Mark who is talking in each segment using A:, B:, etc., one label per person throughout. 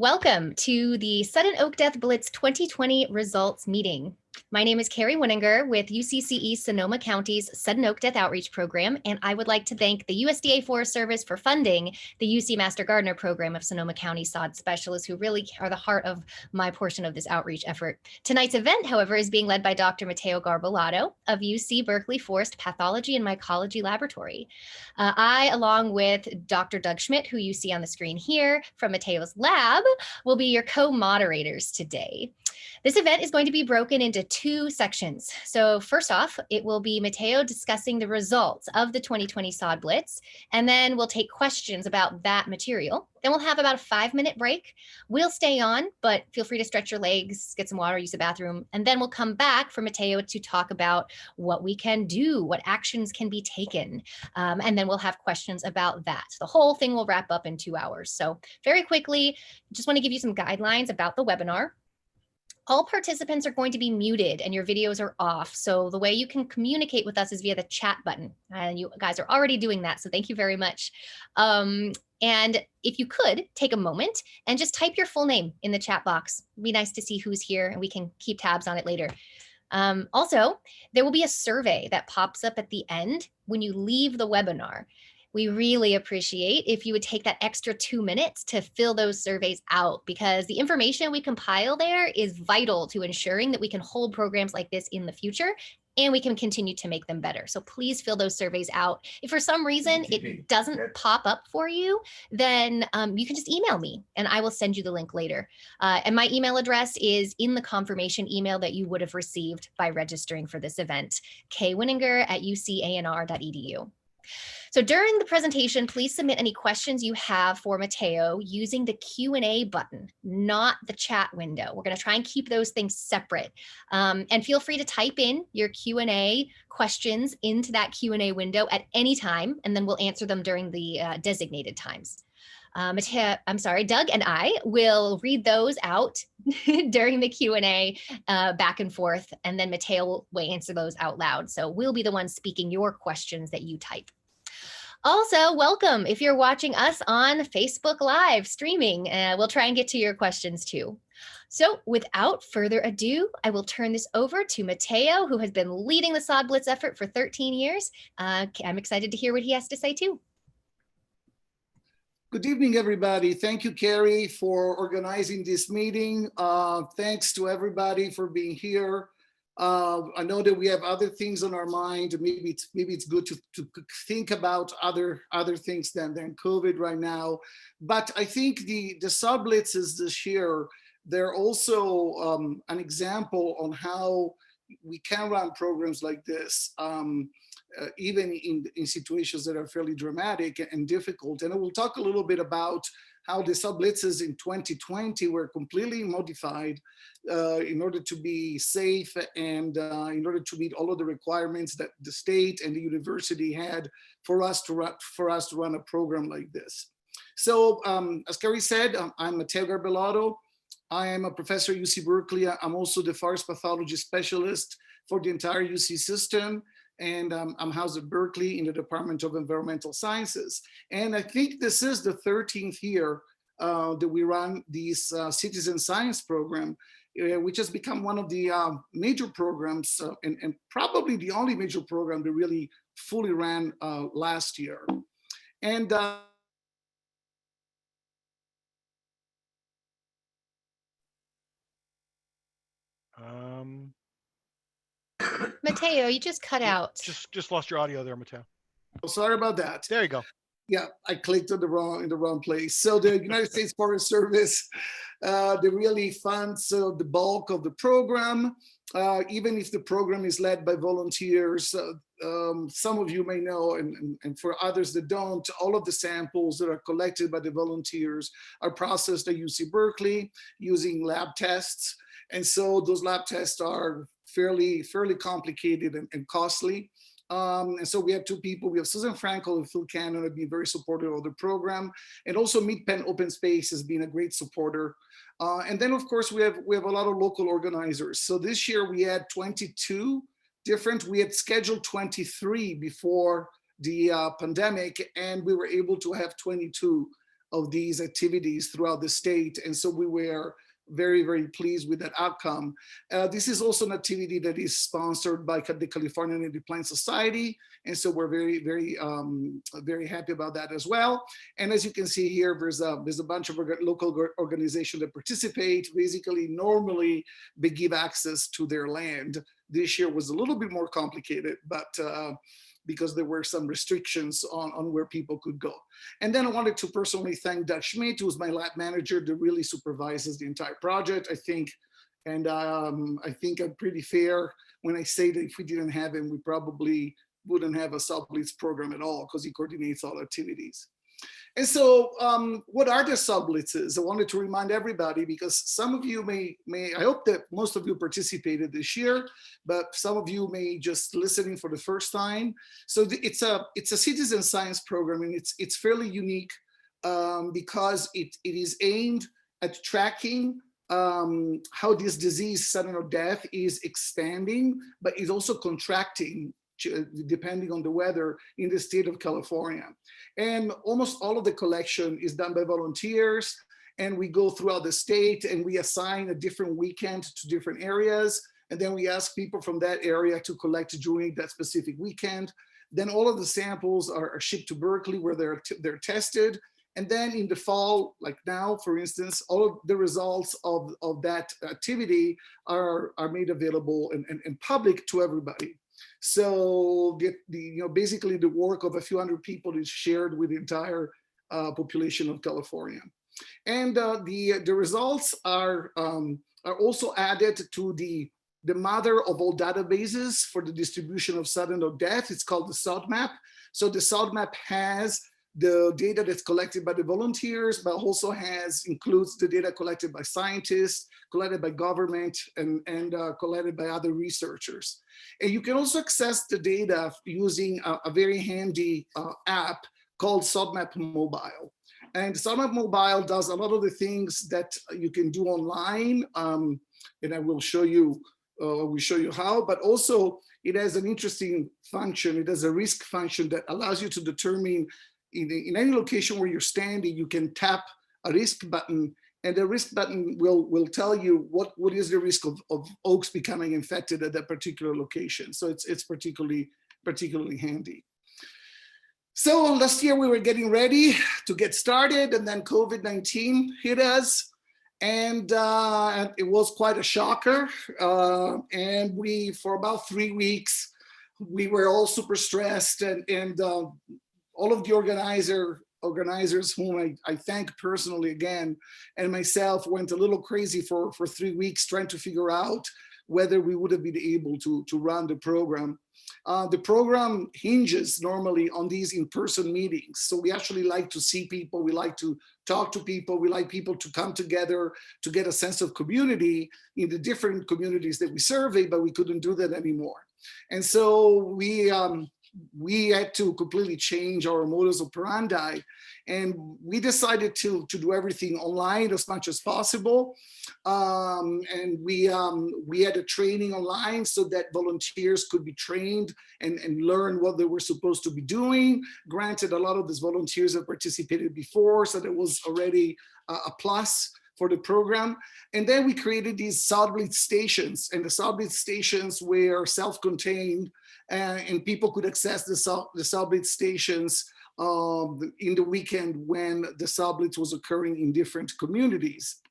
A: Welcome to the Sudden Oak Death Blitz 2020 results meeting. My name is Carrie Winninger with UCCE Sonoma County's Sudden Oak Death Outreach Program, and I would like to thank the USDA Forest Service for funding the UC Master Gardener Program of Sonoma County SOD specialists who really are the heart of my portion of this outreach effort. Tonight's event, however, is being led by Dr. Matteo Garbelotto of UC Berkeley Forest Pathology and Mycology Laboratory. I, along with Dr. Doug Schmidt, who you see on the screen here from Matteo's lab, will be your co-moderators today. This event is going to be broken into two sections. So first off, it will be Matteo discussing the results of the 2020 SOD Blitz, and then we'll take questions about that material. Then we'll have about a 5-minute break. We'll stay on, but feel free to stretch your legs, get some water, use the bathroom, and then we'll come back for Matteo to talk about what we can do, what actions can be taken, and then we'll have questions about that. The whole thing will wrap up in 2 hours. So very quickly, just want to give you some guidelines about the webinar. All participants are going to be muted and your videos are off. So the way you can communicate with us is via the chat button. And you guys are already doing that. So thank you very much. And if you could take a moment and just type your full name in the chat box. It'd be nice to see who's here and we can keep tabs on it later. Also, there will be a survey that pops up at the end when you leave the webinar. We really appreciate if you would take that extra 2 minutes to fill those surveys out, because the information we compile there is vital to ensuring that we can hold programs like this in the future and we can continue to make them better. So please fill those surveys out. If for some reason it doesn't pop up for you, then you can just email me and I will send you the link later. And my email address is in the confirmation email that you would have received by registering for this event, kwinninger@ucanr.edu. So during the presentation, please submit any questions you have for Matteo using the Q&A button, not the chat window. We're going to try and keep those things separate. And feel free to type in your Q&A questions into that Q&A window at any time, and then we'll answer them during the designated times. Doug and I will read those out during the Q&A back and forth, and then Matteo will answer those out loud. So we'll be the ones speaking your questions that you type. Also, welcome if you're watching us on Facebook Live streaming. We'll try and get to your questions too. So without further ado, I will turn this over to Matteo, who has been leading the SOD Blitz effort for 13 years. I'm excited to hear what he has to say too.
B: Good evening, everybody. Thank you, Carrie, for organizing this meeting. Thanks to everybody for being here. I know that we have other things on our mind. Maybe it's good to think about other things than COVID right now. But I think the SOD Blitzes this year, they're also an example on how we can run programs like this, even in situations that are fairly dramatic and difficult. And I will talk a little bit about how the SOD Blitzes in 2020 were completely modified in order to be safe and in order to meet all of the requirements that the state and the university had for us to run a program like this. So as Carrie said, I'm Matteo Garbelotto. I am a professor at UC Berkeley. I'm also the forest pathology specialist for the entire UC system. And I'm housed at Berkeley in the Department of Environmental Sciences. And I think this is the 13th year that we run this citizen science program, which has become one of the major programs and probably the only major program that really fully ran last year. And
A: Matteo, you just cut out.
C: Just lost your audio there, Matteo.
B: Oh, sorry about that.
C: There you go.
B: Yeah, I clicked on in the wrong place. So the United States Forest Service, they really funds the bulk of the program, even if the program is led by volunteers. Some of you may know, and for others that don't, all of the samples that are collected by the volunteers are processed at UC Berkeley using lab tests. And so those lab tests are fairly complicated and costly. And so we have two people. We have Susan Frankel and Phil Cannon have been very supportive of the program. And also Meat Pen Open Space has been a great supporter. And then of course we have a lot of local organizers. So this year we had 22 different, we had scheduled 23 before the pandemic, and we were able to have 22 of these activities throughout the state. And so we were very, very pleased with that outcome. This is also an activity that is sponsored by the California Native Plant Society. And so we're very, very, very happy about that as well. And as you can see here, there's a bunch of local organizations that participate. Basically, normally they give access to their land. This year was a little bit more complicated, but because there were some restrictions on where people could go. And then I wanted to personally thank Doug Schmidt, who's my lab manager that really supervises the entire project, I think. And I think I'm pretty fair when I say that if we didn't have him, we probably wouldn't have a SOD Blitz program at all, because he coordinates all activities. And so what are the SOD Blitzes? I wanted to remind everybody, because some of you may, I hope that most of you participated this year, but some of you may just listening for the first time. So it's a citizen science program, and it's fairly unique because it is aimed at tracking how this disease, sudden or death, is expanding, but is also contracting depending on the weather in the state of California. And almost all of the collection is done by volunteers, and we go throughout the state and we assign a different weekend to different areas. And then we ask people from that area to collect during that specific weekend. Then all of the samples are shipped to Berkeley, where they're tested. And then in the fall, like now, for instance, all of the results of that activity are made available and public to everybody. So basically the work of a few hundred people is shared with the entire population of California. And the results are also added to the mother of all databases for the distribution of sudden or death. It's called the SOD map. So the SOD map has the data that's collected by the volunteers, but also includes the data collected by scientists, collected by government, and collected by other researchers. And you can also access the data using a very handy app called SODMap Mobile. And SODMap Mobile does a lot of the things that you can do online, and I will show you how, but also it has an interesting function. It has a risk function that allows you to determine in any location where you're standing, you can tap a risk button, and the risk button will tell you what is the risk of oaks becoming infected at that particular location. So it's particularly handy. So last year we were getting ready to get started, and then COVID-19 hit us, and it was quite a shocker. And for about 3 weeks, we were all super stressed, and all of the organizers whom I thank personally again, and myself, went a little crazy for 3 weeks trying to figure out whether we would have been able to run the program. The program hinges normally on these in-person meetings. So we actually like to see people, we like to talk to people, we like people to come together to get a sense of community in the different communities that we survey, but we couldn't do that anymore. And so we had to completely change our modus operandi, and we decided to do everything online as much as possible. And we had a training online so that volunteers could be trained and learn what they were supposed to be doing. Granted, a lot of these volunteers have participated before, so there was already a plus for the program. And then we created these SOD Blitz stations, and the SOD Blitz stations were self-contained, and people could access the SOD Blitz stations in the weekend when the SOD Blitz was occurring in different communities.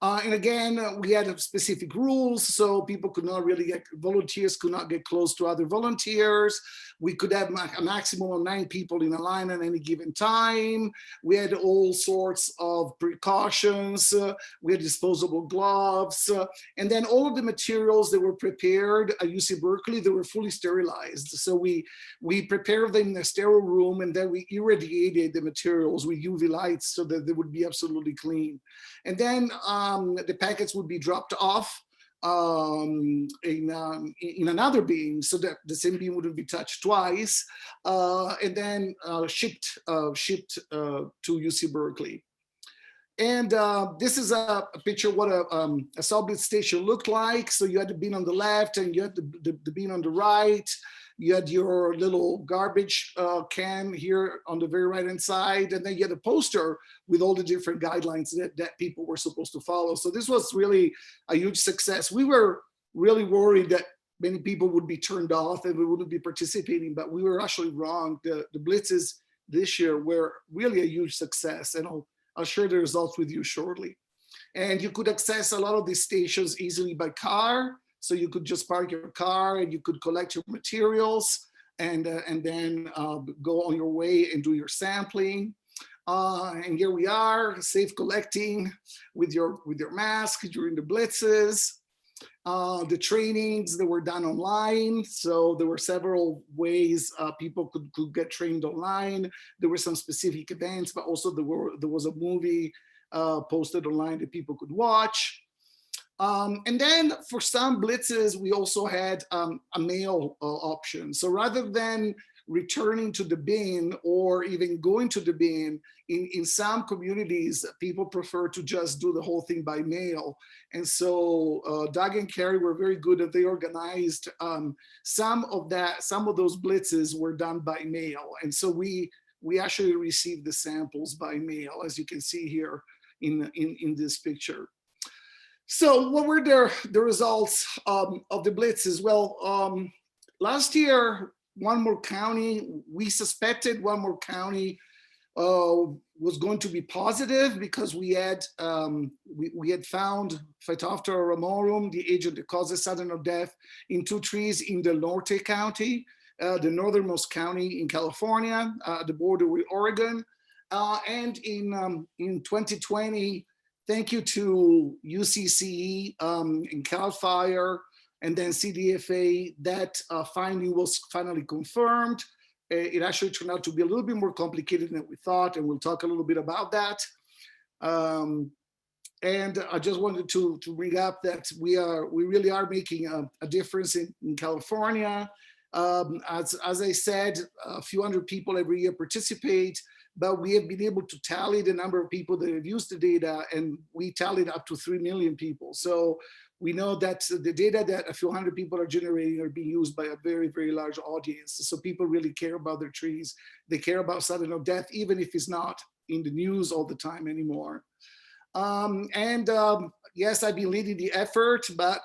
B: And again, we had specific rules, so people could not really volunteers could not get close to other volunteers. We could have a maximum of 9 people in a line at any given time. We had all sorts of precautions. We had disposable gloves. And then all of the materials that were prepared at UC Berkeley, they were fully sterilized. So we prepared them in a sterile room, and then we irradiated the materials with UV lights so that they would be absolutely clean. And then the packets would be dropped off in another beam, so that the same beam wouldn't be touched twice, and then shipped to UC Berkeley. And this is a picture of what a SOD Blitz station looked like. So you had the beam on the left, and you had the beam on the right. You had your little garbage can here on the very right-hand side, and then you had a poster with all the different guidelines that people were supposed to follow. So this was really a huge success. We were really worried that many people would be turned off and we wouldn't be participating, but we were actually wrong. The blitzes this year were really a huge success, and I'll share the results with you shortly. And you could access a lot of these stations easily by car. So you could just park your car and you could collect your materials and then go on your way and do your sampling. And here we are, safe collecting with your mask during the blitzes. The trainings that were done online. So there were several ways people could get trained online. There were some specific events, but also there was a movie posted online that people could watch. And then for some blitzes, we also had a mail option. So rather than returning to the bin or even going to the bin, in some communities, people prefer to just do the whole thing by mail. And so Doug and Carrie were very good, and they organized some of those blitzes were done by mail. And so we actually received the samples by mail, as you can see here in this picture. So what were the results of the blitzes? Well, last year, one more county, we suspected one more county was going to be positive because we had found Phytophthora ramorum, the agent that causes sudden death, in 2 trees in Del Norte County, the northernmost county in California, the border with Oregon. And in 2020, thank you to UCCE and CAL FIRE and then CDFA, that finding was finally confirmed. It actually turned out to be a little bit more complicated than we thought, and we'll talk a little bit about that. And I just wanted to bring up that we really are making a difference in California. As I said, a few hundred people every year participate, but we have been able to tally the number of people that have used the data, and we tallied up to 3 million people. So we know that the data that a few hundred people are generating are being used by a very, very large audience. So people really care about their trees. They care about sudden death, even if it's not in the news all the time anymore. Yes, I've been leading the effort, but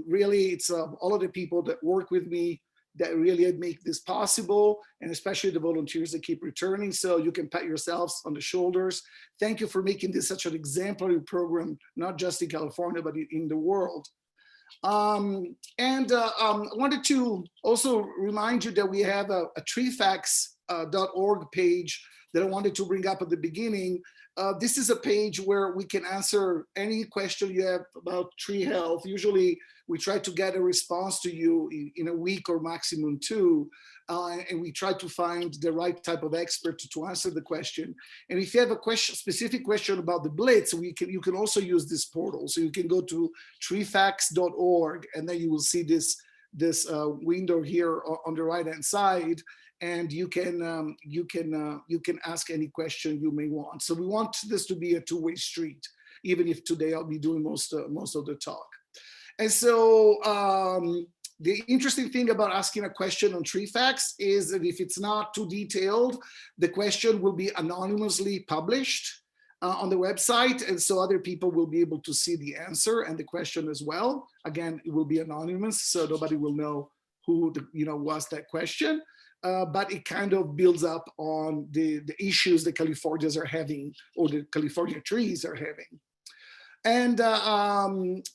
B: really it's all of the people that work with me that really make this possible, and especially the volunteers that keep returning. So you can pat yourselves on the shoulders. Thank you for making this such an exemplary program, not just in California, but in the world. I wanted to also remind you that we have a treefacts.org page that I wanted to bring up at the beginning. This is a page where we can answer any question you have about tree health. Usually we try to get a response to you in a week or maximum 2, and we try to find the right type of expert to answer the question. And if you have a specific question about the Blitz, you can also use this portal. So you can go to treefacts.org, and then you will see this window here on the right-hand side, and you can ask any question you may want. So we want this to be a two-way street, even if today I'll be doing most of the talk. And so the interesting thing about asking a question on tree facts is that if it's not too detailed, the question will be anonymously published on the website, and so other people will be able to see the answer and the question as well. Again, it will be anonymous, so nobody will know who was that question. But it kind of builds up on the issues the Californians are having, or the California trees are having. And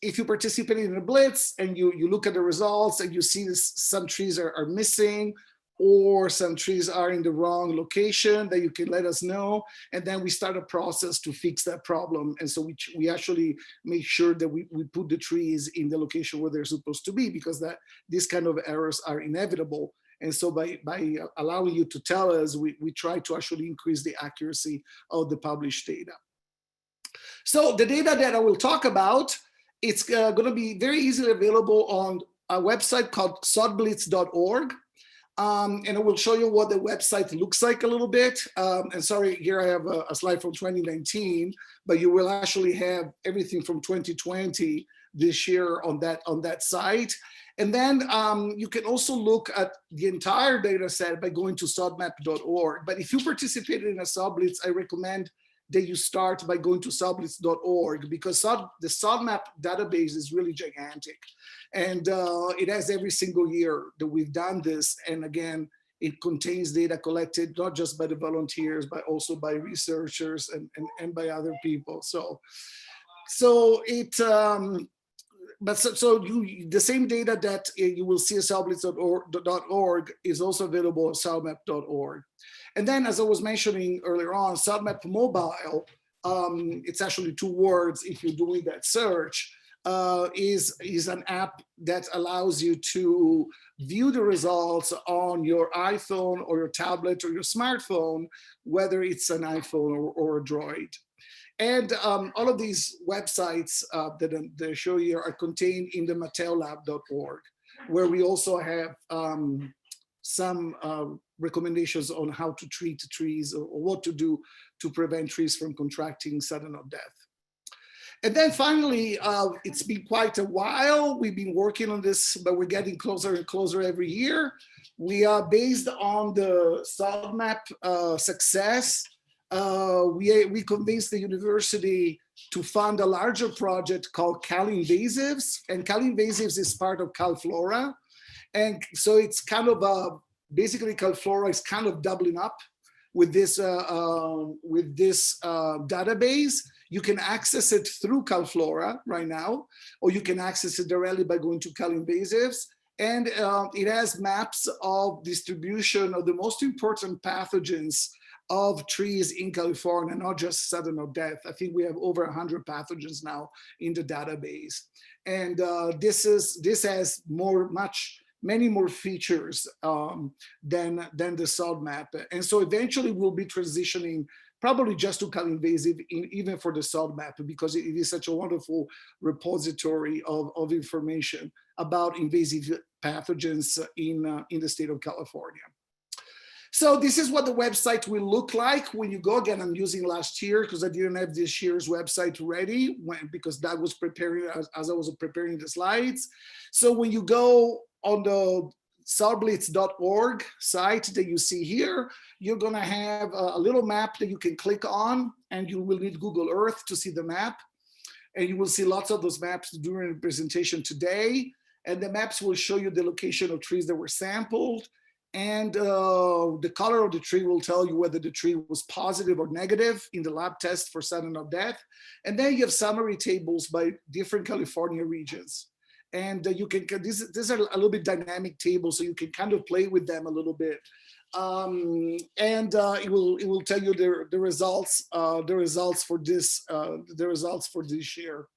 B: if you participate in a Blitz and you look at the results and you see some trees are missing, or some trees are in the wrong location, that you can let us know. And then we start a process to fix that problem. And so we actually make sure that we put the trees in the location where they're supposed to be, because these kind of errors are inevitable. And so by allowing you to tell us, we try to actually increase the accuracy of the published data. So the data that I will talk about, it's going to be very easily available on a website called sodblitz.org. And I will show you what the website looks like a little bit. And sorry, here I have a slide from 2019, but you will actually have everything from 2020 this year on that site. And then you can also look at the entire data set by going to sodmap.org. But if you participated in a SOD Blitz, I recommend that you start by going to sodblitz.org, because the SODMAP database is really gigantic. And it has every single year that we've done this. And again, it contains data collected not just by the volunteers, but also by researchers and by other people. The same data that you will see at sodblitz.org is also available at sodmap.org. And then, as I was mentioning earlier on, SODMAP Mobile, it's actually 2 words if you're doing that search, is an app that allows you to view the results on your iPhone or your tablet or your smartphone, whether it's an iPhone or a Droid. And all of these websites that I show you are contained in the matteolab.org, where we also have some recommendations on how to treat trees or what to do to prevent trees from contracting sudden death. And then finally, it's been quite a while. We've been working on this, but we're getting closer and closer every year. We are based on the SODMAP success. We convinced the university to fund a larger project called Cal Invasives, and Cal Invasives is part of CalFlora. And so it's kind of basically CalFlora is kind of doubling up with this database. You can access it through CalFlora right now, or you can access it directly by going to Cal Invasives. And it has maps of distribution of the most important pathogens of trees in California, not just sudden death. I think we have over 100 pathogens now in the database. And this has many more features than the SODMAP. And so eventually we'll be transitioning probably just to Cal Invasive, even for the SODMAP, because it is such a wonderful repository of information about invasive pathogens in the state of California. So this is what the website will look like when you go. Again, I'm using last year because I didn't have this year's website ready because that was preparing as I was preparing the slides. So when you go on the sodblitz.org site that you see here, you're going to have a little map that you can click on, and you will need Google Earth to see the map. And you will see lots of those maps during the presentation today. And the maps will show you the location of trees that were sampled. And the color of the tree will tell you whether the tree was positive or negative in the lab test for sudden death. And then you have summary tables by different California regions. And you can, these are a little bit dynamic tables, so you can kind of play with them a little bit. It will tell you the results for this year.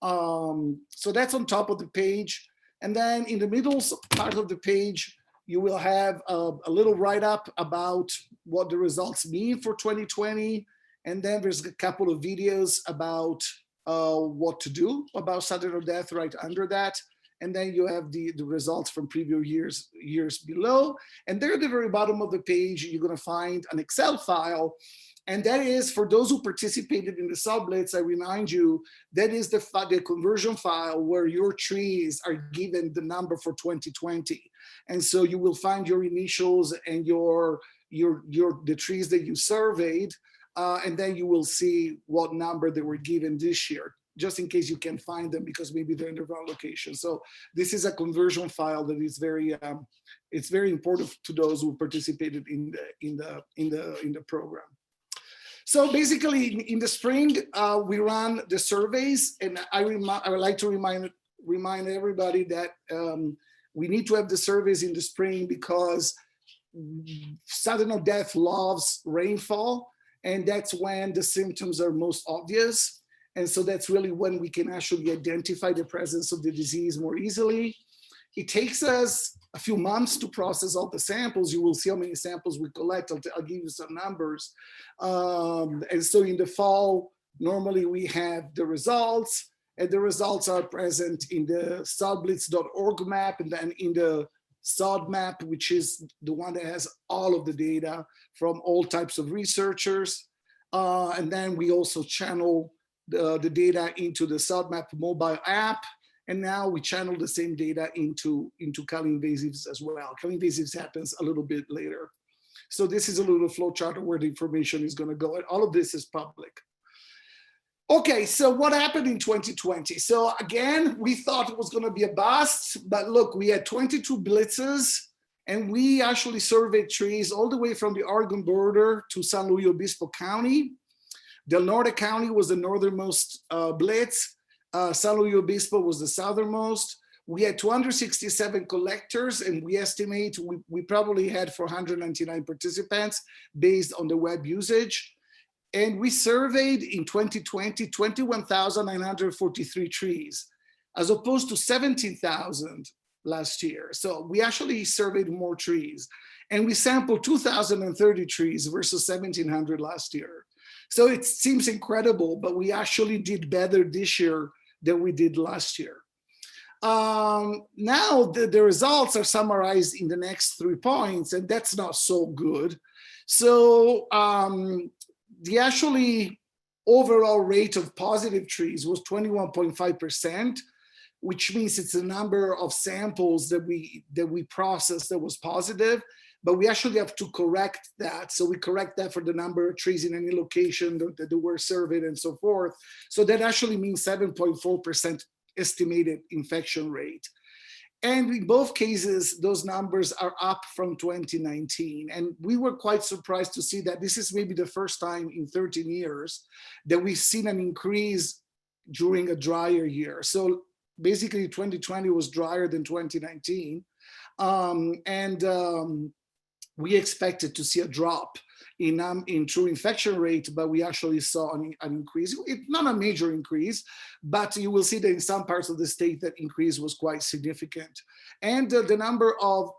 B: So that's on top of the page. And then in the middle part of the page, you will have a little write-up about what the results mean for 2020. And then there's a couple of videos about what to do about sudden death right under that. And then you have the results from previous years below. And there at the very bottom of the page, you're going to find an Excel file. And that is, for those who participated in the SOD Blitz, I remind you, that is the conversion file where your trees are given the number for 2020. And so you will find your initials and the trees that you surveyed, and then you will see what number they were given this year, just in case you can find them because maybe they're in the wrong location. So this is a conversion file that is it's very important to those who participated in the program. So basically, in the spring, we run the surveys, and I would like to remind everybody that we need to have the surveys in the spring because sudden death loves rainfall, and that's when the symptoms are most obvious. And so that's really when we can actually identify the presence of the disease more easily. It takes us a few months to process all the samples. You will see how many samples we collect. I'll give you some numbers. And so in the fall, normally we have the results, and the results are present in the sodblitz.org map, and then in the SOD map, which is the one that has all of the data from all types of researchers. And then we also channel the data into the SODMAP mobile app, and now we channel the same data into co-invasives as well. Co-invasives happens a little bit later. So this is a little flowchart of where the information is going to go, and all of this is public. Okay, so what happened in 2020? So again, we thought it was going to be a bust, but look, we had 22 blitzes, and we actually surveyed trees all the way from the Oregon border to San Luis Obispo County. Del Norte County was the northernmost blitz. San Luis Obispo was the southernmost. We had 267 collectors, and we estimate we probably had 499 participants based on the web usage. And we surveyed in 2020, 21,943 trees, as opposed to 17,000 last year. So we actually surveyed more trees, and we sampled 2,030 trees versus 1,700 last year. So it seems incredible, but we actually did better this year than we did last year. Now the results are summarized in the next 3 points, and that's not so good. So the actually overall rate of positive trees was 21.5%, which means it's the number of samples that we processed that was positive, but we actually have to correct that. So we correct that for the number of trees in any location that were surveyed and so forth. So that actually means 7.4% estimated infection rate. And in both cases, those numbers are up from 2019. And we were quite surprised to see that this is maybe the first time in 13 years that we've seen an increase during a drier year. So basically 2020 was drier than 2019. We expected to see a drop in true infection rate, but we actually saw an increase. It's not a major increase, but you will see that in some parts of the state that increase was quite significant. And the number of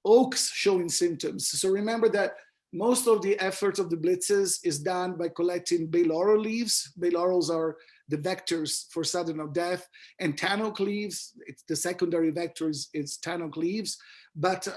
B: oaks showing symptoms. So remember that most of the effort of the blitzes is done by collecting bay laurel leaves. Bay laurels are the vectors for sudden of death, and tan oak leaves, the secondary vector is tan oak leaves, but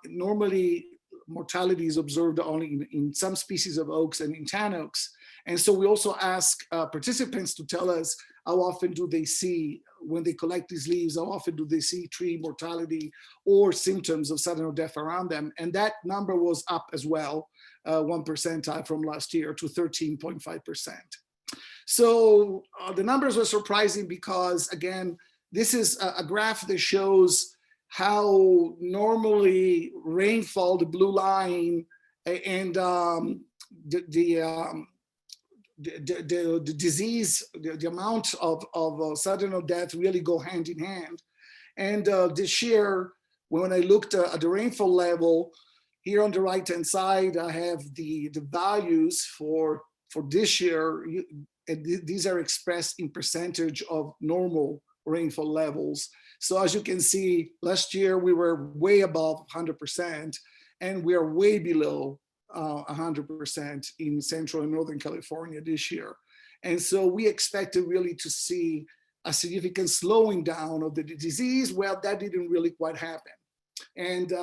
B: normally mortality is observed only in some species of oaks and in tan oaks. And so we also ask participants to tell us how often do they see, when they collect these leaves, how often do they see tree mortality or symptoms of sudden of death around them. And that number was up as well, 1 percentile from last year to 13.5%. So the numbers were surprising because, again, this is a graph that shows how normally rainfall, the blue line, and the disease, the amount of sudden of death really go hand in hand. And this year, when I looked at the rainfall level, here on the right-hand side, I have the values for this year, and these are expressed in percentage of normal rainfall levels. So as you can see, last year we were way above 100%, and we are way below 100% in Central and Northern California this year. And so we expected really to see a significant slowing down of the disease. Well, that didn't really quite happen. And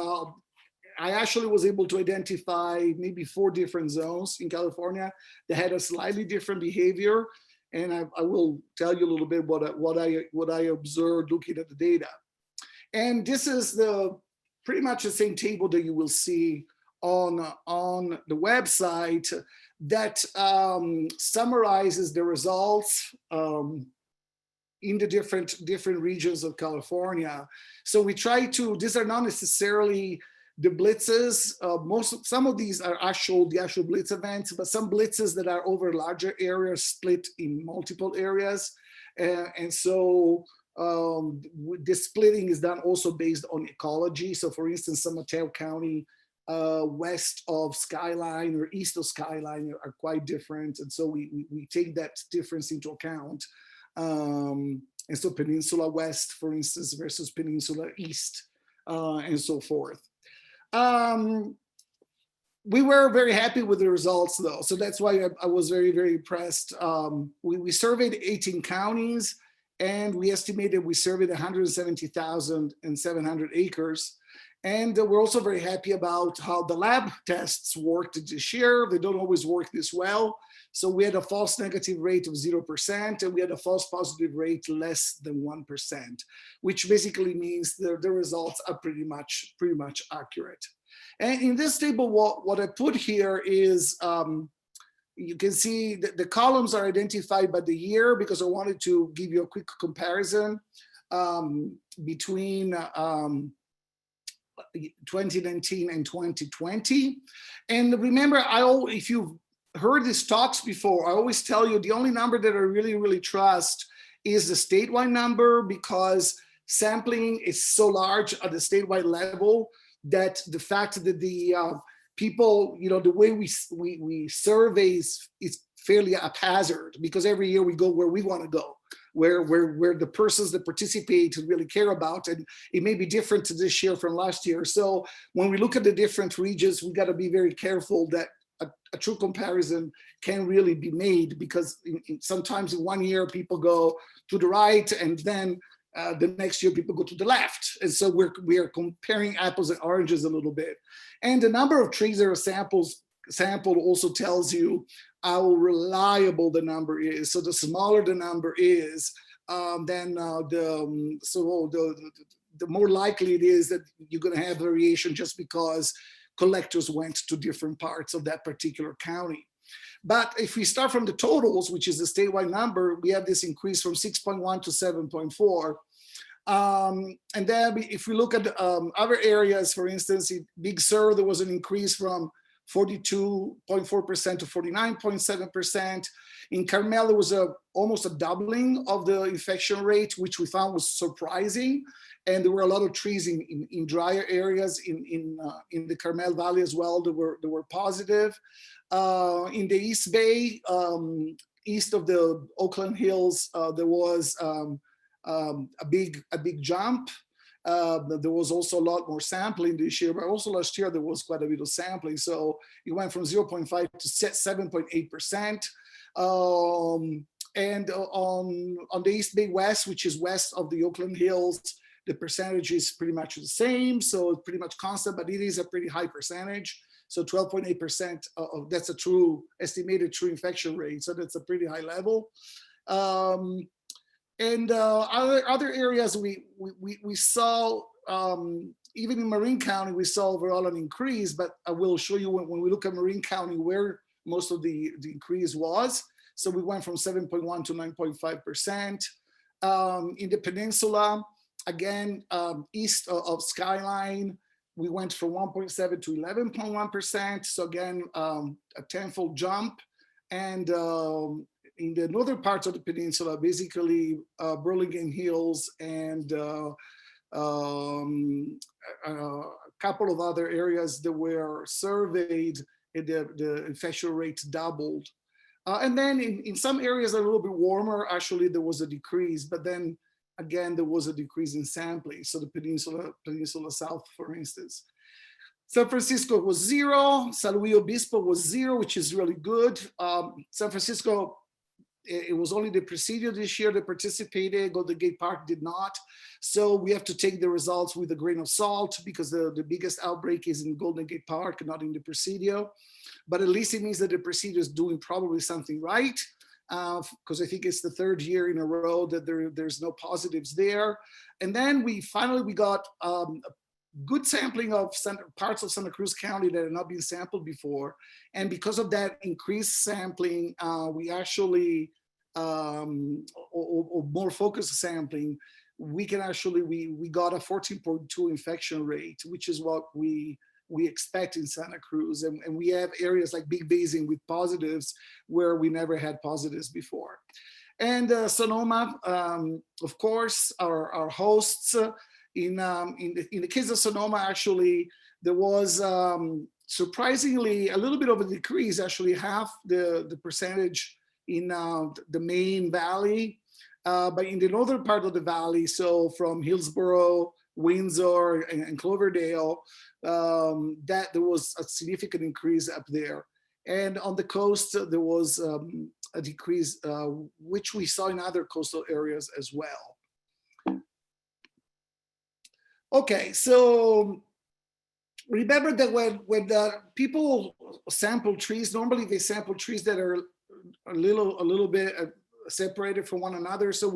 B: I actually was able to identify maybe 4 different zones in California that had a slightly different behavior. And I will tell you a little bit what I observed looking at the data. And this is pretty much the same table that you will see on the website that summarizes the results in the different regions of California. So we try to, these are not necessarily the blitzes. Some of these are the actual blitz events, but some blitzes that are over larger areas split in multiple areas. And so this splitting is done also based on ecology. So for instance, San Mateo County, west of Skyline or east of Skyline are quite different. And so we take that difference into account. And so Peninsula West, for instance, versus Peninsula East, and so forth. We were very happy with the results though. So that's why I was very, very impressed. We surveyed 18 counties, and we estimated we surveyed 170,700 acres. And we're also very happy about how the lab tests worked this year. They don't always work this well. So we had a false negative rate of 0%, and we had a false positive rate less than 1%, which basically means the results are pretty much accurate. And in this table, what I put here is, you can see that the columns are identified by the year because I wanted to give you a quick comparison between 2019 and 2020. And remember, if you've heard these talks before, I always tell you the only number that I really trust is the statewide number, because sampling is so large at the statewide level that the fact that the people, the way we survey is fairly haphazard, because every year we go where we want to go, where the persons that participate really care about, and it may be different to this year from last year. So when we look at the different regions, we got to be very careful that a true comparison can really be made, because sometimes in one year people go to the right, and then the next year people go to the left. And so we are comparing apples and oranges a little bit. And the number of trees that are sampled also tells you how reliable the number is. So the smaller the number is, then the more likely it is that you're going to have variation, just because collectors went to different parts of that particular county. But if we start from the totals, which is the statewide number, we have this increase from 6.1 to 7.4. And then if we look at other areas, for instance, in Big Sur, there was an increase from 42.4% to 49.7%. In Carmel, there was almost a doubling of the infection rate, which we found was surprising. And there were a lot of trees in drier areas in the Carmel Valley as well that were positive. In the East Bay, east of the Oakland Hills, there was a big jump. There was also a lot more sampling this year, but also last year there was quite a bit of sampling. So it went from 0.5 to 7.8%. And on the East Bay West, which is west of the Oakland Hills, the percentage is pretty much the same. So it's pretty much constant, but it is a pretty high percentage. So 12.8% that's a estimated true infection rate. So that's a pretty high level. And other areas we saw, even in Marin County, we saw overall an increase, but I will show you when we look at Marin County where most of the increase was. So we went from 7.1 to 9.5%. In the peninsula, again, east of Skyline, we went from 1.7 to 11.1%. So again, a tenfold jump. And in the northern parts of the peninsula, basically Burlingame Hills and a couple of other areas that were surveyed, the infection rate doubled. And then in some areas a little bit warmer, actually there was a decrease, but then again, there was a decrease in sampling. So the Peninsula South, for instance. San Francisco was 0, San Luis Obispo was 0, which is really good. San Francisco, it was only the Presidio this year that participated, Golden Gate Park did not. So we have to take the results with a grain of salt, because the biggest outbreak is in Golden Gate Park, not in the Presidio. But at least it means that the Presidio is doing probably something right, because I think it's the third year in a row that there's no positives there. And then we got good sampling of parts of Santa Cruz County that had not been sampled before. And because of that increased sampling, we actually, or more focused sampling, we got a 14.2 infection rate, which is what we expect in Santa Cruz. And we have areas like Big Basin with positives where we never had positives before. And Sonoma, of course, our hosts. In the case of Sonoma, actually, there was surprisingly a little bit of a decrease, actually half the percentage in the main valley. But in the northern part of the valley, so from Hillsborough, Windsor, and Cloverdale, that there was a significant increase up there. And on the coast, there was a decrease, which we saw in other coastal areas as well. Okay, so remember that when people sample trees, normally they sample trees that are a little bit separated from one another. So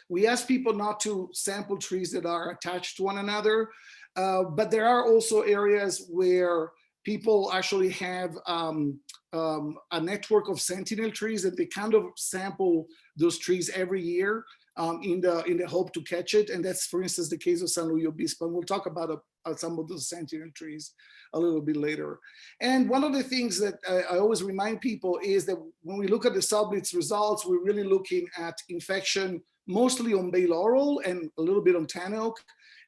B: we ask people not to sample trees that are attached to one another. But there are also areas where people actually have a network of sentinel trees, and they kind of sample those trees every year in the hope to catch it. And that's, for instance, the case of San Luis Obispo. And we'll talk about some of those sentinel trees a little bit later. And one of the things that I always remind people is that when we look at the SOD Blitz results, we're really looking at infection mostly on bay laurel and a little bit on tan oak.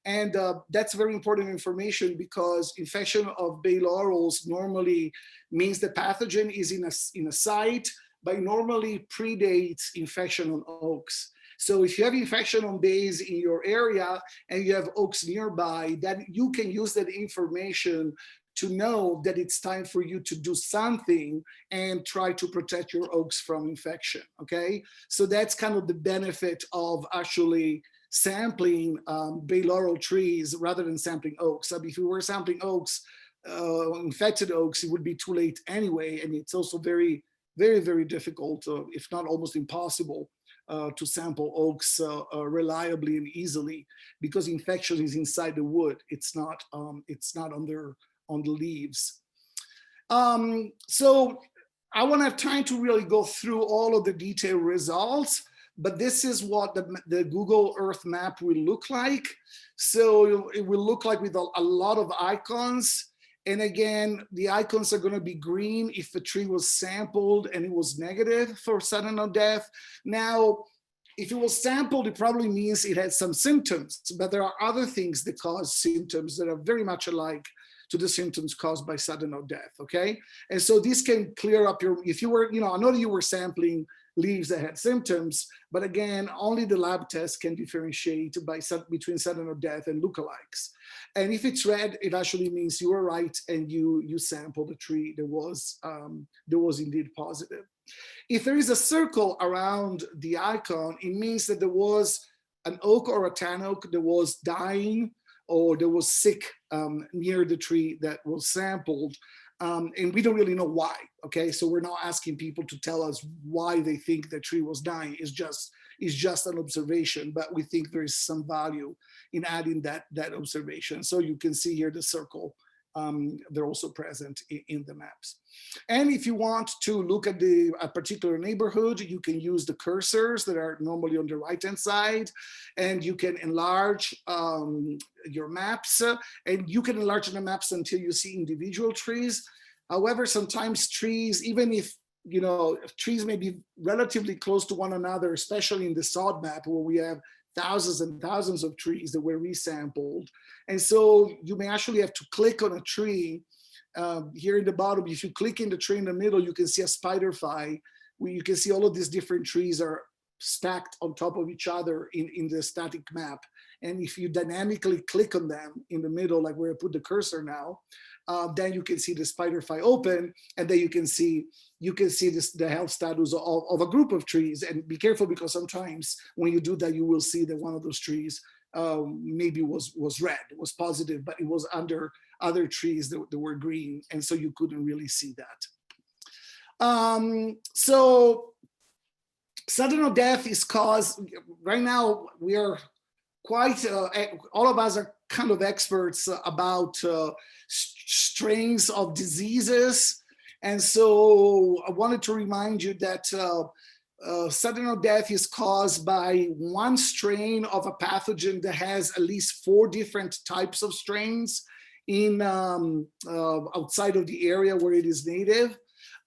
B: And that's very important information, because infection of bay laurels normally means the pathogen is in a site, but normally predates infection on oaks. So if you have infection on bays in your area and you have oaks nearby, then you can use that information to know that it's time for you to do something and try to protect your oaks from infection, okay? So that's kind of the benefit of actually sampling bay laurel trees rather than sampling oaks. So if we were sampling oaks, infected oaks, it would be too late anyway. And it's also very, very, very difficult, if not almost impossible, to sample oaks reliably and easily, because infection is inside the wood. It's not on the leaves. So I won't have time to really go through all of the detailed results, but this is what the Google Earth map will look like. So it will look like with a lot of icons. And again, the icons are going to be green if the tree was sampled and it was negative for sudden or death. Now, if it was sampled, it probably means it had some symptoms, but there are other things that cause symptoms that are very much alike to the symptoms caused by sudden or death, okay? And so this can clear up if you were, I know that you were sampling leaves that had symptoms, but again, only the lab test can differentiate between sudden or death and lookalikes. And if it's red, it actually means you were right and you sampled a tree that was indeed positive. If there is a circle around the icon, it means that there was an oak or a tan oak that was dying or that was sick near the tree that was sampled. And we don't really know why, okay? So we're not asking people to tell us why they think the tree was dying. It's just an observation, but we think there is some value in adding that observation. So you can see here the circle. They're also present in the maps. And if you want to look at a particular neighborhood, you can use the cursors that are normally on the right-hand side, and you can enlarge your maps, and you can enlarge the maps until you see individual trees. However, sometimes trees, even if trees may be relatively close to one another, especially in the SOD map where we have thousands and thousands of trees that were resampled. And so you may actually have to click on a tree here in the bottom. If you click in the tree in the middle, you can see a spider fly where you can see all of these different trees are stacked on top of each other in the static map. And if you dynamically click on them in the middle, like where I put the cursor now, then you can see the spider fly open, and then you can see the health status of a group of trees. And be careful, because sometimes when you do that, you will see that one of those trees maybe was red, was positive, but it was under other trees that were green, and so you couldn't really see that. So sudden or death is caused, right now we are quite, all of us are kind of experts about strains of diseases. And so I wanted to remind you that sudden or death is caused by one strain of a pathogen that has at least 4 different types of strains in outside of the area where it is native.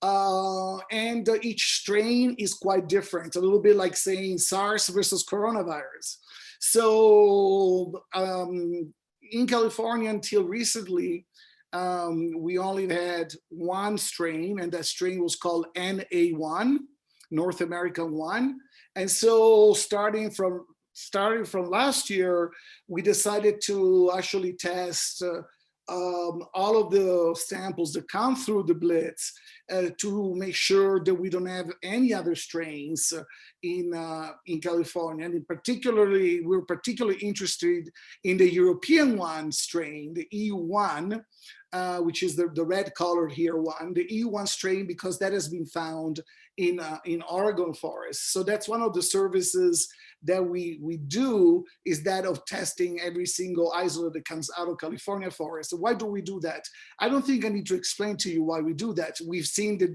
B: And each strain is quite different, a little bit like saying SARS versus coronavirus. So in California until recently, we only had one strain, and that strain was called NA1, North American 1. And so starting from last year, we decided to actually test all of the samples that come through the Blitz to make sure that we don't have any other strains in California. And we're particularly interested in the European one strain, the EU1, which is the red colored here one, the EU1 strain, because that has been found in Oregon forests. So that's one of the services that we do, is that of testing every single isolate that comes out of California forest. So why do we do that? I don't think I need to explain to you why we do that. We've seen that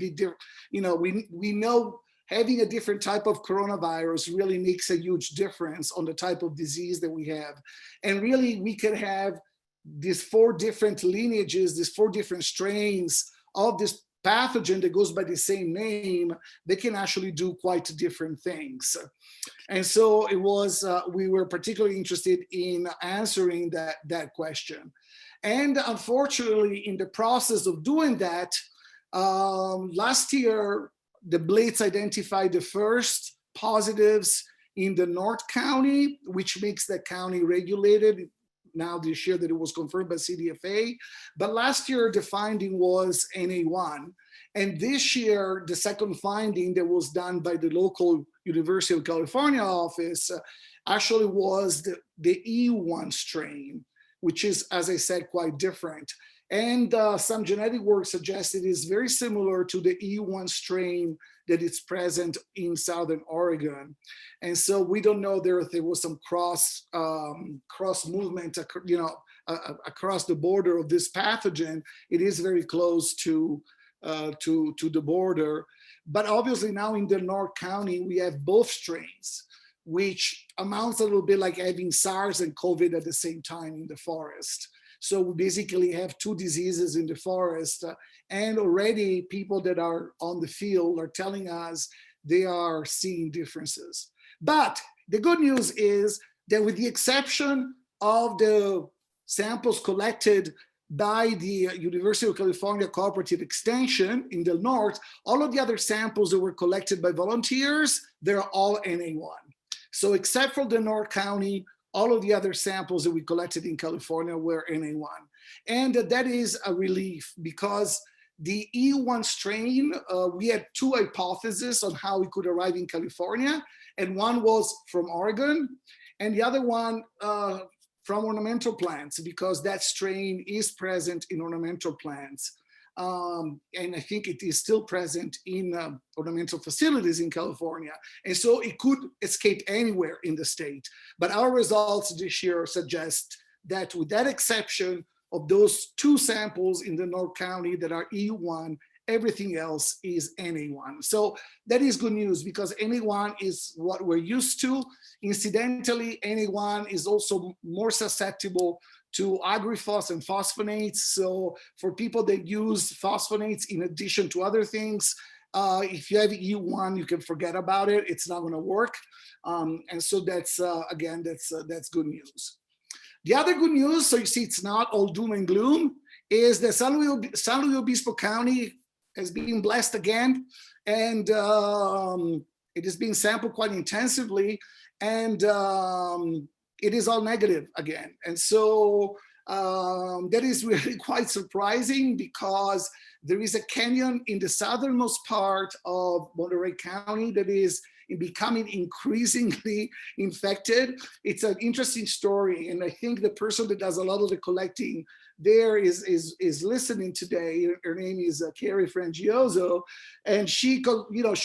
B: we know having a different type of coronavirus really makes a huge difference on the type of disease that we have. And really we can have these 4 different lineages, these 4 different strains of this pathogen that goes by the same name. They can actually do quite different things. And so we were particularly interested in answering that question. And unfortunately, in the process of doing that, last year, the Blitz identified the first positives in the North County, which makes that county regulated. Now this year that it was confirmed by CDFA, but last year the finding was NA1. And this year, the second finding that was done by the local University of California office actually was the EU1 strain, which is, as I said, quite different. And some genetic work suggests it is very similar to the EU1 strain that is present in Southern Oregon. And so we don't know if there was some cross movement, across the border of this pathogen. It is very close to the border. But obviously now in the North County, we have both strains, which amounts a little bit like having SARS and COVID at the same time in the forest. So we basically have 2 diseases in the forest, and already people that are on the field are telling us they are seeing differences. But the good news is that with the exception of the samples collected by the University of California Cooperative Extension in the north, all of the other samples that were collected by volunteers, they're all NA1. So except for the North County, all of the other samples that we collected in California were NA1. And that is a relief, because the EU1 strain, we had 2 hypotheses on how it could arrive in California. And one was from Oregon, and the other one from ornamental plants, because that strain is present in ornamental plants. And I think it is still present in ornamental facilities in California. And so it could escape anywhere in the state. But our results this year suggest that with that exception of those 2 samples in the North County that are EU1, everything else is NA1. So that is good news, because NA1 is what we're used to. Incidentally, NA1 is also more susceptible to agrifos and phosphonates. So for people that use phosphonates in addition to other things, if you have EU1, you can forget about it. It's not going to work. And so that's, again, that's good news. The other good news, so you see it's not all doom and gloom, is that San Luis Obispo County has been blessed again, and it is being sampled quite intensively, and it is all negative again. And so that is really quite surprising, because there is a canyon in the southernmost part of Monterey County that is becoming increasingly infected. It's an interesting story, and I think the person that does a lot of the collecting there is listening today. Her name is Carrie Frangioso, and she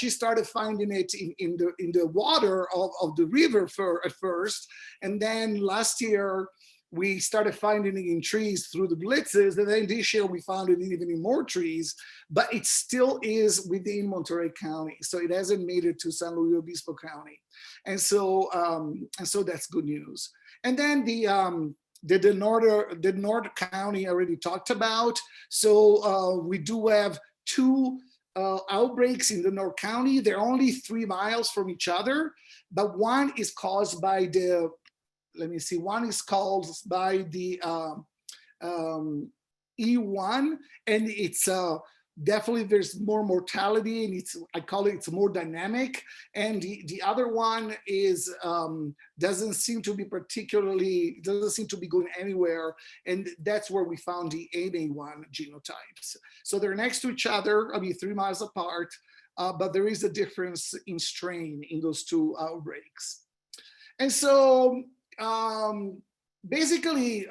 B: started finding it in the water of the river at first, and then last year we started finding it in trees through the blitzes, and then this year we found it even in more trees, but it still is within Monterey County, so it hasn't made it to San Luis Obispo County, and so that's good news. And then the North County I already talked about. So we do have 2 outbreaks in the North County. They're only 3 miles from each other, but one is caused by one is caused by the E1, and it's definitely there's more mortality, and I call it, it's more dynamic. And the other one is doesn't seem to be going anywhere, and that's where we found the NA1 genotypes. So they're next to each other, 3 miles apart, but there is a difference in strain in those two outbreaks. And so basically,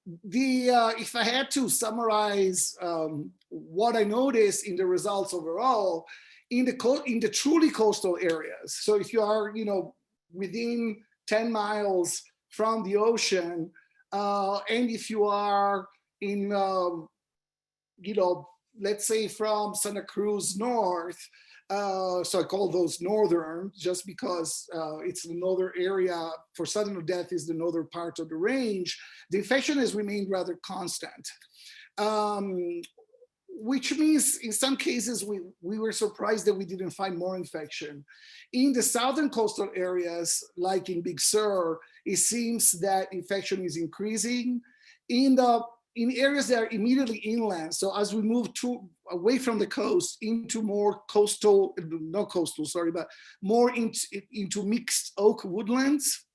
B: if I had to summarize what I noticed in the results overall, in the truly coastal areas, so if you are, within 10 miles from the ocean, and if you are in, let's say from Santa Cruz north, so I call those northern just because it's the northern area for sudden death is the northern part of the range. The infection has remained rather constant, which means in some cases we were surprised that we didn't find more infection. In the southern coastal areas, like in Big Sur, it seems that infection is increasing. In areas that are immediately inland, so as we move away from the coast into more coastal, not coastal, sorry, but more into mixed oak woodlands,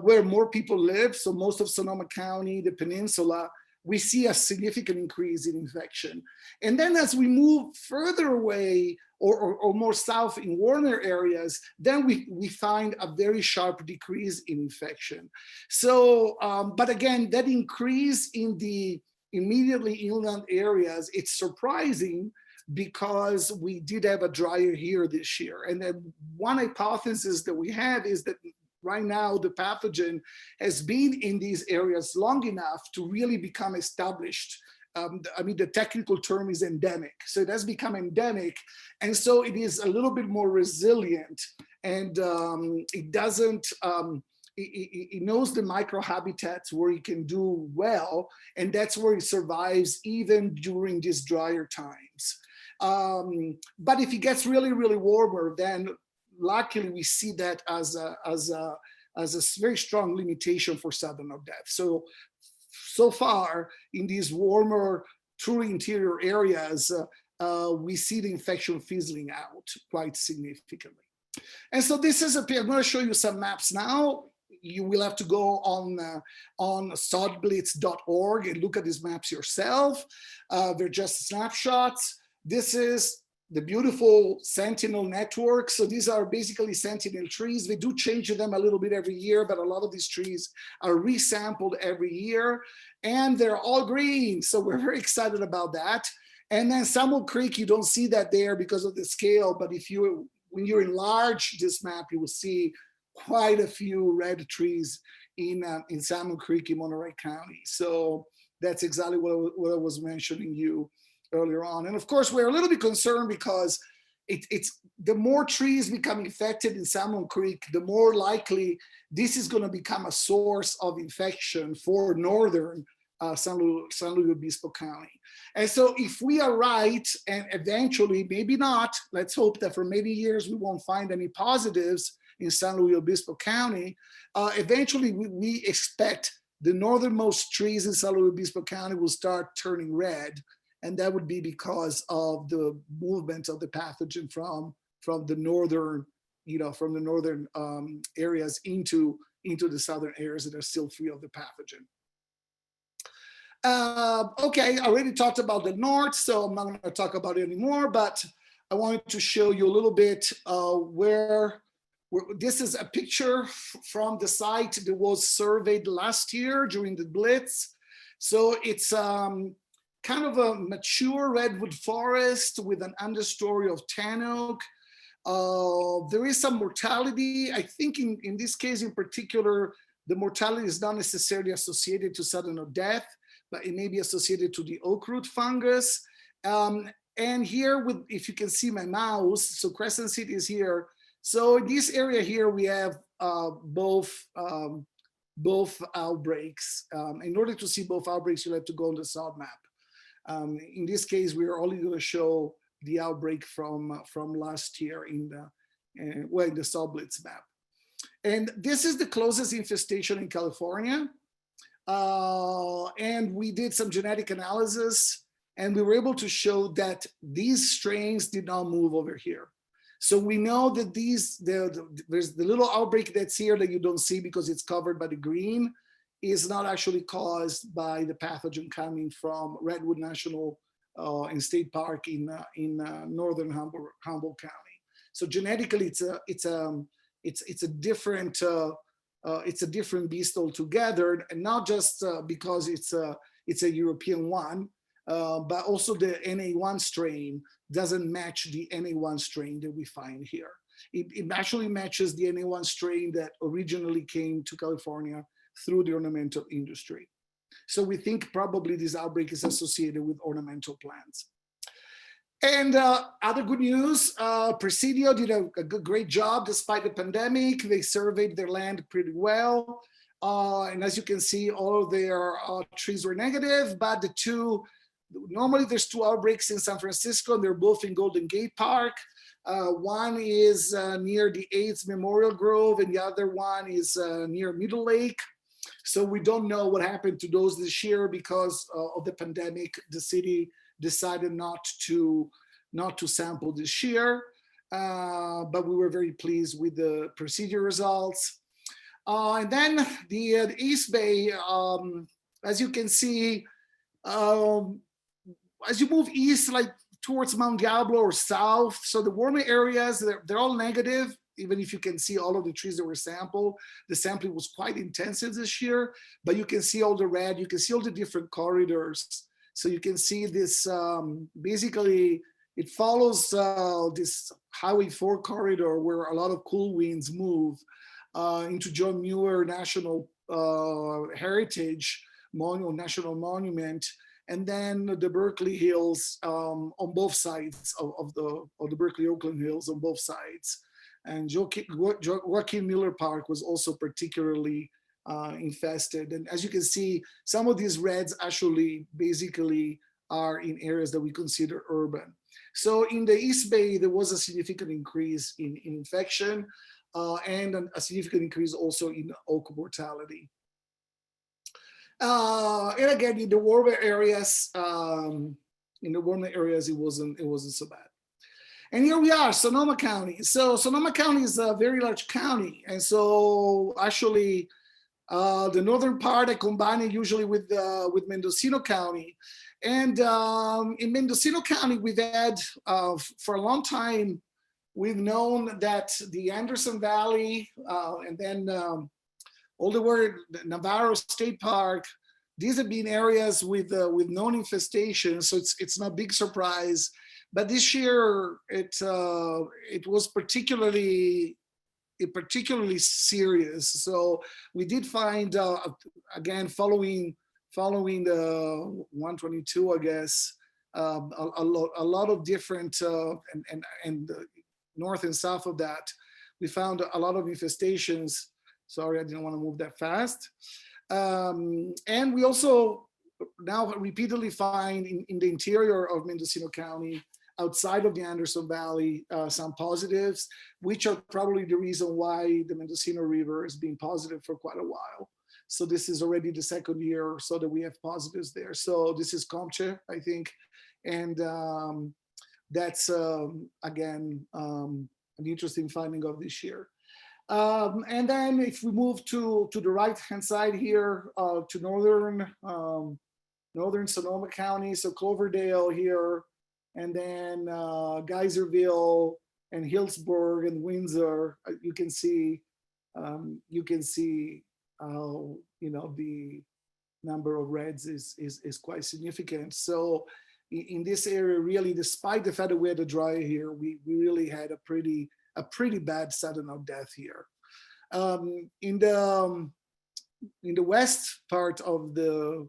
B: where more people live, so most of Sonoma County, the peninsula, we see a significant increase in infection. And then as we move further away or more south in warmer areas, then we find a very sharp decrease in infection. So, but again, that increase in the immediately inland areas, it's surprising because we did have a drier year this year. And then one hypothesis that we have is that right now the pathogen has been in these areas long enough to really become established. The technical term is endemic. So it has become endemic. And so it is a little bit more resilient, and it doesn't, it knows the microhabitats where it can do well, and that's where it survives even during these drier times. But if it gets really, really warmer, then luckily we see that as a very strong limitation for sudden death. So far in these warmer, truly interior areas, we see the infection fizzling out quite significantly. And so this is I'm going to show you some maps now. You will have to go on sodblitz.org and look at these maps yourself. They're just snapshots. This is the beautiful Sentinel network. So these are basically Sentinel trees. They do change them a little bit every year, but a lot of these trees are resampled every year, and they're all green. So we're very excited about that. And then Salmon Creek, you don't see that there because of the scale, but when you enlarge this map, you will see quite a few red trees in Salmon Creek in Monterey County. So that's exactly what I was mentioning you earlier on. And of course, we're a little bit concerned because it's the more trees become infected in Salmon Creek, the more likely this is going to become a source of infection for northern San Luis Obispo County. And so if we are right, and eventually, maybe not, let's hope that for many years we won't find any positives in San Luis Obispo County, eventually we expect the northernmost trees in San Luis Obispo County will start turning red. And that would be because of the movement of the pathogen from the northern, areas into the southern areas that are still free of the pathogen. Okay, I already talked about the north, so I'm not going to talk about it anymore, but I wanted to show you a little bit where this is a picture from the site that was surveyed last year during the Blitz. So it's kind of a mature redwood forest with an understory of tan oak. There is some mortality. I think in this case in particular, the mortality is not necessarily associated to sudden death, but it may be associated to the oak root fungus. And here, if you can see my mouse, so Crescent City is here. So in this area here, we have both outbreaks. In order to see both outbreaks, you'll have to go on the SOD map. In this case, we are only going to show the outbreak from last year in the SOD Blitz map. And this is the closest infestation in California. And we did some genetic analysis, And we were able to show that these strains did not move over here. So we know that there's the little outbreak that's here that you don't see because it's covered by the green is not actually caused by the pathogen coming from Redwood National and State Park in northern Humboldt County. So genetically, it's a different beast altogether, and not just because it's a European one, but also the NA1 strain doesn't match the NA1 strain that we find here. It actually matches the NA1 strain that originally came to California through the ornamental industry. So we think probably this outbreak is associated with ornamental plants. And other good news, Presidio did a great job despite the pandemic. They surveyed their land pretty well. And as you can see, all of their trees were negative, but normally there's two outbreaks in San Francisco, and they're both in Golden Gate Park. One is near the AIDS Memorial Grove, and the other one is near Middle Lake. So we don't know what happened to those this year because of the pandemic. The city decided not to sample this year, but we were very pleased with the procedure results. And then the East Bay, as you can see, as you move east, like towards Mount Diablo or south, so the warmer areas, they're all negative, even if you can see all of the trees that were sampled. The sampling was quite intensive this year, but you can see all the red, you can see all the different corridors. So you can see this, basically, it follows this Highway 4 corridor where a lot of cool winds move into John Muir National Heritage National Monument, and then the Berkeley Hills on both sides of the Berkeley Oakland Hills on both sides. And Joaquin Miller Park was also particularly infested. And as you can see, some of these reds actually basically are in areas that we consider urban. So in the East Bay, there was a significant increase in infection and a significant increase also in oak mortality. And again, in the warmer areas, it wasn't so bad. And here we are, Sonoma County. So Sonoma County is a very large county, and so actually, the northern part I combine it usually with Mendocino County. And in Mendocino County, we've had for a long time, we've known that the Anderson Valley and then all the way Navarro State Park, these have been areas with known infestations, so it's not a big surprise. But this year, it was particularly serious. So we did find, again, following the 122, I guess, a lot of different, and north and south of that, we found a lot of infestations. Sorry, I didn't want to move that fast. And we also now repeatedly find in the interior of Mendocino County, outside of the Anderson Valley, some positives, which are probably the reason why the Mendocino River has been positive for quite a while. So this is already the second year or so that we have positives there. So this is Comche, I think. And that's, again, an interesting finding of this year. And then if we move to the right-hand side here, to northern Sonoma County, so Cloverdale here, and then Geyserville and Hillsburg and Windsor, you can see how, the number of reds is quite significant. So in this area, really, despite the fact that we had a dry here, we really had a pretty bad sudden of death here. In the west part of the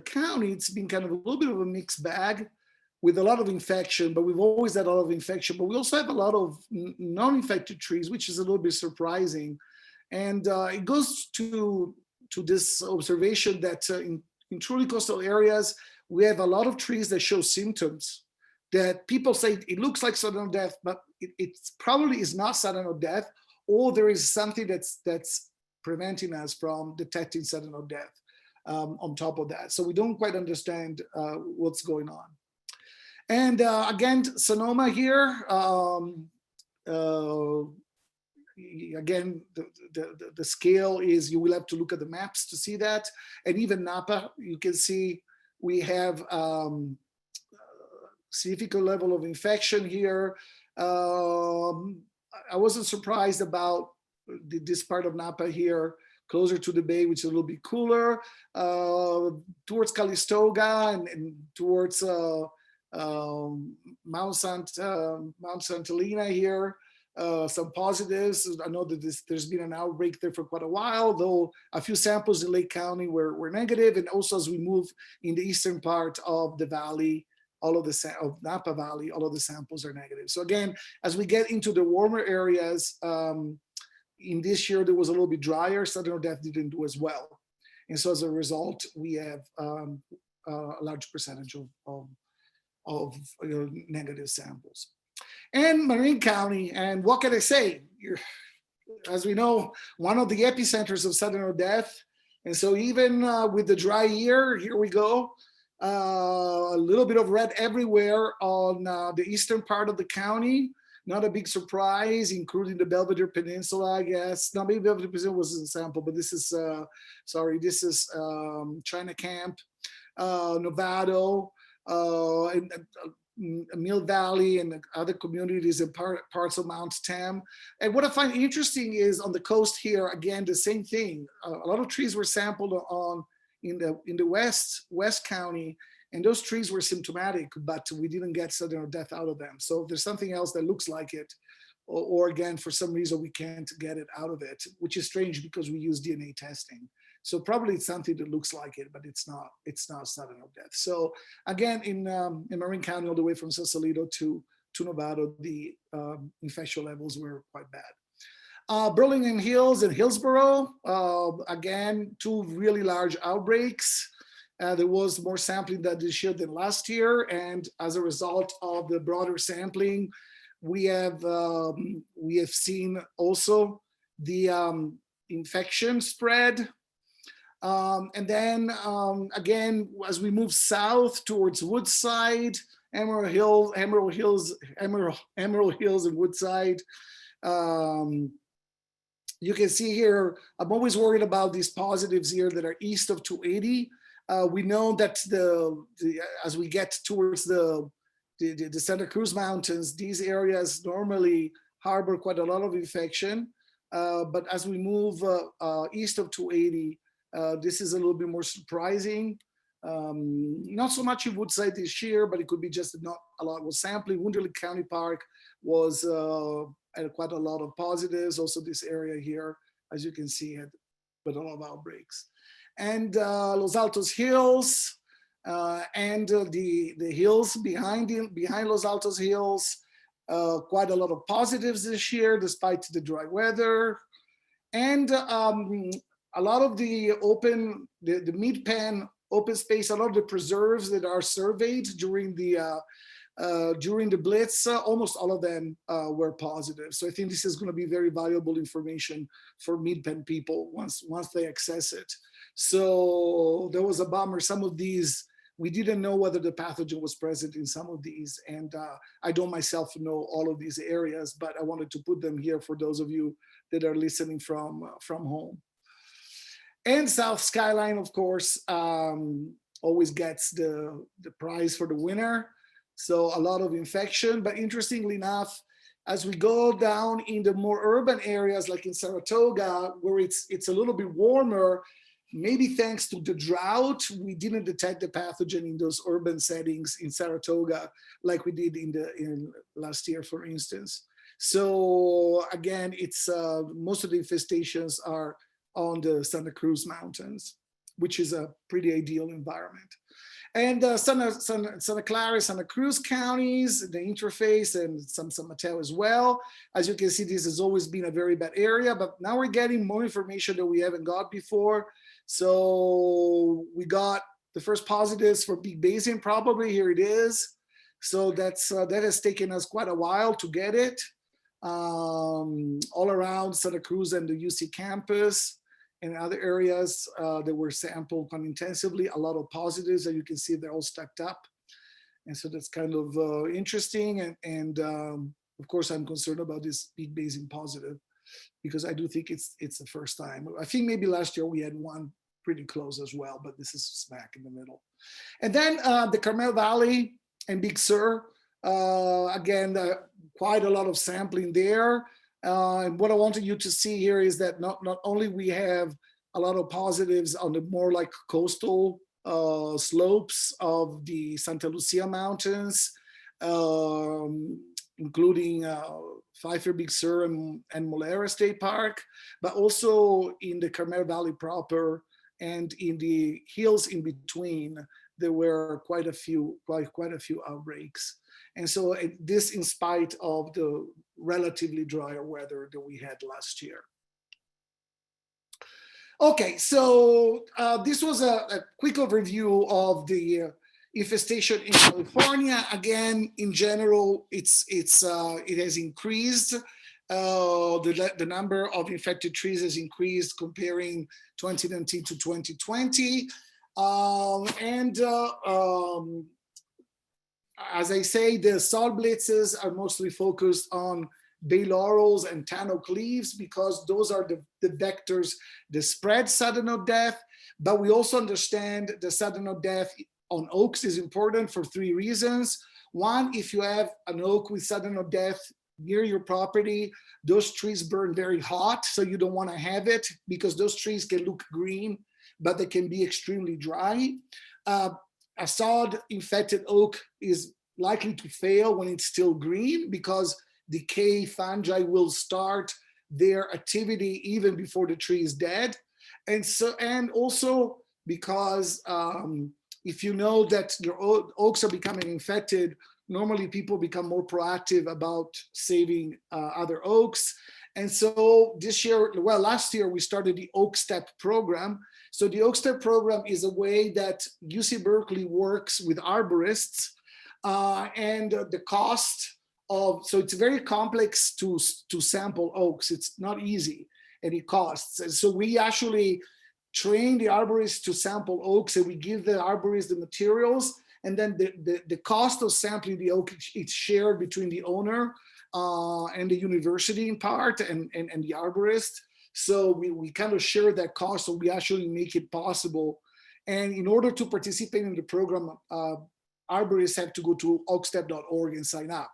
B: county, it's been kind of a little bit of a mixed bag with a lot of infection, but we've always had a lot of infection, but we also have a lot of non-infected trees, which is a little bit surprising. And it goes to this observation that in truly coastal areas, we have a lot of trees that show symptoms that people say it looks like sudden death, but it probably is not sudden death, or there is something that's preventing us from detecting sudden death. on top of that. So we don't quite understand what's going on. And again, Sonoma here. Again, the scale is, you will have to look at the maps to see that. And even Napa, you can see we have significant level of infection here. I wasn't surprised about this part of Napa here, closer to the bay, which is a little bit cooler, towards Calistoga and towards Mount Santa Helena here. Some positives. I know that there's been an outbreak there for quite a while, though a few samples in Lake County were negative. And also as we move in the eastern part of the valley, of Napa Valley, all of the samples are negative. So again, as we get into the warmer areas, in this year, there was a little bit drier. Southern Death didn't do as well. And so as a result, we have a large percentage of negative samples. And Marin County, and what can I say? As we know, one of the epicenters of Southern Death. And so even with the dry year, here we go. A little bit of red everywhere on the eastern part of the county. Not a big surprise, including the Belvedere Peninsula, I guess. No, maybe Belvedere Peninsula was a sample, but this is, this is China Camp, Novato, and Mill Valley and other communities and parts of Mount Tam. And what I find interesting is on the coast here, again, the same thing. A lot of trees were sampled in the West County, and those trees were symptomatic, but we didn't get Southern Death out of them. So there's something else that looks like it, or again, for some reason we can't get it out of it, which is strange because we use DNA testing. So probably it's something that looks like it, but it's not Southern Death. So again, in Marin County, all the way from Sausalito to Novato, the infection levels were quite bad. Burlington Hills and Hillsborough, again, two really large outbreaks. There was more sampling this year than last year, and as a result of the broader sampling, we have seen also the infection spread. And then again, as we move south towards Woodside, Emerald Hills and Woodside, you can see here, I'm always worried about these positives here that are east of 280. We know that as we get towards the Santa Cruz Mountains, these areas normally harbor quite a lot of infection. But as we move east of 280, this is a little bit more surprising. Not so much in Woodside this year, but it could be just not a lot was sampling. Wunderlich County Park was had quite a lot of positives. Also this area here, as you can see, had but a lot of outbreaks. And Los Altos Hills and the hills behind Los Altos Hills, quite a lot of positives this year, despite the dry weather. And a lot of the mid-pen open space, a lot of the preserves that are surveyed during the Blitz, almost all of them were positive. So I think this is going to be very valuable information for mid-pen people once they access it. So there was a bummer. Some of these, we didn't know whether the pathogen was present in some of these. And I don't myself know all of these areas, but I wanted to put them here for those of you that are listening from home. And South Skyline, of course, always gets the prize for the winner. So a lot of infection, but interestingly enough, as we go down in the more urban areas, like in Saratoga, where it's a little bit warmer, maybe thanks to the drought, we didn't detect the pathogen in those urban settings in Saratoga, like we did in last year, for instance. So again, it's most of the infestations are on the Santa Cruz Mountains, which is a pretty ideal environment. And Santa Clara, Santa Cruz counties, the interface, and some San Mateo as well. As you can see, this has always been a very bad area, but now we're getting more information that we haven't got before. So we got the first positives for Big Basin, probably, here it is. So that has taken us quite a while to get it. All around Santa Cruz and the UC campus. and other areas that were sampled intensively, a lot of positives that you can see they're all stacked up. And so that's kind of interesting. And of course, I'm concerned about this peak Bayesian positive because I do think it's the first time. I think maybe last year we had one pretty close as well, but this is smack in the middle. And then the Carmel Valley and Big Sur, again, quite a lot of sampling there. And what I wanted you to see here is that not only we have a lot of positives on the more like coastal slopes of the Santa Lucia Mountains, including Pfeiffer, Big Sur, and Molera State Park, but also in the Carmel Valley proper and in the hills in between, there were quite a few outbreaks. And so this in spite of the relatively drier weather that we had last year. Okay, so this was a quick overview of the infestation in California. Again, in general, it has increased. The number of infected trees has increased comparing 2019 to 2020. As I say, the SOD blitzes are mostly focused on bay laurels and tan oak leaves because those are the vectors that spread sudden oak death. But we also understand the sudden oak death on oaks is important for 3 reasons. One, if you have an oak with sudden oak death near your property, those trees burn very hot, so you don't want to have it because those trees can look green, but they can be extremely dry. A SOD infected oak is likely to fail when it's still green because decay fungi will start their activity even before the tree is dead. And also because if you know that your oaks are becoming infected, normally people become more proactive about saving other oaks. And so this year, well, last year we started the Oak Step program. So the Oak Step program is a way that UC Berkeley works with arborists and the cost of, so it's very complex to sample oaks. It's not easy and it costs. And so we actually train the arborists to sample oaks and we give the arborists the materials. And then the cost of sampling the oak, it's shared between the owner and the university in part and the arborist. So we kind of share that cost, so we actually make it possible. And in order to participate in the program, arborists have to go to oakstep.org and sign up.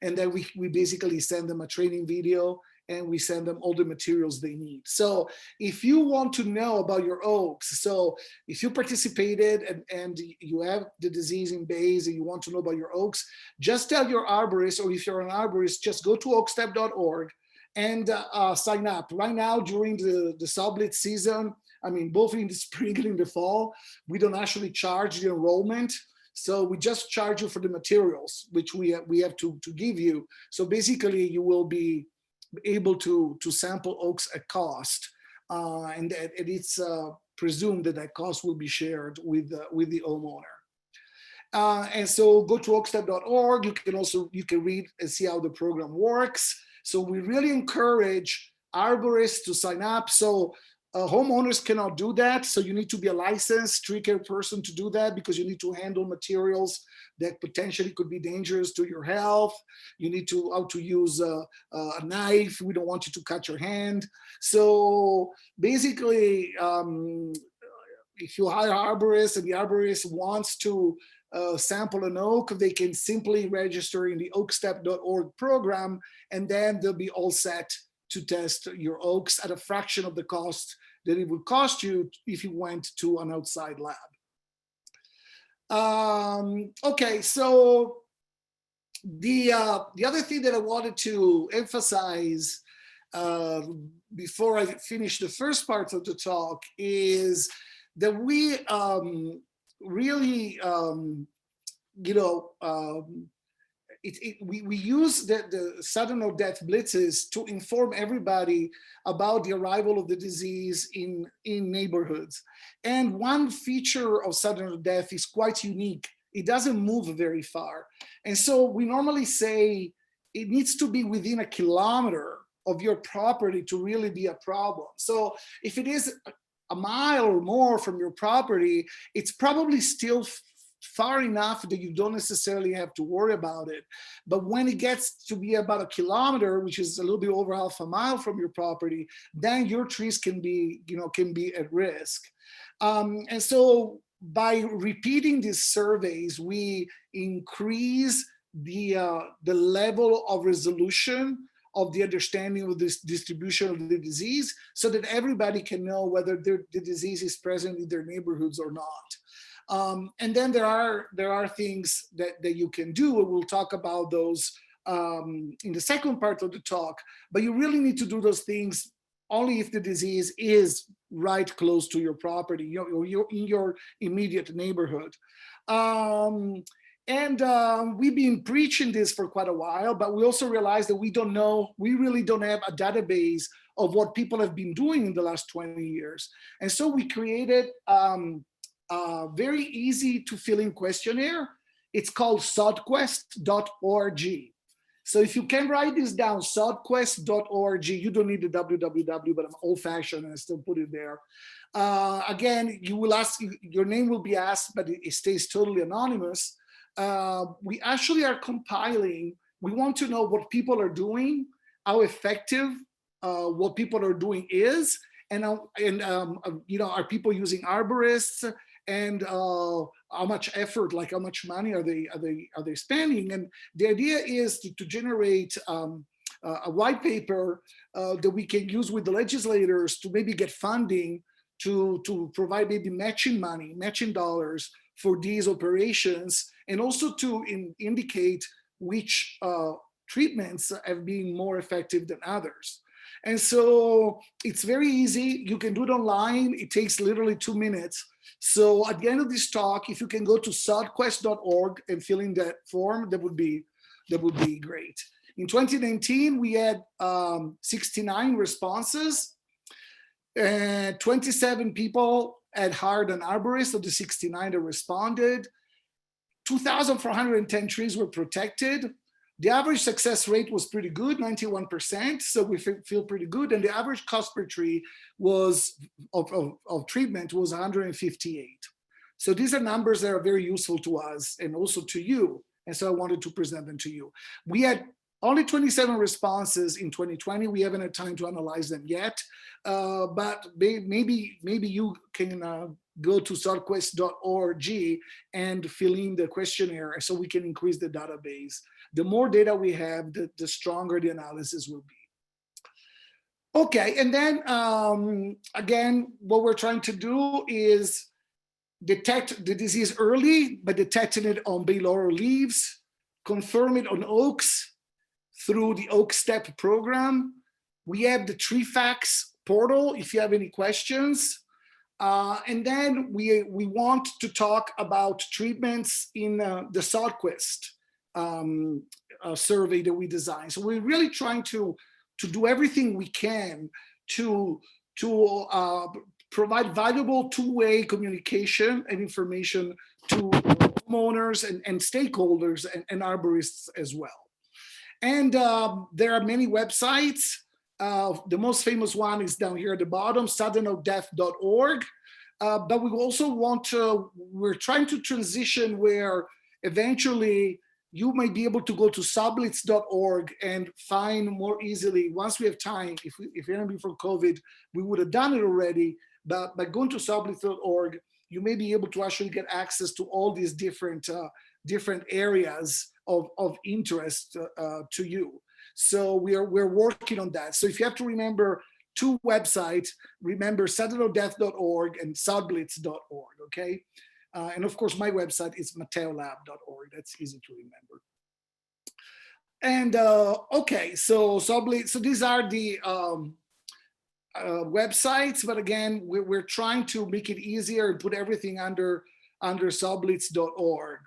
B: And then we basically send them a training video and we send them all the materials they need. So if you want to know about your oaks, so if you participated and you have the disease in bays and you want to know about your oaks, just tell your arborist, or if you're an arborist, just go to oakstep.org and sign up. Right now, during the SOD Blitz season, I mean, both in the spring and in the fall, we don't actually charge the enrollment. So we just charge you for the materials, which we have to give you. So basically, you will be able to sample oaks at cost, and it's presumed that cost will be shared with the homeowner. And so go to oakstep.org. You can read and see how the program works. So we really encourage arborists to sign up. So homeowners cannot do that. So you need to be a licensed tree care person to do that because you need to handle materials that potentially could be dangerous to your health. You need to how to use a knife. We don't want you to cut your hand. So basically, if you hire an arborist and the arborist wants to sample an oak, they can simply register in the oakstep.org program, and then they'll be all set to test your oaks at a fraction of the cost that it would cost you if you went to an outside lab. Okay, so the other thing that I wanted to emphasize before I finish the first part of the talk is that we really, we use the sudden oak death blitzes to inform everybody about the arrival of the disease in neighborhoods. And one feature of sudden oak death is quite unique. It doesn't move very far. And so we normally say it needs to be within 1 kilometer of your property to really be a problem. So if it is a mile or more from your property, it's probably still far enough that you don't necessarily have to worry about it. But when it gets to be about a kilometer, which is a little bit over half a mile from your property, then your trees can be, can be at risk. And so by repeating these surveys, we increase the level of resolution of the understanding of this distribution of the disease, so that everybody can know whether the disease is present in their neighborhoods or not. And then there are things that you can do, and we'll talk about those in the second part of the talk, but you really need to do those things only if the disease is right close to your property, you're in your immediate neighborhood. We've been preaching this for quite a while, but we also realized that we really don't have a database of what people have been doing in the last 20 years. And so we created a very easy to fill in questionnaire. It's called sodquest.org. So if you can write this down, sodquest.org, you don't need the www, but I'm old fashioned and I still put it there. Again, your name will be asked, but it stays totally anonymous. We actually are compiling, we want to know what people are doing, how effective what people are doing is, and are people using arborists, and how much effort, like how much money are they spending? And the idea is to generate a white paper that we can use with the legislators to maybe get funding to provide maybe matching dollars for these operations, and also to indicate which treatments have been more effective than others. And so it's very easy. You can do it online. It takes literally 2 minutes. So at the end of this talk, if you can go to sodquest.org and fill in that form, that would be great. In 2019, we had 69 responses, and 27 people had hired an arborist of the 69 that responded. 2,410 trees were protected. The average success rate was pretty good, 91%, so we feel pretty good. And the average cost per tree was of treatment was 158. So these are numbers that are very useful to us and also to you. And so I wanted to present them to you. We had only 27 responses in 2020. We haven't had time to analyze them yet, but maybe you can go to sodquest.org and fill in the questionnaire so we can increase the database. The more data we have, the stronger the analysis will be. Okay, and then again, what we're trying to do is detect the disease early by detecting it on bay laurel leaves, confirm it on oaks through the Oak Step program. We have the Tree Facts portal if you have any questions. And then we want to talk about treatments in the SODquest survey that we designed. So we're really trying to do everything we can to provide valuable two-way communication and information to homeowners and stakeholders and arborists as well. And there are many websites. The most famous one is down here at the bottom, southernoakdeath.org. But we also we're trying to transition where eventually you might be able to go to sodblitz.org and find more easily, once we have time, if it hadn't been for COVID, we would have done it already, but by going to sodblitz.org, you may be able to actually get access to all these different areas of interest to you. So we're working on that. So if you have to remember two websites, remember southernoakdeath.org and sodblitz.org, okay? And of course, my website is matteolab.org. That's easy to remember. And okay, so these are the websites, but again, we're trying to make it easier and put everything under sodblitz.org.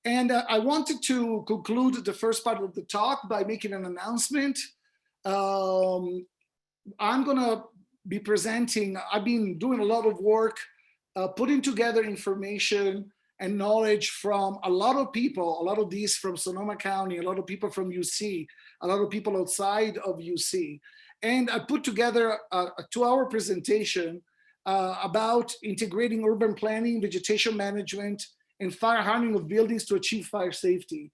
B: And I wanted to conclude the first part of the talk by making an announcement. I'm gonna be presenting, I've been doing a lot of work putting together information and knowledge from a lot of people, a lot of these from Sonoma County, a lot of people from UC, a lot of people outside of UC. And I put together a 2-hour presentation about integrating urban planning, vegetation management, and fire hardening of buildings to achieve fire safety.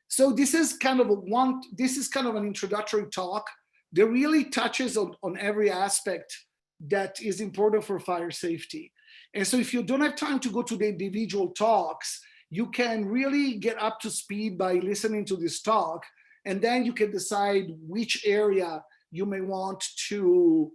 B: So this is kind of an introductory talk that really touches on every aspect that is important for fire safety. And so if you don't have time to go to the individual talks, you can really get up to speed by listening to this talk, and then you can decide which area you may want to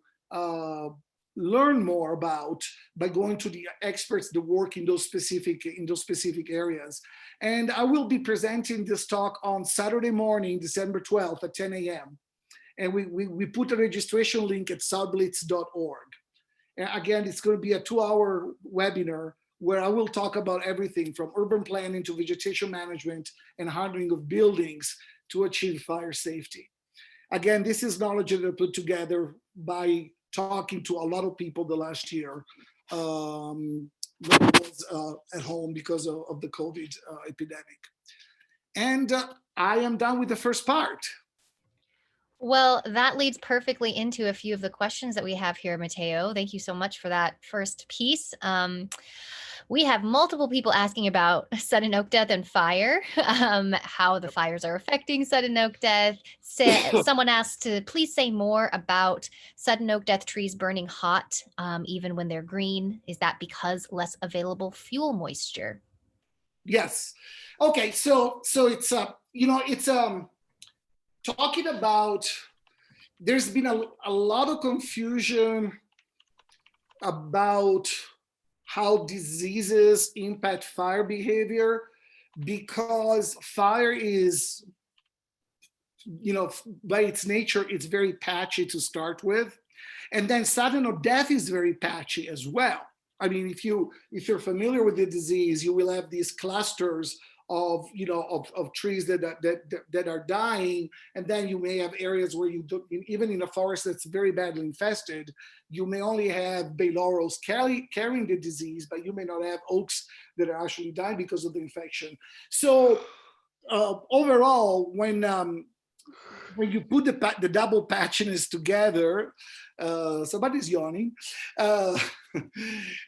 B: learn more about by going to the experts that work in those specific areas. And I will be presenting this talk on Saturday morning, December 12th at 10 a.m. And we put a registration link at sodblitz.org. And again, it's going to be a 2-hour webinar where I will talk about everything from urban planning to vegetation management and hardening of buildings to achieve fire safety. Again, this is knowledge that I put together by talking to a lot of people the last year when I was at home because of the COVID epidemic. And I am done with the first part.
A: Well, that leads perfectly into a few of the questions that we have here, Matteo. Thank you so much for that first piece. We have multiple people asking about sudden oak death and fire, how the fires are affecting sudden oak death. Someone asked to please say more about sudden oak death trees burning hot, even when they're green. Is that because less available fuel moisture?
B: Yes. Okay. So it's talking about, there's been a lot of confusion about how diseases impact fire behavior, because fire is, by its nature, it's very patchy to start with. And then sudden oak death is very patchy as well. I mean, if you're familiar with the disease, you will have these clusters of trees that are dying, and then you may have areas where you do, even in a forest that's very badly infested, you may only have bay laurels carrying the disease, but you may not have oaks that are actually dying because of the infection. So overall, when you put the double patchiness together, somebody's yawning.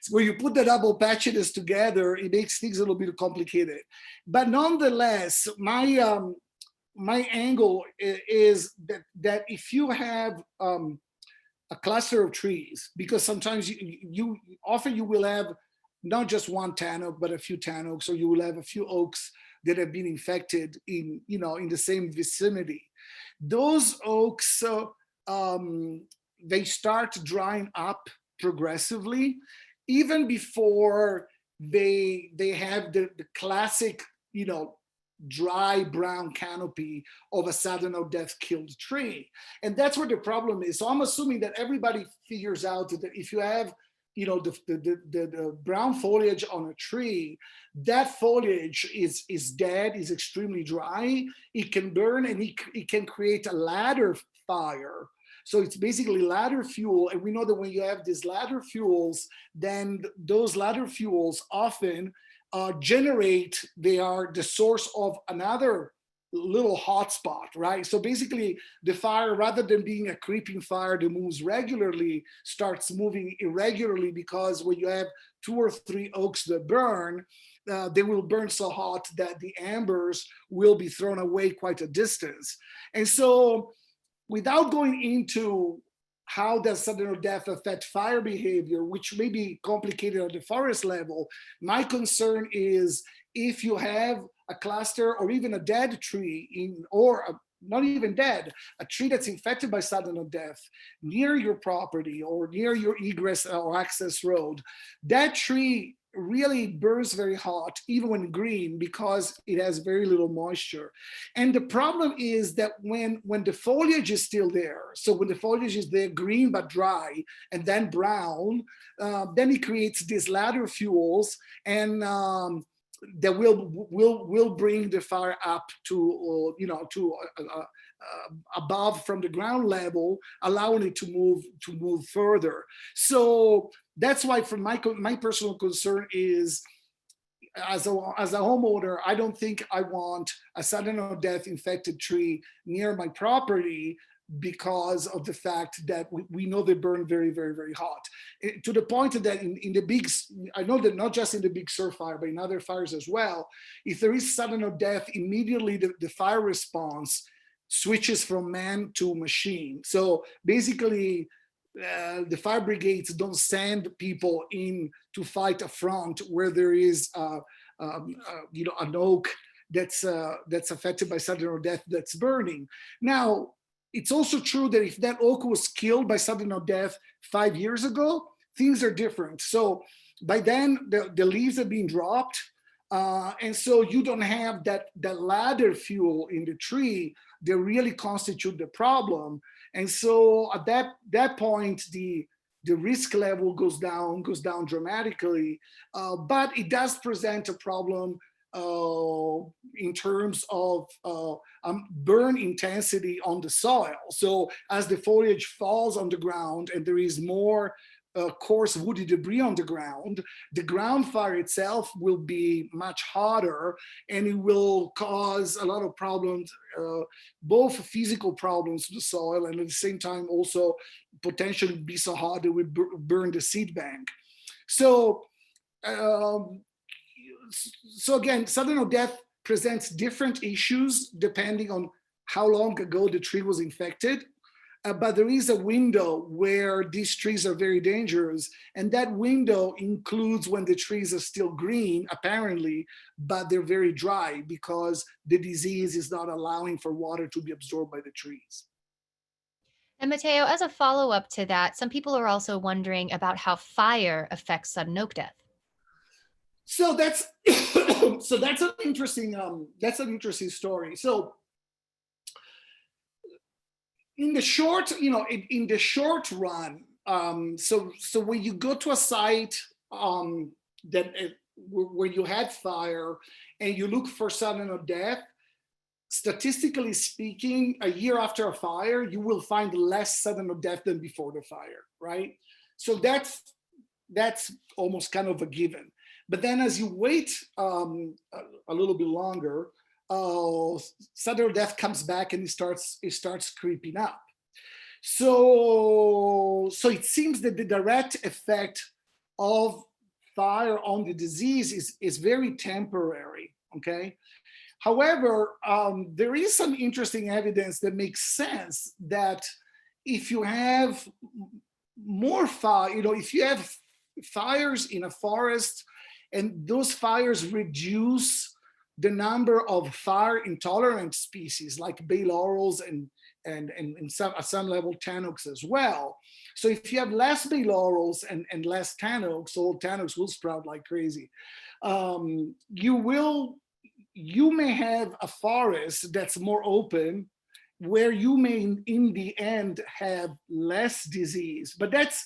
B: When you put the double patchiness together, it makes things a little bit complicated. But nonetheless, my angle is that if you have a cluster of trees, because sometimes you often will have not just one tan oak, but a few tan oaks, or you will have a few oaks that have been infected in the same vicinity. Those oaks, they start drying up progressively, even before they have the classic, dry brown canopy of a sudden oak death killed tree. And that's where the problem is. So I'm assuming that everybody figures out that if you have the brown foliage on a tree, that foliage is dead, is extremely dry, it can burn, and it can create a ladder fire. So it's basically ladder fuel. And we know that when you have these ladder fuels, then those ladder fuels often they are the source of another little hotspot, right? So basically the fire, rather than being a creeping fire that moves regularly, starts moving irregularly, because when you have 2 or 3 oaks that burn, they will burn so hot that the embers will be thrown away quite a distance. And so without going into how does sudden oak death affect fire behavior, which may be complicated at the forest level, my concern is if you have a cluster or even a dead tree, not even dead, a tree that's infected by sudden oak death near your property or near your egress or access road, that tree really burns very hot, even when green, because it has very little moisture. And the problem is that when the foliage is still there, so when the foliage is there, green but dry, and then brown, then it creates these ladder fuels, and that will bring the fire up to above from the ground level, allowing it to move further. So that's why, from my personal concern is, as a homeowner, I don't think I want a sudden or death infected tree near my property because of the fact that we know they burn very, very, very hot. To the point that in the big, I know that not just in the big Sur fire, but in other fires as well, if there is sudden or death, immediately the fire response switches from man to machine. So basically, the fire brigades don't send people in to fight a front where there is, an oak that's affected by sudden or death that's burning. Now, it's also true that if that oak was killed by sudden or death 5 years ago, things are different. So by then, the leaves have been dropped, and so you don't have that ladder fuel in the tree that really constitute the problem. And so at that point, the risk level goes down dramatically, but it does present a problem in terms of burn intensity on the soil. So as the foliage falls on the ground and there is more coarse woody debris on the ground fire itself will be much hotter, and it will cause a lot of problems, both physical problems to the soil, and at the same time also potentially be so hot that it would burn the seed bank. So again, sudden or death presents different issues depending on how long ago the tree was infected. But there is a window where these trees are very dangerous, and that window includes when the trees are still green, apparently, but they're very dry because the disease is not allowing for water to be absorbed by the trees.
A: And Matteo, as a follow-up to that, some people are also wondering about how fire affects sudden oak death.
B: So that's that's an interesting story. So in the short run, so when you go to a site where you had fire and you look for sudden or death, statistically speaking, a year after a fire, you will find less sudden or death than before the fire, right? So that's almost kind of a given. But then as you wait a little bit longer, sudden or death comes back and it starts creeping up. So it seems that the direct effect of fire on the disease is very temporary, okay? However, there is some interesting evidence that makes sense that if you have more fire, if you have fires in a forest and those fires reduce the number of fire intolerant species like bay laurels and at some level tan oaks as well. So if you have less bay laurels and less tan oaks, old tan oaks will sprout like crazy. You may have a forest that's more open where you may in the end have less disease, but that's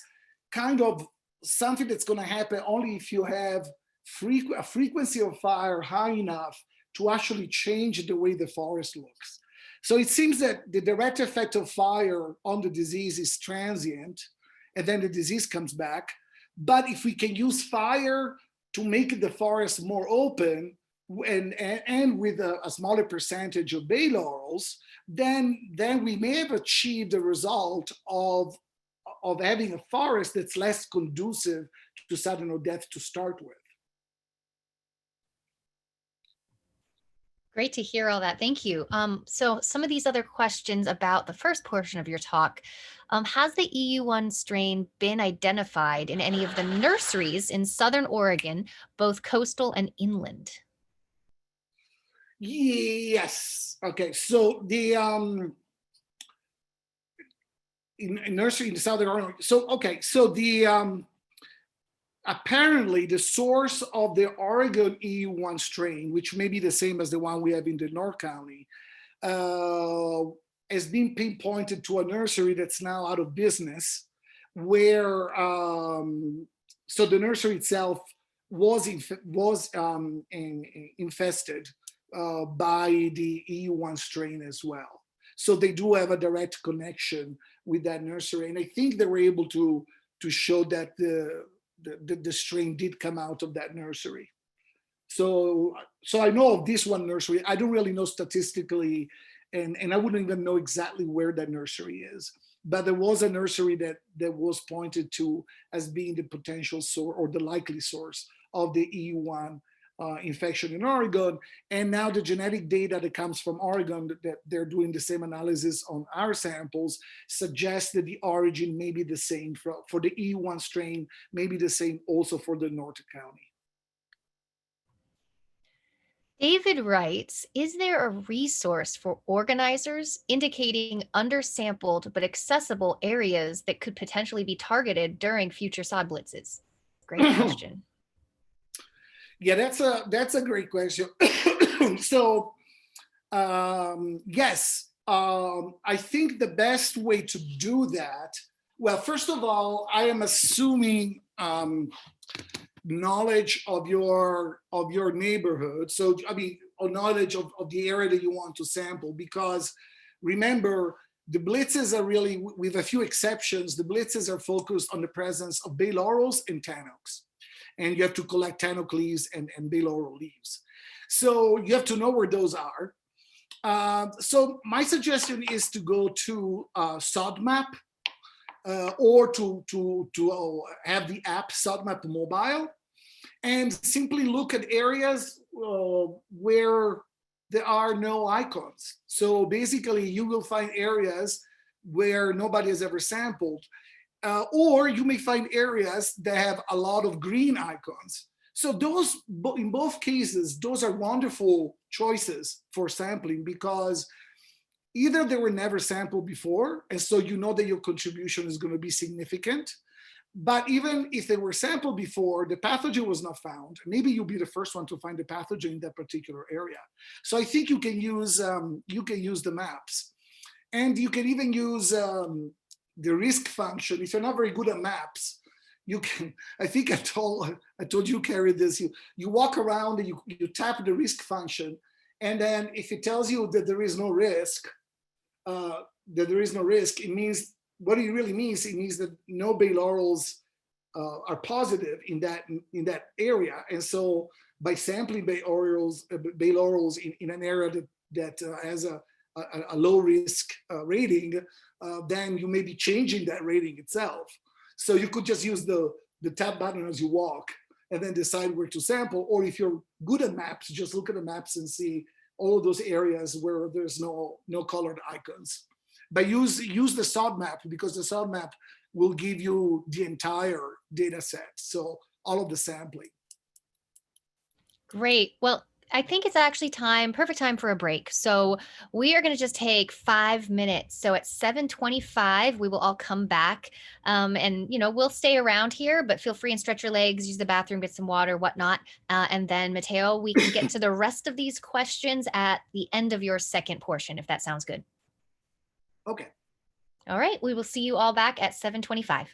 B: kind of something that's going to happen only if you have a frequency of fire high enough to actually change the way the forest looks. So it seems that the direct effect of fire on the disease is transient, and then the disease comes back. But if we can use fire to make the forest more open and with a smaller percentage of bay laurels, then we may have achieved the result of having a forest that's less conducive to sudden or death to start with.
A: Great to hear all that. Thank you. So some of these other questions about the first portion of your talk, has the EU1 strain been identified in any of the nurseries in Southern Oregon, both coastal and inland?
B: Yes. Okay. So the in nursery in Southern Oregon. So okay. So the apparently the source of the Oregon EU1 strain, which may be the same as the one we have in the North County, has been pinpointed to a nursery that's now out of business, where so the nursery itself was infested by the EU1 strain as well. So they do have a direct connection with that nursery, and I think they were able to show that the strain did come out of that nursery. So I know of this one nursery. I don't really know statistically, and I wouldn't even know exactly where that nursery is. But there was a nursery that was pointed to as being the potential source or the likely source of the EU1 infection in Oregon. And now the genetic data that comes from Oregon, that they're doing the same analysis on our samples, suggests that the origin may be the same for the EU1 strain, maybe the same also for the North County.
A: David writes, is there a resource for organizers indicating undersampled but accessible areas that could potentially be targeted during future SOD blitzes? Great question.
B: Yeah, that's a great question. So yes, I think the best way to do that, well, first of all, I am assuming knowledge of your neighborhood. So I mean, or knowledge of the area that you want to sample, because remember, the blitzes are really, with a few exceptions, the blitzes are focused on the presence of bay laurels and tan oaks. And you have to collect tan oak leaves and bay laurel leaves. So you have to know where those are. So my suggestion is to go to SOD Map, or to have the app SOD Map Mobile, and simply look at areas where there are no icons. So basically you will find areas where nobody has ever sampled, or you may find areas that have a lot of green icons. So those, in both cases, those are wonderful choices for sampling, because either they were never sampled before, and so you know that your contribution is going to be significant. But even if they were sampled before, the pathogen was not found. Maybe you'll be the first one to find the pathogen in that particular area. So I think you can use the maps, and you can even use the risk function. If you're not very good at maps, you can. I think I told you, Carrie, this. You walk around and you tap the risk function, and then if it tells you that there is no risk, it means, what it really means, it means that no bay laurels are positive in that area. And so by sampling bay laurels in an area that has a low risk rating, then you may be changing that rating itself. So you could just use the tap button as you walk and then decide where to sample. Or if you're good at maps, just look at the maps and see all of those areas where there's no colored icons. But use the SOD map, because the SOD map will give you the entire data set. So all of the sampling.
A: Great. Well, I think it's actually perfect time for a break. So we are going to just take 5 minutes. So at 7:25, we will all come back, and we'll stay around here, but feel free and stretch your legs, use the bathroom, get some water, whatnot. And then Matteo, we can get to the rest of these questions at the end of your second portion, if that sounds good.
B: Okay.
A: All right. We will see you all back at 7:25.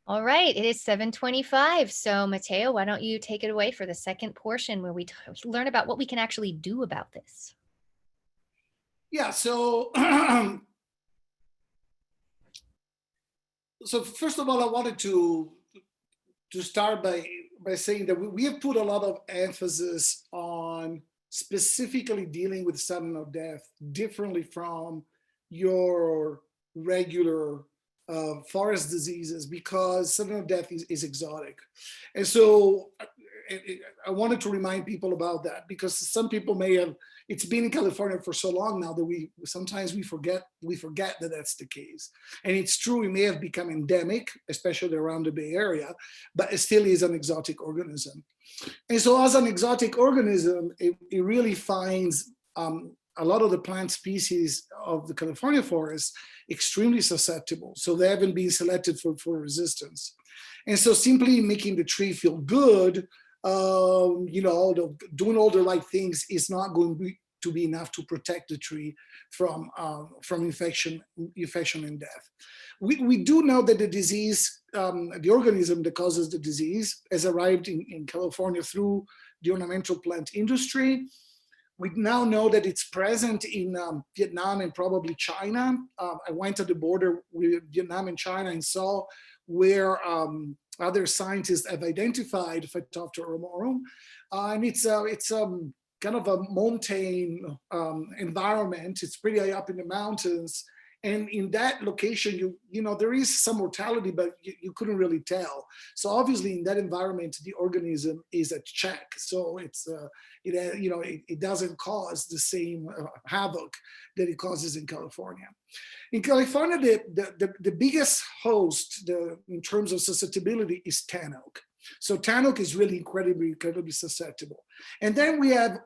A: All right. It is 7:25. So Matteo, why don't you take it away for the second portion where we learn about what we can actually do about this?
B: Yeah. So, so first of all, I wanted to start by saying that we have put a lot of emphasis on specifically dealing with sudden or death differently from your regular forest diseases, because sudden death is exotic. And so I wanted to remind people about that, because some people may have, it's been in California for so long now that we sometimes forget that that's the case. And it's true, it may have become endemic, especially around the Bay Area, but it still is an exotic organism. And so as an exotic organism, it really finds a lot of the plant species of the California forest extremely susceptible. So they haven't been selected for resistance. And so simply making the tree feel good, doing all the right things is not going to be enough to protect the tree from infection and death. We do know that the disease, the organism that causes the disease, has arrived in California through the ornamental plant industry. We now know that it's present in Vietnam and probably China. I went to the border with Vietnam and China and saw where other scientists have identified Phytophthora ramorum, and it's kind of a montane environment. It's pretty high up in the mountains. And in that location, you know, there is some mortality, but you couldn't really tell. So obviously in that environment, the organism is at check. So it doesn't cause the same havoc that it causes in California. In California, the biggest host in terms of susceptibility is tan oak. So tan oak is really incredibly susceptible. And then we have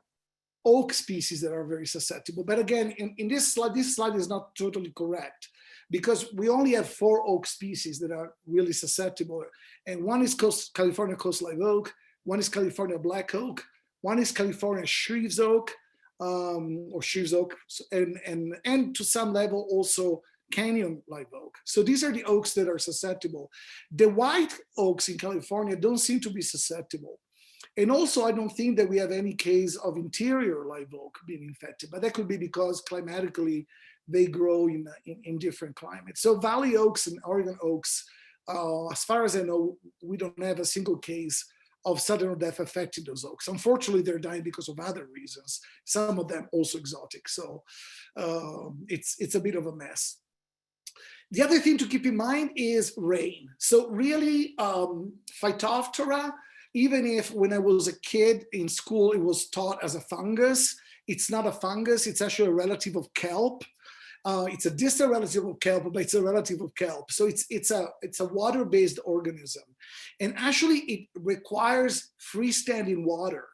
B: oak species that are very susceptible. But again, in this slide is not totally correct, because we only have 4 oak species that are really susceptible. And one is California coast live oak, one is California black oak, one is California Shreve's oak, or Shreve's oak, and to some level also canyon live oak. So these are the oaks that are susceptible. The white oaks in California don't seem to be susceptible. And also, I don't think that we have any case of interior live oak being infected, but that could be because climatically they grow in different climates. So valley oaks and Oregon oaks, as far as I know, we don't have a single case of sudden death affecting those oaks. Unfortunately, they're dying because of other reasons, some of them also exotic. So it's a bit of a mess. The other thing to keep in mind is rain. So really, Phytophthora, even if when I was a kid in school, it was taught as a fungus, it's not a fungus, it's actually a relative of kelp. It's a distant relative of kelp, but it's a relative of kelp. So it's a water-based organism. And actually it requires freestanding water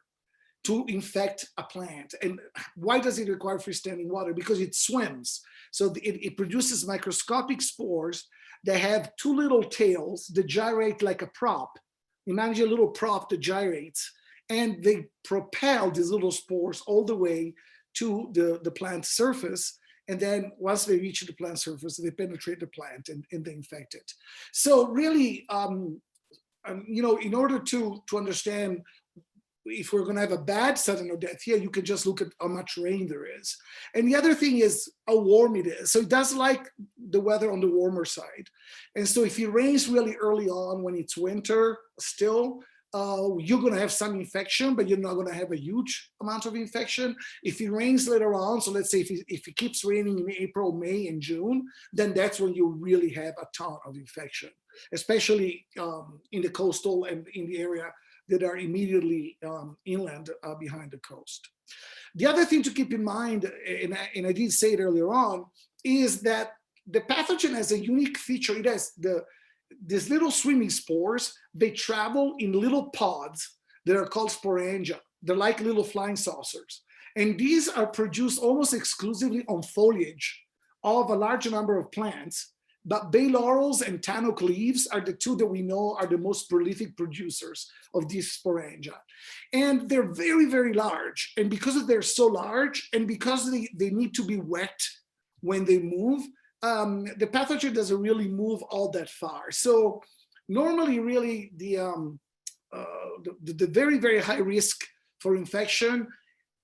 B: to infect a plant. And why does it require freestanding water? Because it swims. So it produces microscopic spores that have 2 little tails that gyrate like a prop. Imagine a little prop that gyrates, and they propel these little spores all the way to the plant surface. And then once they reach the plant surface, they penetrate the plant and they infect it. So really, you know, in order to understand if we're going to have a bad sudden death here, you can just look at how much rain there is. And the other thing is how warm it is. So it does like the weather on the warmer side. And so if it rains really early on when it's winter still, you're going to have some infection, but you're not going to have a huge amount of infection. If it rains later on, so let's say if it keeps raining in April, May, and June, then that's when you really have a ton of infection, especially in the coastal and in the area that are immediately inland behind the coast. The other thing to keep in mind, and I did say it earlier on, is that the pathogen has a unique feature. It has these little swimming spores. They travel in little pods that are called sporangia. They're like little flying saucers. And these are produced almost exclusively on foliage of a large number of plants. But bay laurels and tan oak leaves are the 2 that we know are the most prolific producers of these sporangia. And they're very, very large. And because they're so large, and because they need to be wet when they move, the pathogen doesn't really move all that far. So normally, really, the very, very high risk for infection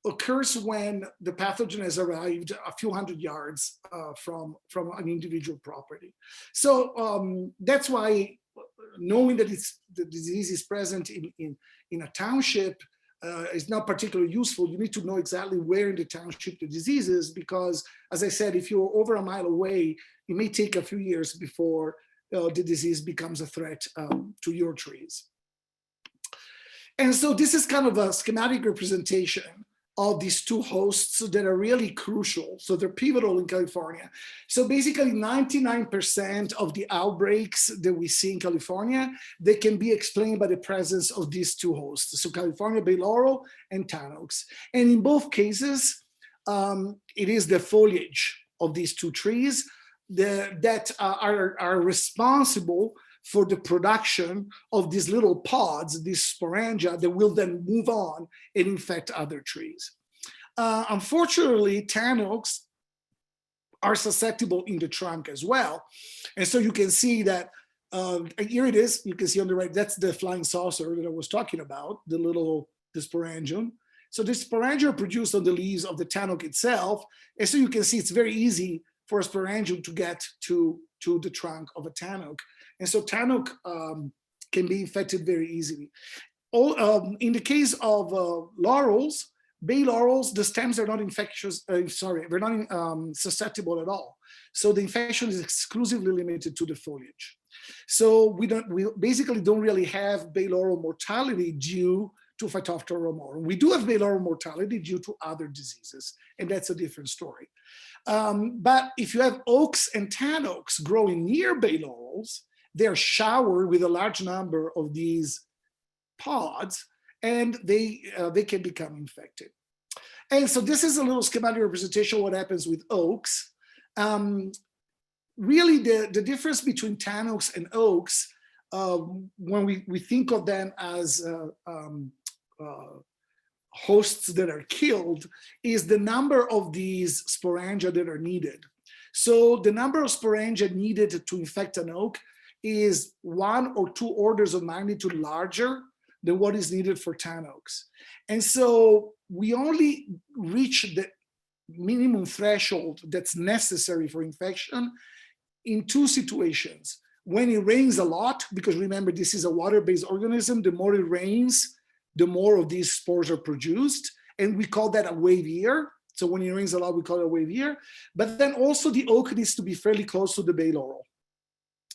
B: occurs when the pathogen has arrived a few hundred yards from an individual property. So that's why knowing that the disease is present in a township is not particularly useful. You need to know exactly where in the township the disease is, because as I said, if you're over a mile away, it may take a few years before the disease becomes a threat to your trees. And so this is kind of a schematic representation of these 2 hosts that are really crucial. So they're pivotal in California. So basically 99% of the outbreaks that we see in California, they can be explained by the presence of these 2 hosts. So California bay laurel and tan oaks. And in both cases, it is the foliage of these 2 trees that are responsible for the production of these little pods, these sporangia, that will then move on and infect other trees. Unfortunately, tan oaks are susceptible in the trunk as well. And so you can see that, here it is, you can see on the right, that's the flying saucer that I was talking about, the sporangium. So the sporangia are produced on the leaves of the tan oak itself. And so you can see it's very easy for a sporangium to get to the trunk of a tan oak. And so tan oak can be infected very easily. In the case of laurels, bay laurels, the stems are not infectious, they're not susceptible at all. So the infection is exclusively limited to the foliage. So we basically don't really have bay laurel mortality due to Phytophthora ramorum. We do have bay laurel mortality due to other diseases, and that's a different story. But if you have oaks and tan oaks growing near bay laurels, they're showered with a large number of these pods, and they can become infected. And so this is a little schematic representation of what happens with oaks. Really, the difference between tan oaks and oaks, when we think of them as hosts that are killed, is the number of these sporangia that are needed. So the number of sporangia needed to infect an oak is 1 or 2 orders of magnitude larger than what is needed for tan oaks. And so we only reach the minimum threshold that's necessary for infection in 2 situations. When it rains a lot, because remember, this is a water-based organism, the more it rains, the more of these spores are produced. And we call that a wave year. So when it rains a lot, we call it a wave year. But then also the oak needs to be fairly close to the bay laurel.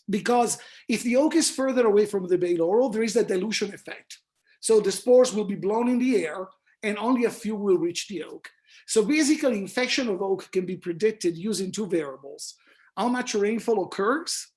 B: Because if the oak is further away from the bay laurel, there is a dilution effect. So the spores will be blown in the air and only a few will reach the oak. So basically, infection of oak can be predicted using 2 variables: how much rainfall occurs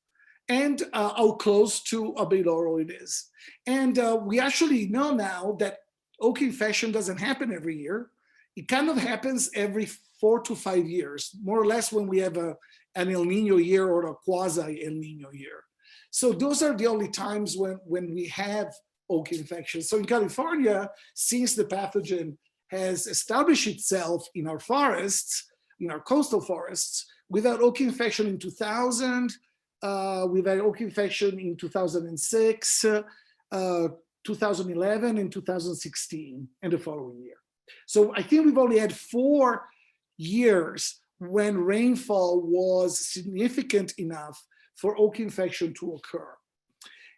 B: and how close to a bay laurel it is. And we actually know now that oak infection doesn't happen every year. It kind of happens every 4 to 5 years, more or less when we have an El Nino year or a quasi El Nino year. So those are the only times when we have oak infection. So in California, since the pathogen has established itself in our forests, in our coastal forests, we've had oak infection in 2000, we've had oak infection in 2006, 2011, and 2016, and the following year. So I think we've only had 4 years when rainfall was significant enough for oak infection to occur.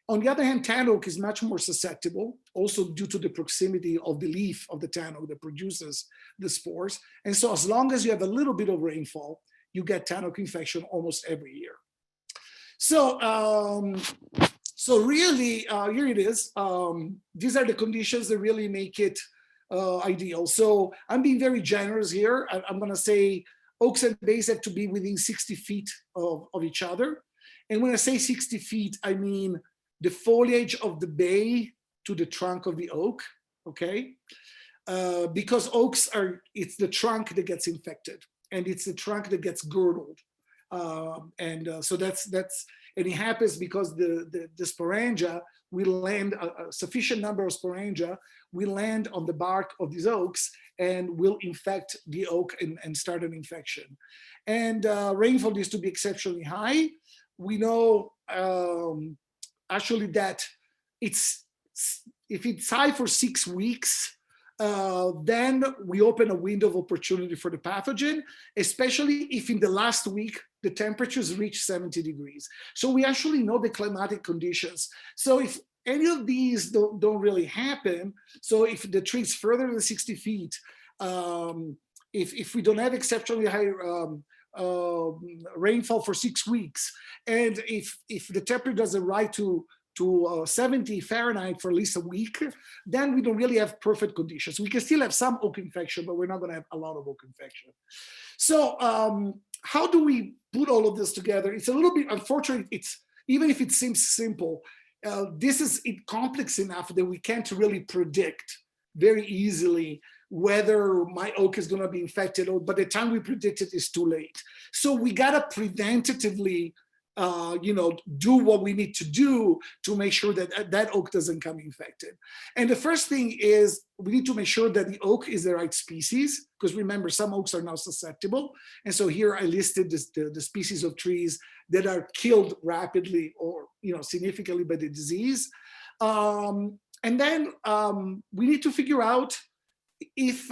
B: On the other hand, tan oak is much more susceptible, also due to the proximity of the leaf of the tan oak that produces the spores. And so as long as you have a little bit of rainfall, you get tan oak infection almost every year. So, really, here it is. These are the conditions that really make it ideal. So I'm being very generous here. I'm gonna say oaks and bays have to be within 60 feet of each other. And when I say 60 feet, I mean the foliage of the bay to the trunk of the oak, okay? Because oaks it's the trunk that gets infected, and it's the trunk that gets girdled. So that's, and it happens because the sporangia will land, a sufficient number of sporangia will land on the bark of these oaks and will infect the oak and start an infection. And rainfall needs to be exceptionally high. We know actually that if it's high for 6 weeks, then we open a window of opportunity for the pathogen, especially if in the last week the temperatures reach 70 degrees. So we actually know the climatic conditions. So if any of these don't really happen, so if the tree is further than 60 feet, if we don't have exceptionally high rainfall for 6 weeks, and if the temperature doesn't rise to 70 Fahrenheit for at least a week, then we don't really have perfect conditions. We can still have some oak infection, but we're not going to have a lot of oak infection. So how do we put all of this together? It's a little bit, unfortunately, even if it seems simple, this is complex enough that we can't really predict very easily whether my oak is going to be infected, or by the time we predict it, it's too late. So we got to preventatively do what we need to do to make sure that that oak doesn't come infected. And the first thing is we need to make sure that the oak is the right species, because remember, some oaks are now susceptible. And so here I listed the species of trees that are killed rapidly or significantly by the disease. And then we need to figure out if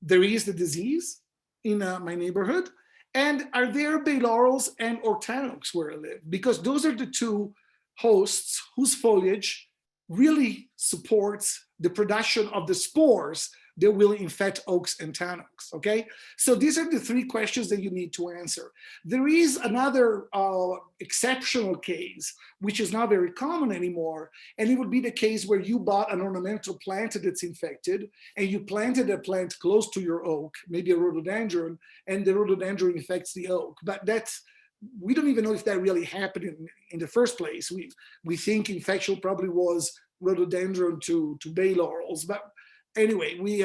B: there is the disease in my neighborhood. And are there bay laurels and or tan oaks where I live? Because those are the two hosts whose foliage really supports the production of the spores that will infect oaks and tan oaks, okay? So these are the three questions that you need to answer. There is another exceptional case, which is not very common anymore, and it would be the case where you bought an ornamental plant that's infected, and you planted a plant close to your oak, maybe a rhododendron, and the rhododendron infects the oak. But we don't even know if that really happened in the first place. We think infection probably was rhododendron to bay laurels, but anyway, we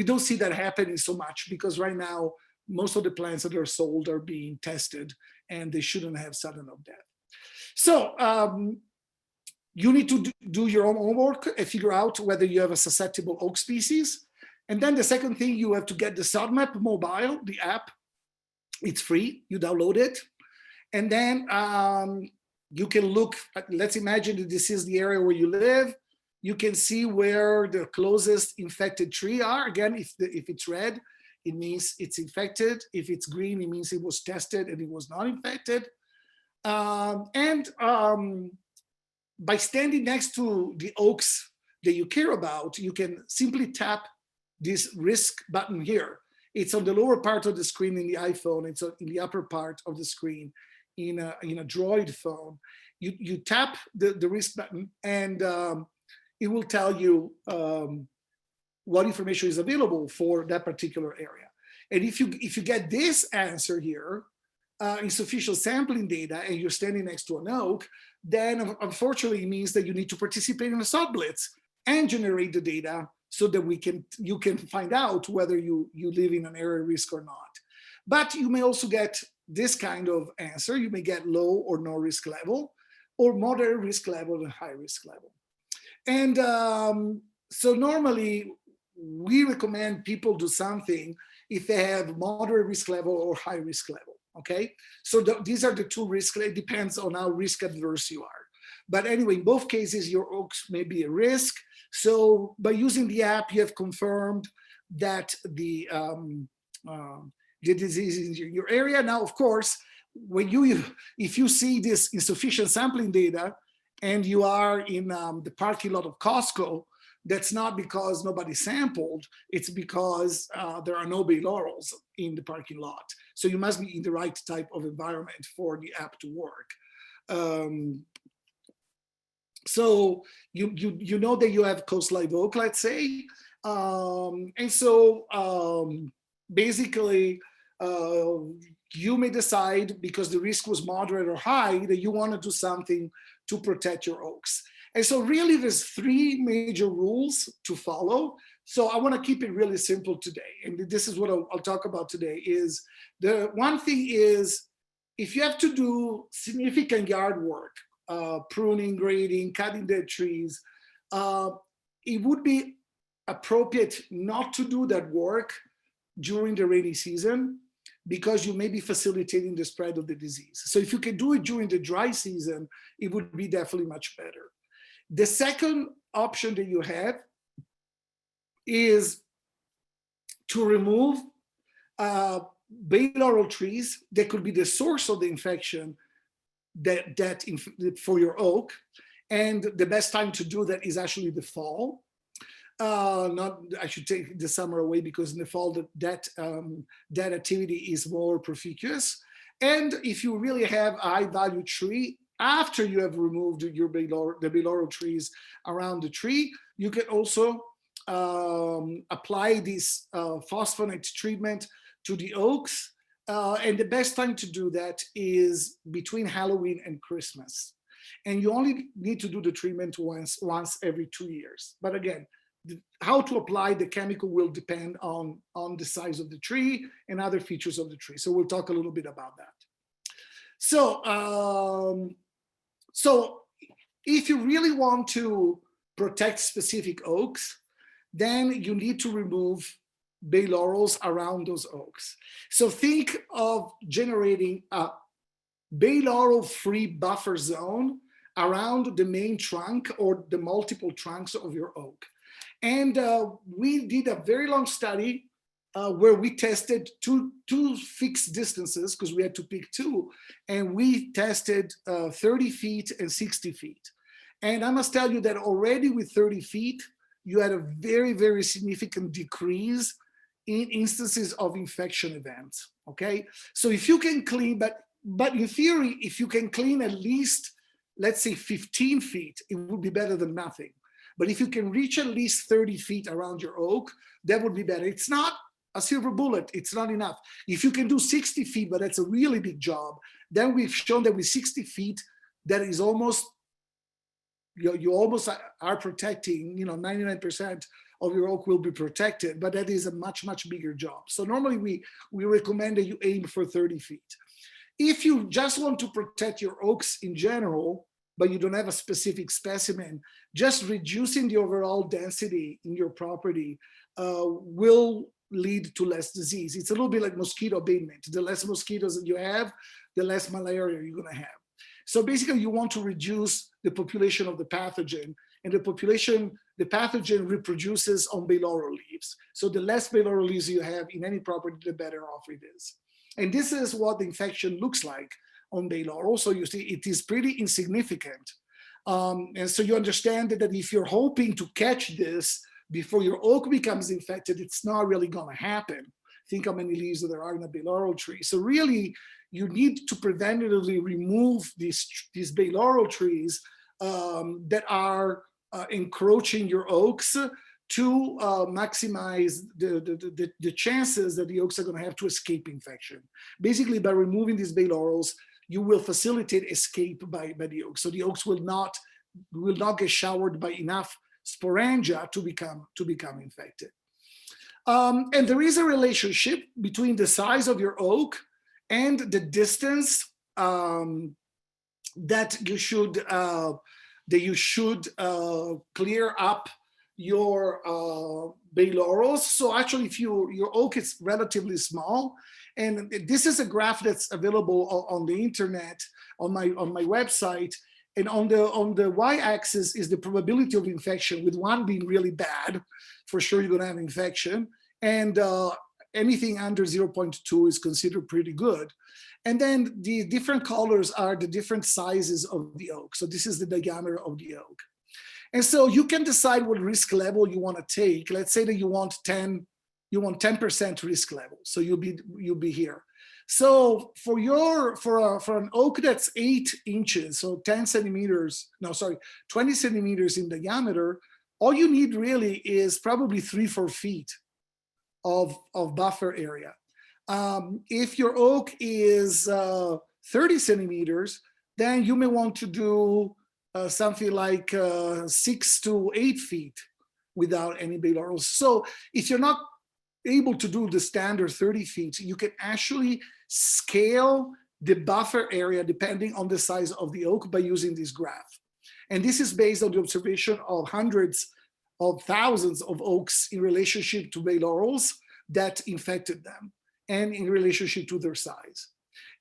B: don't see that happening so much because right now most of the plants that are sold are being tested and they shouldn't have sudden oak death. So you need to do your own homework and figure out whether you have a susceptible oak species. And then the second thing, you have to get the SODMap mobile, the app. It's free, you download it. And then you can look, let's imagine that this is the area where you live. You can see where the closest infected tree are. Again, if it's red, it means it's infected. If it's green, it means it was tested and it was not infected. By standing next to the oaks that you care about, you can simply tap this risk button here. It's on the lower part of the screen in the iPhone. It's in the upper part of the screen in a Droid phone. You tap the risk button and it will tell you what information is available for that particular area. And if you get this answer here, insufficient sampling data, and you're standing next to an oak, then unfortunately it means that you need to participate in a SOD Blitz and generate the data so that you can find out whether you live in an area risk or not. But you may also get this kind of answer. You may get low or no risk level, or moderate risk level and high risk level. And so normally we recommend people do something if they have moderate risk level or high risk level, okay? So these are the two risks. It depends on how risk adverse you are. But anyway, in both cases, your oaks may be a risk. So by using the app, you have confirmed that the disease is in your area. Now, of course, when if you see this insufficient sampling data and you are in the parking lot of Costco, that's not because nobody sampled, it's because there are no bay laurels in the parking lot. So you must be in the right type of environment for the app to work. So you know that you have coast live oak, let's say. And so basically, you may decide, because the risk was moderate or high, that you want to do something to protect your oaks. And so really there's three major rules to follow. So I want to keep it really simple today. And this is what I'll talk about today is the one thing is, if you have to do significant yard work, pruning, grading, cutting dead trees, it would be appropriate not to do that work during the rainy season, because you may be facilitating the spread of the disease. So if you can do it during the dry season, it would be definitely much better. The second option that you have is to remove bay laurel trees that could be the source of the infection for your oak. And the best time to do that is actually the fall. I should take the summer away, because in the fall that activity is more profuse. And if you really have a high value tree, after you have removed the bay laurel trees around the tree, you can also apply this phosphonate treatment to the oaks. And the best time to do that is between Halloween and Christmas. And you only need to do the treatment once every 2 years. But again, how to apply the chemical will depend on the size of the tree and other features of the tree. So we'll talk a little bit about that. So if you really want to protect specific oaks, then you need to remove bay laurels around those oaks. So think of generating a bay laurel free buffer zone around the main trunk or the multiple trunks of your oak. And we did a very long study where we tested two fixed distances, because we had to pick two, and we tested 30 feet and 60 feet. And I must tell you that already with 30 feet, you had a very, very significant decrease in instances of infection events, okay? So if you can clean, but in theory, if you can clean at least, let's say 15 feet, it would be better than nothing. But if you can reach at least 30 feet around your oak, that would be better. It's not a silver bullet, it's not enough. If you can do 60 feet, but that's a really big job, then we've shown that with 60 feet, that is almost, you almost are protecting, 99% of your oak will be protected, but that is a much, much bigger job. So normally we recommend that you aim for 30 feet. If you just want to protect your oaks in general, but you don't have a specific specimen, just reducing the overall density in your property will lead to less disease. It's a little bit like mosquito abatement. The less mosquitoes that you have, the less malaria you're gonna have. So basically you want to reduce the population of the pathogen, and the pathogen reproduces on bay laurel leaves. So the less bay laurel leaves you have in any property, the better off it is. And this is what the infection looks like on bay laurel. So you see it is pretty insignificant. And so you understand that if you're hoping to catch this before your oak becomes infected, it's not really gonna happen. Think how many leaves there are in a bay laurel tree. So really, you need to preventatively remove these bay laurel trees that are encroaching your oaks to maximize the chances that the oaks are going to have to escape infection. Basically, by removing these bay laurels, you will facilitate escape by the oaks. So the oaks will not get showered by enough sporangia to become infected. And there is a relationship between the size of your oak and the distance that you should clear up your bay laurels. So actually, if your oak is relatively small, and this is a graph that's available on the internet on my website, and on the y-axis is the probability of infection, with 1 being really bad, for sure you're gonna have infection, and anything under 0.2 is considered pretty good. And then the different colors are the different sizes of the oak. So this is the diameter of the oak. And so you can decide what risk level you want to take. Let's say that you want 10% risk level. So you'll be here. So for an oak that's 8 inches, so 20 centimeters in diameter, all you need really is probably 3-4 feet of buffer area. If your oak is 30 centimeters, then you may want to do something like 6 to 8 feet without any bay laurels. So if you're not able to do the standard 30 feet, you can actually scale the buffer area depending on the size of the oak by using this graph. And this is based on the observation of hundreds of thousands of oaks in relationship to bay laurels that infected them and in relationship to their size.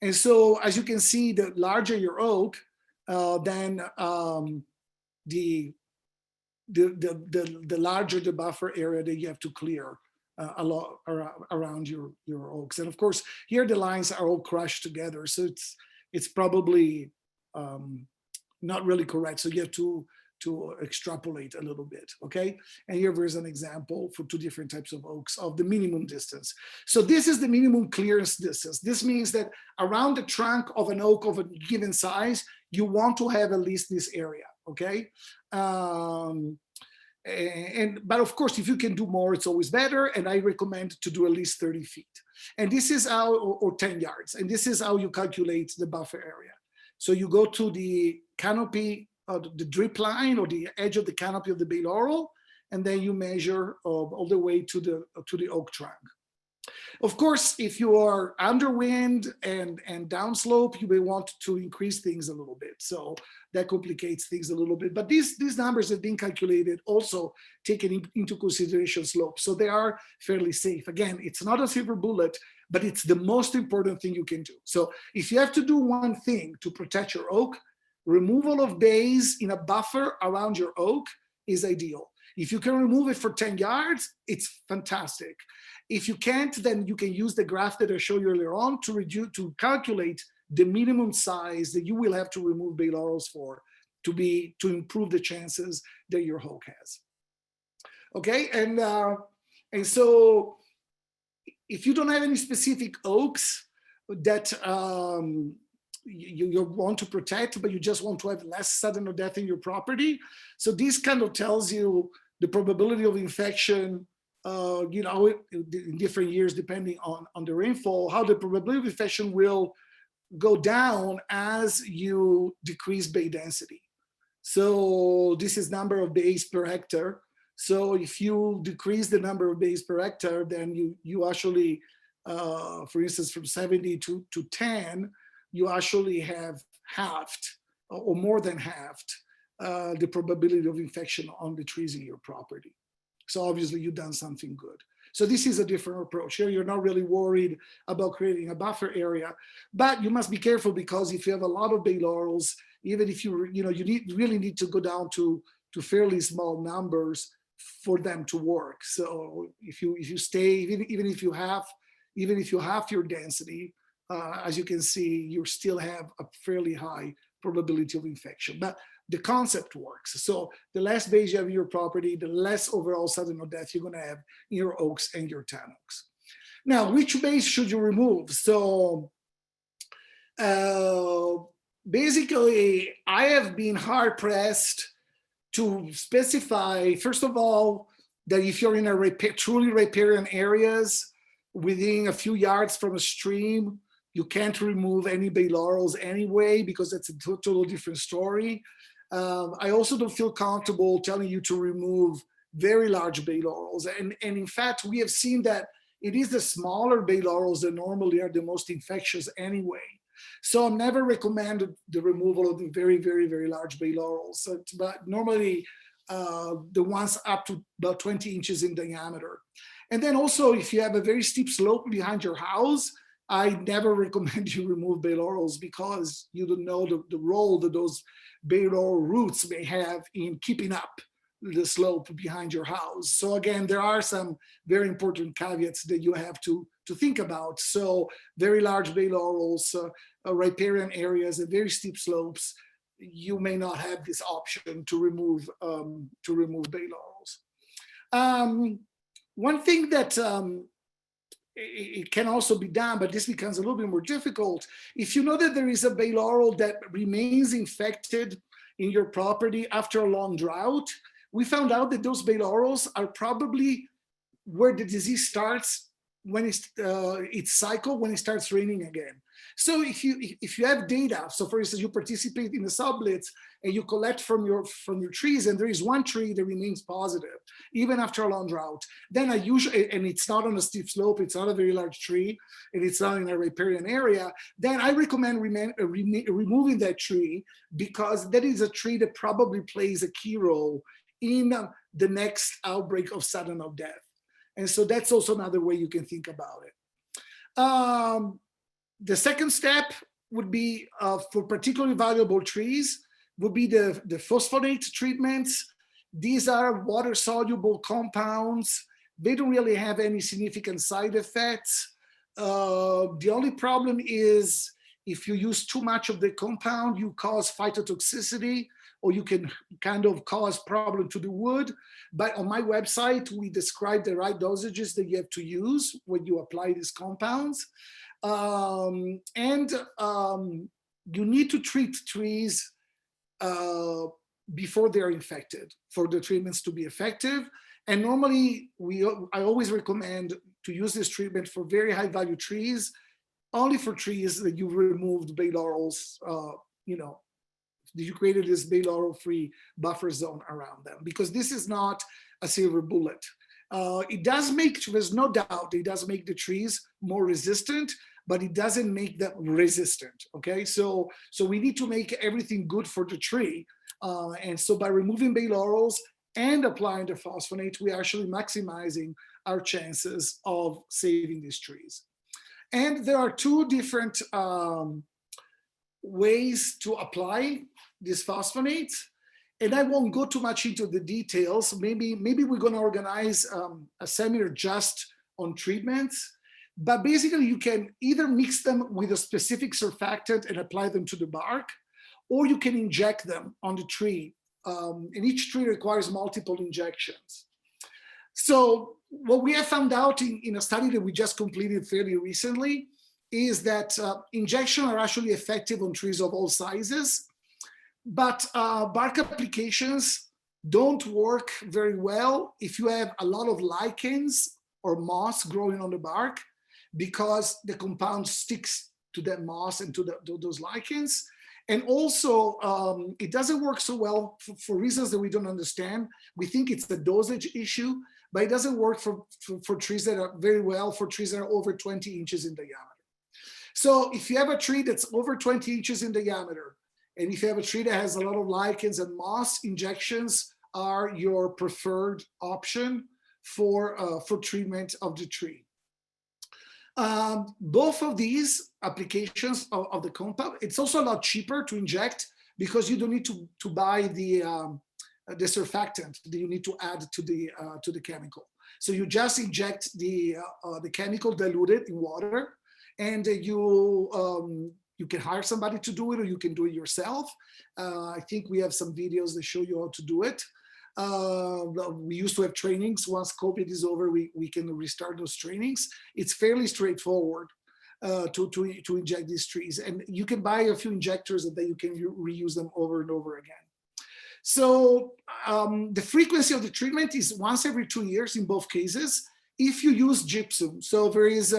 B: And so as you can see, the larger your oak, then the larger the buffer area that you have to clear around your oaks. And of course, here the lines are all crushed together, so it's probably not really correct. So you have to extrapolate a little bit, okay? And here there's an example for 2 different types of oaks of the minimum distance. So this is the minimum clearance distance. This means that around the trunk of an oak of a given size, you want to have at least this area, okay? But of course, if you can do more, it's always better. And I recommend to do at least 30 feet. And this is how, or 10 yards. And this is how you calculate the buffer area. So you go to the canopy, the drip line or the edge of the canopy of the bay laurel, and then you measure all the way to the oak trunk. Of course, if you are underwind and downslope, you may want to increase things a little bit. So that complicates things a little bit. But these numbers have been calculated, also taken into consideration slope. So they are fairly safe. Again, it's not a silver bullet, but it's the most important thing you can do. So if you have to do one thing to protect your oak, removal of bays in a buffer around your oak is ideal. If you can remove it for 10 yards, it's fantastic. If you can't, then you can use the graph that I showed you earlier on to calculate the minimum size that you will have to remove bay laurels for to improve the chances that your oak has. Okay, and so if you don't have any specific oaks that you want to protect, but you just want to have less sudden death in your property, so this kind of tells you the probability of infection, in different years depending on the rainfall, how the probability of infection will go down as you decrease bay density. So this is number of bays per hectare. So if you decrease the number of bays per hectare, then you actually, for instance, from 70 to 10, you actually have halved or more than halved the probability of infection on the trees in your property. So obviously you've done something good. So this is a different approach. Here you're not really worried about creating a buffer area, but you must be careful because if you have a lot of bay laurels, even if you really need to go down to fairly small numbers for them to work. So if you stay, even if you have your density, as you can see, you still have a fairly high probability of infection. But the concept works. So the less bays you have in your property, the less overall sudden death you're going to have in your oaks and your tan oaks. Now, which bays should you remove? So basically, I have been hard pressed to specify, first of all, that if you're in a truly riparian areas within a few yards from a stream, you can't remove any bay laurels anyway, because that's a totally different story. I also don't feel comfortable telling you to remove very large bay laurels. And in fact, we have seen that it is the smaller bay laurels that normally are the most infectious anyway. So I've never recommended the removal of the very, very, very large bay laurels, but normally the ones up to about 20 inches in diameter. And then also, if you have a very steep slope behind your house, I never recommend you remove bay laurels because you don't know the role that those bay laurel roots may have in keeping up the slope behind your house. So again, there are some very important caveats that you have to think about. So very large bay laurels, riparian areas, and very steep slopes, you may not have this option to remove bay laurels. One thing that it can also be done, but this becomes a little bit more difficult. If you know that there is a bay laurel that remains infected in your property after a long drought, we found out that those bay laurels are probably where the disease starts when its cycle when it starts raining again. So if you have data, so for instance, you participate in the SOD Blitz and you collect from your trees, and there is one tree that remains positive even after a long drought, then I usually, and it's not on a steep slope, it's not a very large tree, and it's not in a riparian area, then I recommend removing that tree, because that is a tree that probably plays a key role in the next outbreak of sudden death. And so that's also another way you can think about it. The second step would be for particularly valuable trees would be the phosphonate treatments. These are water-soluble compounds. They don't really have any significant side effects. The only problem is if you use too much of the compound, you cause phytotoxicity, or you can kind of cause problem to the wood. But on my website, we describe the right dosages that you have to use when you apply these compounds. You need to treat trees before they're infected for the treatments to be effective. And normally, I always recommend to use this treatment for very high value trees, only for trees that you've removed bay laurels, you created this bay laurel free buffer zone around them, because this is not a silver bullet. It does make, there's no doubt, it does make the trees more resistant, but it doesn't make them resistant, okay? So we need to make everything good for the tree. And so by removing bay laurels and applying the phosphonate, we're actually maximizing our chances of saving these trees. And there are two different ways to apply these phosphonates. And I won't go too much into the details. Maybe we're going to organize a seminar just on treatments. But basically, you can either mix them with a specific surfactant and apply them to the bark, or you can inject them on the tree. And each tree requires multiple injections. So what we have found out in a study that we just completed fairly recently is that injections are actually effective on trees of all sizes, but bark applications don't work very well if you have a lot of lichens or moss growing on the bark, because the compound sticks to that moss and to those lichens. And also, it doesn't work so well for reasons that we don't understand. We think it's the dosage issue, but it doesn't work for trees that are very well, for trees that are over 20 inches in diameter. So if you have a tree that's over 20 inches in diameter, and if you have a tree that has a lot of lichens and moss, injections are your preferred option for treatment of the tree. Both of these applications of the compound, it's also a lot cheaper to inject because you don't need to buy the surfactant that you need to add to the chemical. So you just inject the chemical diluted in water, and you can hire somebody to do it, or you can do it yourself. I think we have some videos that show you how to do it. We used to have trainings. Once COVID is over, we can restart those trainings. It's fairly straightforward to inject these trees. And you can buy a few injectors and then you can reuse them over and over again. So the frequency of the treatment is once every 2 years in both cases. If you use gypsum, so there is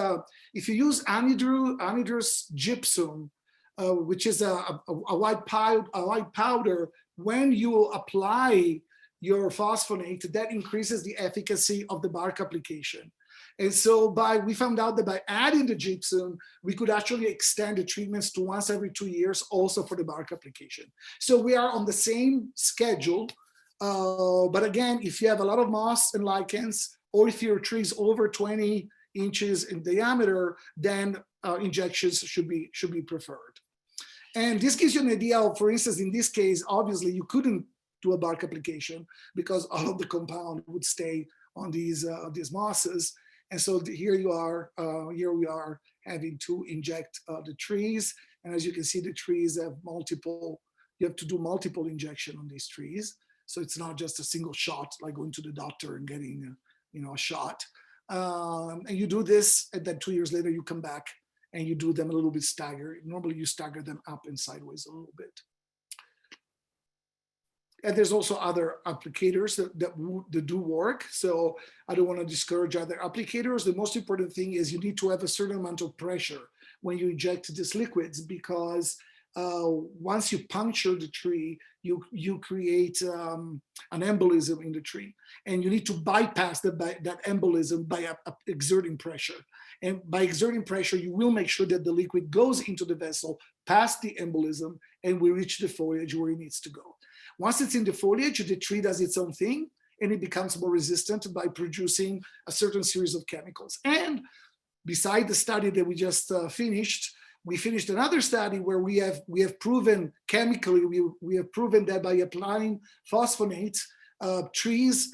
B: if you use anhydrous gypsum, which is a white powder, when you apply your phosphonate, that increases the efficacy of the bark application. And so we found out that by adding the gypsum, we could actually extend the treatments to once every 2 years also for the bark application. So we are on the same schedule. But again, if you have a lot of moss and lichens, or if your tree is over 20 inches in diameter, then injections should be preferred. And this gives you an idea of, for instance, in this case, obviously you couldn't do a bark application because all of the compound would stay on these mosses. And so here we are having to inject the trees. And as you can see, the trees have you have to do multiple injection on these trees. So it's not just a single shot, like going to the doctor and getting a shot. And you do this, and then 2 years later, you come back and you do them a little bit staggered. Normally you stagger them up and sideways a little bit. And there's also other applicators that do work. So I don't want to discourage other applicators. The most important thing is you need to have a certain amount of pressure when you inject these liquids, because once you puncture the tree, you create an embolism in the tree, and you need to bypass that embolism by exerting pressure. And by exerting pressure, you will make sure that the liquid goes into the vessel past the embolism and we reach the foliage where it needs to go. Once it's in the foliage, the tree does its own thing, and it becomes more resistant by producing a certain series of chemicals. And beside the study that we just finished, we finished another study where we have proven chemically, we have proven that by applying phosphonates, trees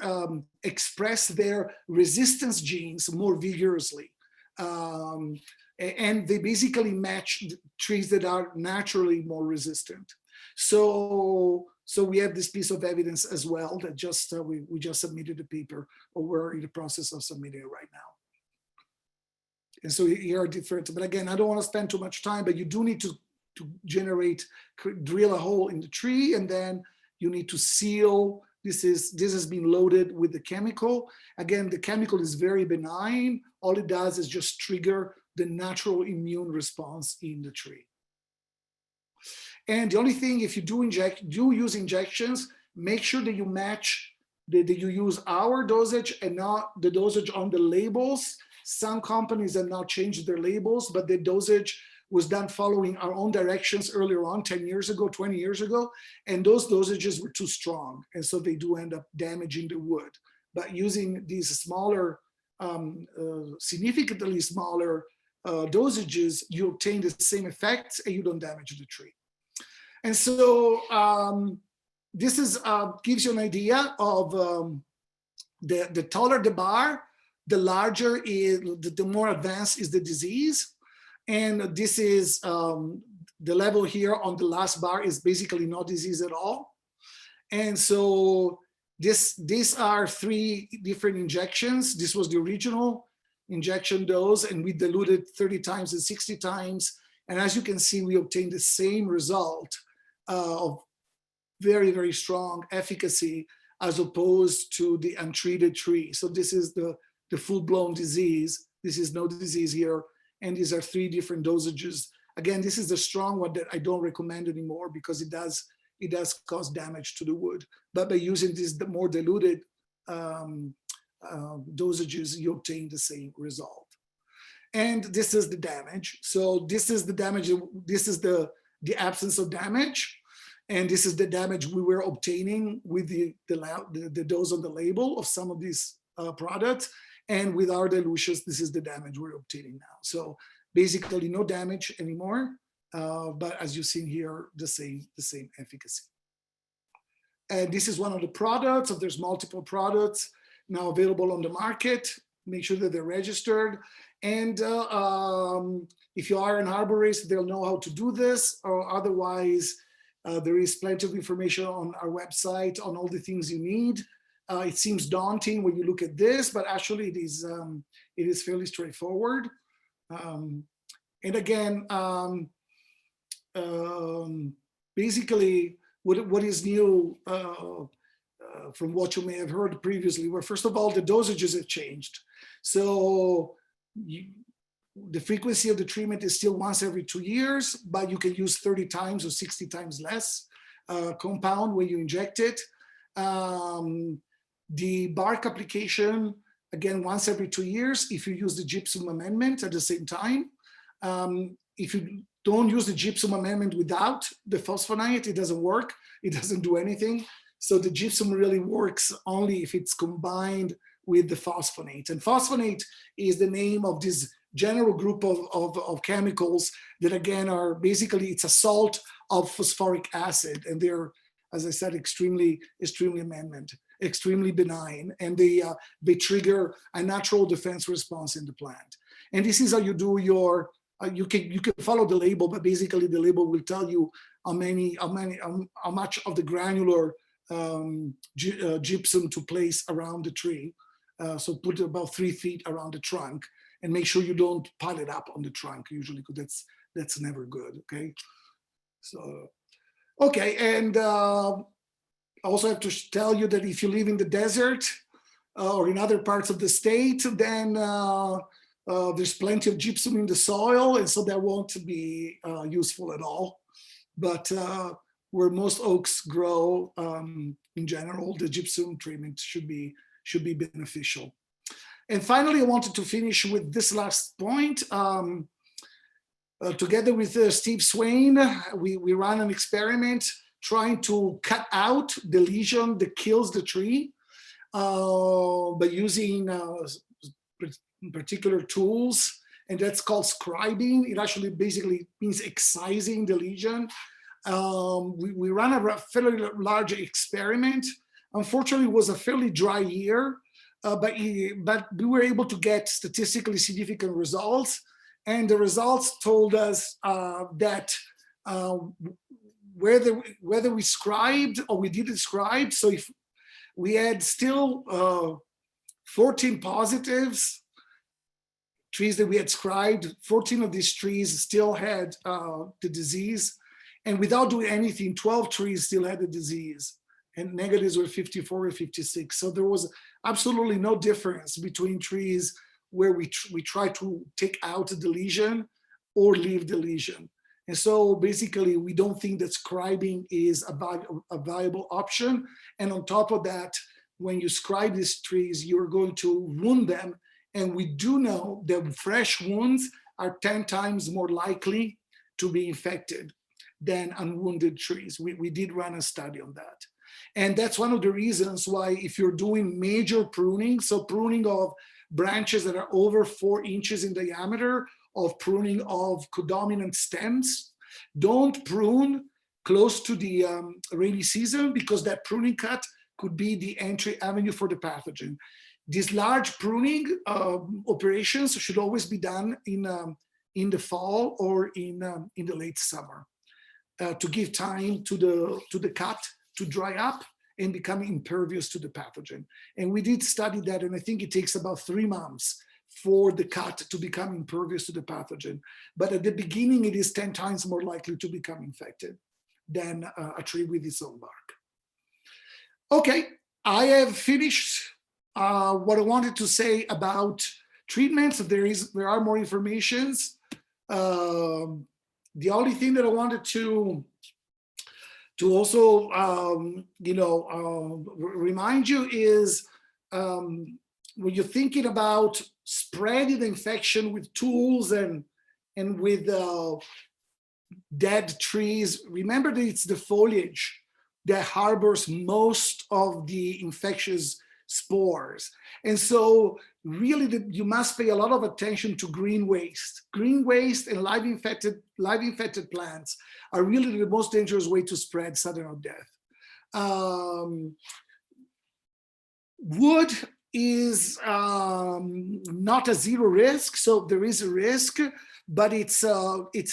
B: express their resistance genes more vigorously. And they basically match trees that are naturally more resistant. So we have this piece of evidence as well that we just submitted a paper, or we're in the process of submitting it right now. And so here are different, but again, I don't want to spend too much time, but you do need to drill a hole in the tree, and then you need to seal. This has been loaded with the chemical. Again, the chemical is very benign. All it does is just trigger the natural immune response in the tree. And the only thing, if you do use injections, make sure that you match, that you use our dosage and not the dosage on the labels. Some companies have now changed their labels, but the dosage was done following our own directions earlier on, 10 years ago, 20 years ago, and those dosages were too strong. And so they do end up damaging the wood. But using these smaller, significantly smaller dosages, you obtain the same effects and you don't damage the tree. And so this is gives you an idea of the taller the bar, the larger is, the more advanced is the disease. And this is the level here on the last bar is basically no disease at all. And so these are 3 different injections. This was the original injection dose, and we diluted 30 times and 60 times. And as you can see, we obtained the same result of very, very strong efficacy as opposed to the untreated tree. So this is the full-blown disease. This is no disease here. And these are 3 different dosages. Again, this is the strong one that I don't recommend anymore because it does cause damage to the wood. But by using this the more diluted dosages, you obtain the same result. And this is the damage. So this is the damage. This is the absence of damage. And this is the damage we were obtaining with the dose on the label of some of these products. And with our dilutions, this is the damage we're obtaining now. So basically no damage anymore, but as you've seen here, the same efficacy. And this is one of the products. So there's multiple products now available on the market. Make sure that they're registered. And if you are an arborist, they'll know how to do this, or otherwise, there is plenty of information on our website on all the things you need. It seems daunting when you look at this, but actually it is fairly straightforward. And again, basically, what is new from what you may have heard previously, where first of all, the dosages have changed. So the frequency of the treatment is still once every 2 years, but you can use 30 times or 60 times less compound when you inject it. The bark application, again, once every 2 years, if you use the gypsum amendment at the same time. If you don't use the gypsum amendment without the phosphonate, it doesn't work. It doesn't do anything. So the gypsum really works only if it's combined with the phosphonate. And phosphonate is the name of this general group of chemicals that, again, are basically, it's a salt of phosphoric acid. And they're, as I said, extremely benign. And they trigger a natural defense response in the plant. And this is how you do your, you can follow the label, but basically the label will tell you how much of the granular gypsum to place around the tree. So put about 3 feet around the trunk, and make sure you don't pile it up on the trunk usually, because that's never good. Okay. So, okay, and I also have to tell you that if you live in the desert or in other parts of the state, then there's plenty of gypsum in the soil, and so that won't be useful at all. But where most oaks grow, in general, the gypsum treatment should be beneficial. And finally, I wanted to finish with this last point. Together with Steve Swain, we ran an experiment trying to cut out the lesion that kills the tree by using particular tools, and that's called scribing. It actually basically means excising the lesion. We ran a fairly large experiment. Unfortunately, it was a fairly dry year, but we were able to get statistically significant results. And the results told us that whether we scribed or we didn't scribe, so if we had still 14 positives, trees that we had scribed, 14 of these trees still had the disease. And without doing anything, 12 trees still had the disease. And negatives were 54 or 56. So there was absolutely no difference between trees where we try to take out the lesion or leave the lesion. And so basically, we don't think that scribing is a viable option. And on top of that, when you scribe these trees, you're going to wound them. And we do know that fresh wounds are 10 times more likely to be infected than unwounded trees. We did run a study on that. And that's one of the reasons why, if you're doing major pruning, so pruning of branches that are over 4 inches in diameter, of pruning of codominant stems, don't prune close to the rainy season, because that pruning cut could be the entry avenue for the pathogen. These large pruning operations should always be done in the fall or in the late summer to give time to the cut to dry up and become impervious to the pathogen. And we did study that, and I think it takes about 3 months for the cut to become impervious to the pathogen. But at the beginning, it is 10 times more likely to become infected than a tree with its own bark. Okay, I have finished what I wanted to say about treatments. There are more informations. The only thing that I wanted to also remind you is when you're thinking about spreading the infection with tools and with dead trees, remember that it's the foliage that harbors most of the infectious spores. And so really you must pay a lot of attention to green waste. Green waste and live infected plants are really the most dangerous way to spread sudden oak death. Wood is not a zero risk, so there is a risk, but it's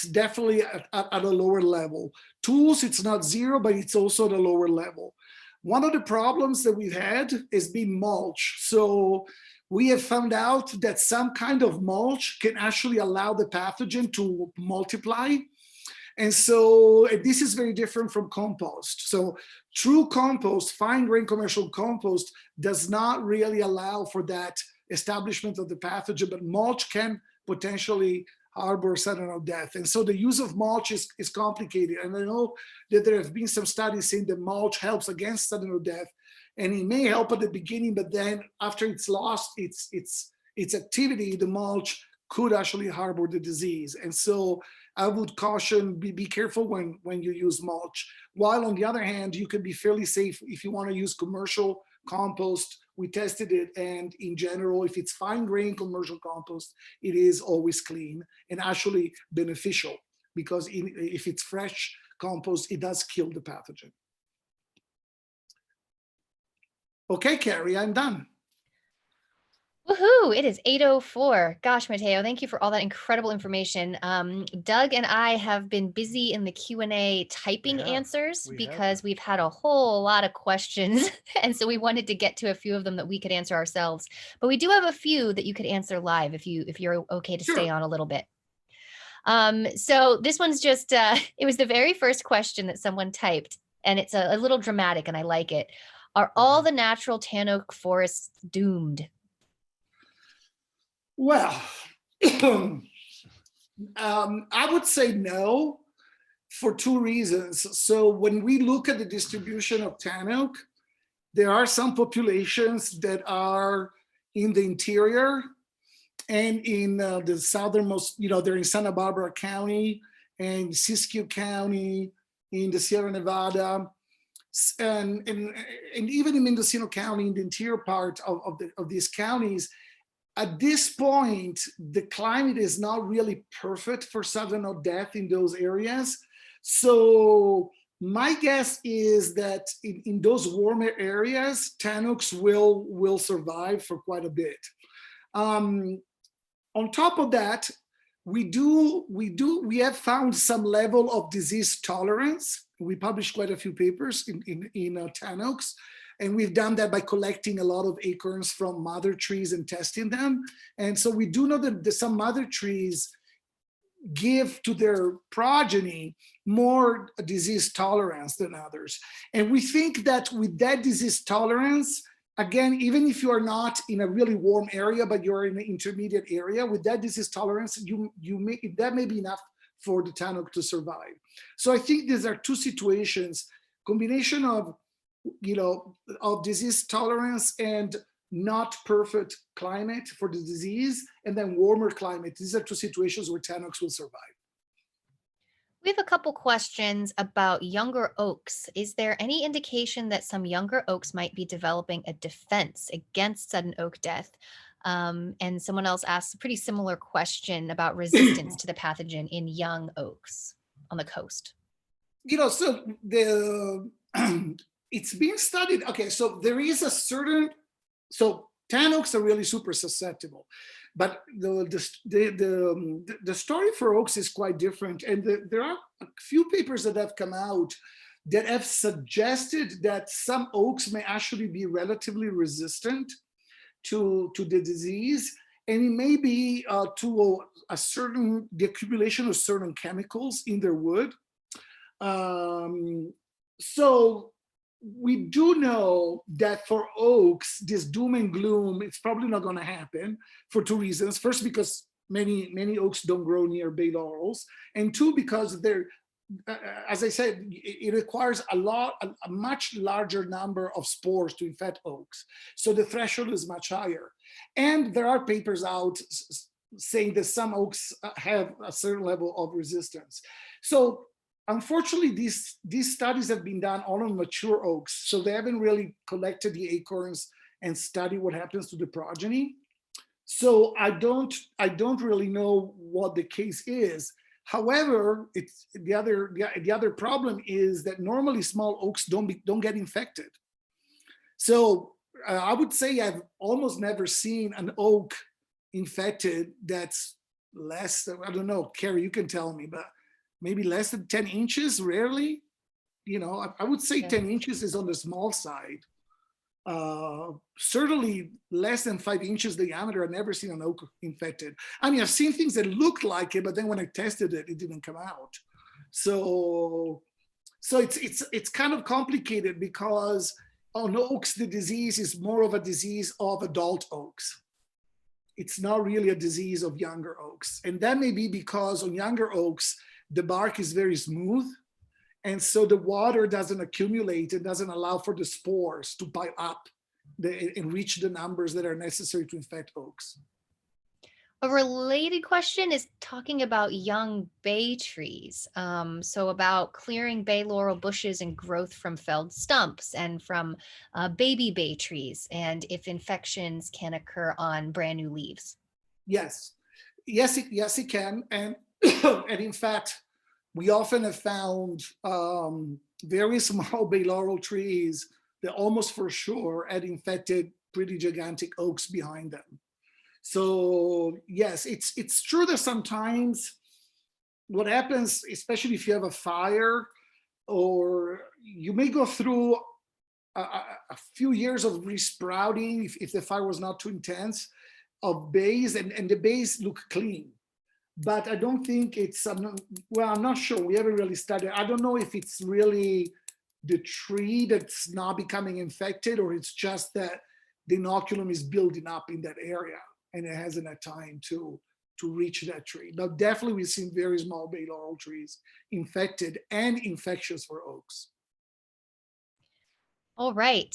B: definitely at a lower level. Tools, it's not zero, but it's also at a lower level. One of the problems that we've had has been mulch. So we have found out that some kind of mulch can actually allow the pathogen to multiply. And so this is very different from compost. So true compost, fine grain commercial compost, does not really allow for that establishment of the pathogen, but mulch can potentially harbor sudden oak death. And so the use of mulch is complicated. And I know that there have been some studies saying that mulch helps against sudden oak death, and it may help at the beginning, but then after it's lost its activity, the mulch could actually harbor the disease. And so I would caution, be careful when you use mulch. While on the other hand, you can be fairly safe if you want to use commercial compost. We tested it, and in general, if it's fine grain commercial compost, it is always clean and actually beneficial, because if it's fresh compost, it does kill the pathogen. Okay, Carrie, I'm done.
A: Woohoo! It is 8:04. Gosh, Matteo, thank you for all that incredible information. Doug and I have been busy in the Q&A typing answers because we've had a whole lot of questions. And so we wanted to get to a few of them that we could answer ourselves. But we do have a few that you could answer live if you're okay to stay on a little bit. So this one's just, it was the very first question that someone typed, and it's a little dramatic and I like it. Are all the natural tan oak forests doomed?
B: Well, I would say no, for 2 reasons. So when we look at the distribution of tan oak, there are some populations that are in the interior and in the southernmost, they're in Santa Barbara County and Siskiyou County, in the Sierra Nevada, and even in Mendocino County, in the interior part of these counties. At this point, the climate is not really perfect for sudden oak death in those areas. So my guess is that in those warmer areas, tan oaks will survive for quite a bit. On top of that, we have found some level of disease tolerance. We published quite a few papers in tan oaks. And we've done that by collecting a lot of acorns from mother trees and testing them. And so we do know that some mother trees give to their progeny more disease tolerance than others. And we think that with that disease tolerance, again, even if you are not in a really warm area, but you're in an intermediate area, with that disease tolerance, that may be enough for the tan oak to survive. So I think these are 2 situations, combination of disease tolerance and not perfect climate for the disease, and then warmer climate. These are 2 situations where tan oaks will survive.
A: We have a couple questions about younger oaks. Is there any indication that some younger oaks might be developing a defense against sudden oak death? And someone else asked a pretty similar question about resistance to the pathogen in young oaks on the coast.
B: So the it's being studied. Okay, so there is a certain, so tan oaks are really super susceptible, but the story for oaks is quite different, and there are a few papers that have come out that have suggested that some oaks may actually be relatively resistant to the disease, and it may be to the accumulation of certain chemicals in their wood. So we do know that for oaks, this doom and gloom, it's probably not going to happen for two reasons. First, because many oaks don't grow near bay laurels, and two, because they're, as I said, it requires a much larger number of spores to infect oaks. So the threshold is much higher. And there are papers out saying that some oaks have a certain level of resistance. So unfortunately, these studies have been done all on mature oaks. So they haven't really collected the acorns and studied what happens to the progeny. So I don't really know what the case is. However, it's the other problem is that normally small oaks don't get infected. So I would say I've almost never seen an oak infected that's less than, I don't know, Carrie, you can tell me, but maybe less than 10 inches, rarely. I would say 10 inches is on the small side. Certainly less than 5 inches diameter. I've never seen an oak infected. I mean, I've seen things that looked like it, but then when I tested it, it didn't come out. So it's kind of complicated because on oaks, the disease is more of a disease of adult oaks. It's not really a disease of younger oaks. And that may be because on younger oaks, the bark is very smooth. And so the water doesn't accumulate. It doesn't allow for the spores to pile up and reach the numbers that are necessary to infect oaks.
A: A related question is talking about young bay trees. So about clearing bay laurel bushes and growth from felled stumps and from baby bay trees, and if infections can occur on brand new leaves.
B: Yes, it can. And, and in fact, we often have found very small bay laurel trees that almost for sure had infected pretty gigantic oaks behind them. So yes, it's true that sometimes what happens, especially if you have a fire, or you may go through a few years of resprouting if the fire was not too intense, of bays, and the bays look clean. But I don't think it's, I'm not sure. We haven't really studied. I don't know if it's really the tree that's not becoming infected, or it's just that the inoculum is building up in that area and it hasn't had time to reach that tree. But definitely we've seen very small bay laurel trees infected and infectious for oaks.
A: All right.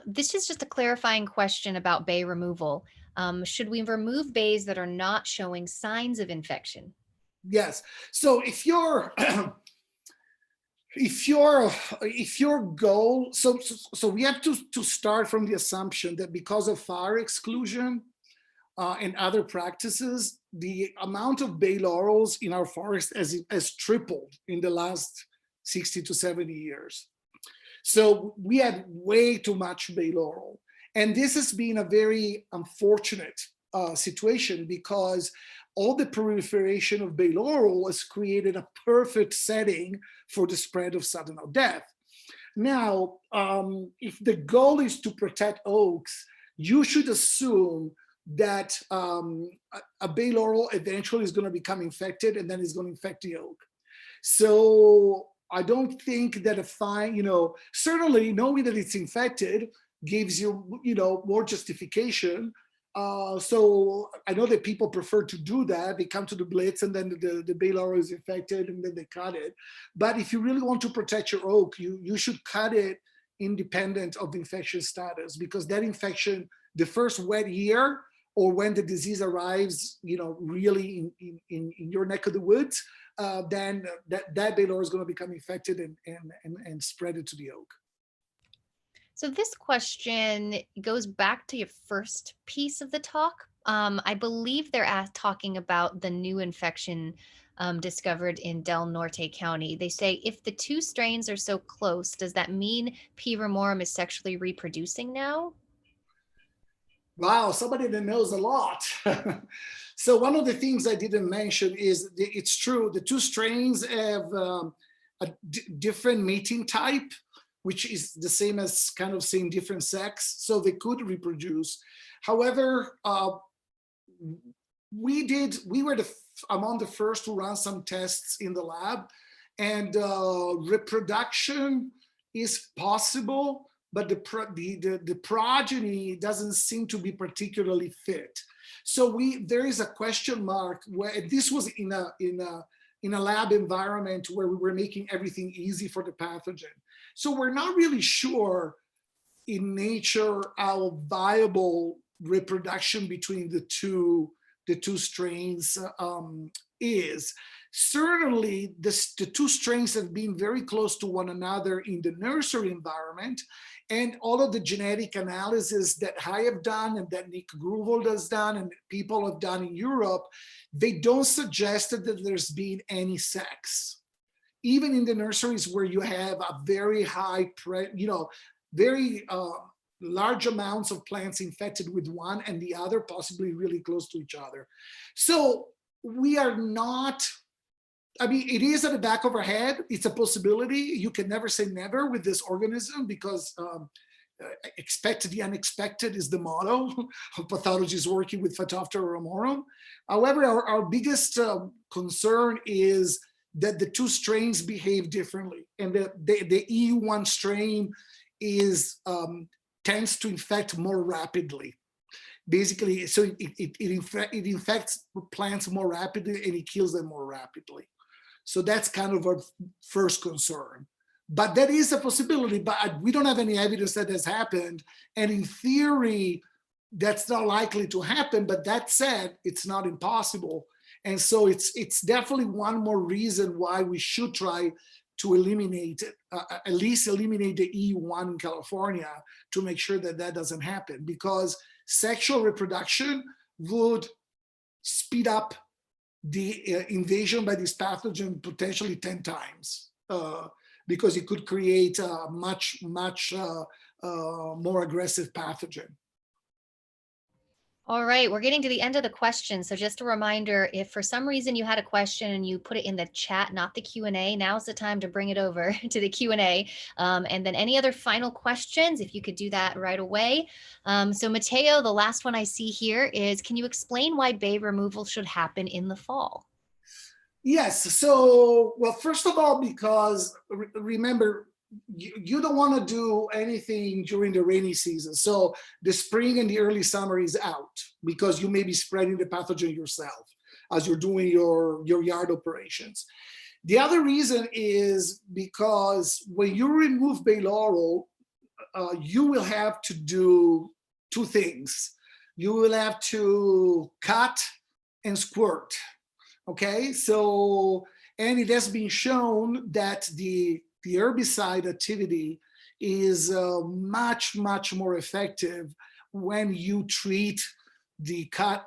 A: This is just a clarifying question about bay removal. Should we remove bays that are not showing signs of infection?
B: Yes. So if your goal, so we have to start from the assumption that because of fire exclusion and other practices, the amount of bay laurels in our forest has tripled in the last 60 to 70 years. So we had way too much bay laurel. And this has been a very unfortunate situation, because all the proliferation of bay laurel has created a perfect setting for the spread of sudden oak death. Now, if the goal is to protect oaks, you should assume that a bay laurel eventually is going to become infected, and then it's going to infect the oak. So I don't think that certainly knowing that it's infected gives you, more justification. So I know that people prefer to do that. They come to the Blitz and then the bay laurel is infected and then they cut it. But if you really want to protect your oak, you should cut it independent of the infection status, because that infection, the first wet year, or when the disease arrives, really in your neck of the woods, then that bay laurel is going to become infected and spread it to the oak.
A: So this question goes back to your first piece of the talk. I believe they're talking about the new infection discovered in Del Norte County. They say if the two strains are so close, does that mean P. ramorum is sexually reproducing now?
B: Wow, somebody that knows a lot. So one of the things I didn't mention is it's true, the two strains have a different mating type, which is the same as kind of saying different sex, so they could reproduce. However, we were among the first to run some tests in the lab, and reproduction is possible, but the progeny doesn't seem to be particularly fit. So there is a question mark where this was in a lab environment where we were making everything easy for the pathogen. So we're not really sure in nature how viable reproduction between the two strains is. Certainly, the two strains have been very close to one another in the nursery environment, and all of the genetic analysis that I have done and that Nick Gruveld has done and people have done in Europe, they don't suggest that there's been any sex. Even in the nurseries where you have a very high, very large amounts of plants infected with one and the other, possibly really close to each other. So we are not, I mean, it is at the back of our head. It's a possibility. You can never say never with this organism because expect the unexpected is the motto of pathology is working with Phytophthora ramorum. However, our biggest concern is that the two strains behave differently, and the EU1 strain tends to infect more rapidly. Basically, so it infects plants more rapidly and it kills them more rapidly. So that's kind of our first concern. But that is a possibility, but we don't have any evidence that has happened. And in theory, that's not likely to happen. But that said, it's not impossible. And so it's definitely one more reason why we should try to eliminate, at least eliminate the EU1 in California to make sure that that doesn't happen, because sexual reproduction would speed up the invasion by this pathogen potentially 10 times, because it could create a much more aggressive pathogen.
A: All right, we're getting to the end of the question. So just a reminder, if for some reason you had a question and you put it in the chat, not the Q&A, now's the time to bring it over to the Q&A. And then any other final questions, if you could do that right away. So Matteo, the last one I see here is, can you explain why bay removal should happen in the fall?
B: Yes, so, well, first of all, because remember, you don't want to do anything during the rainy season. So the spring and the early summer is out because you may be spreading the pathogen yourself as you're doing your yard operations. The other reason is because when you remove bay laurel, you will have to do two things. You will have to cut and squirt. Okay, so, and it has been shown that the herbicide activity is much more effective when you treat the cut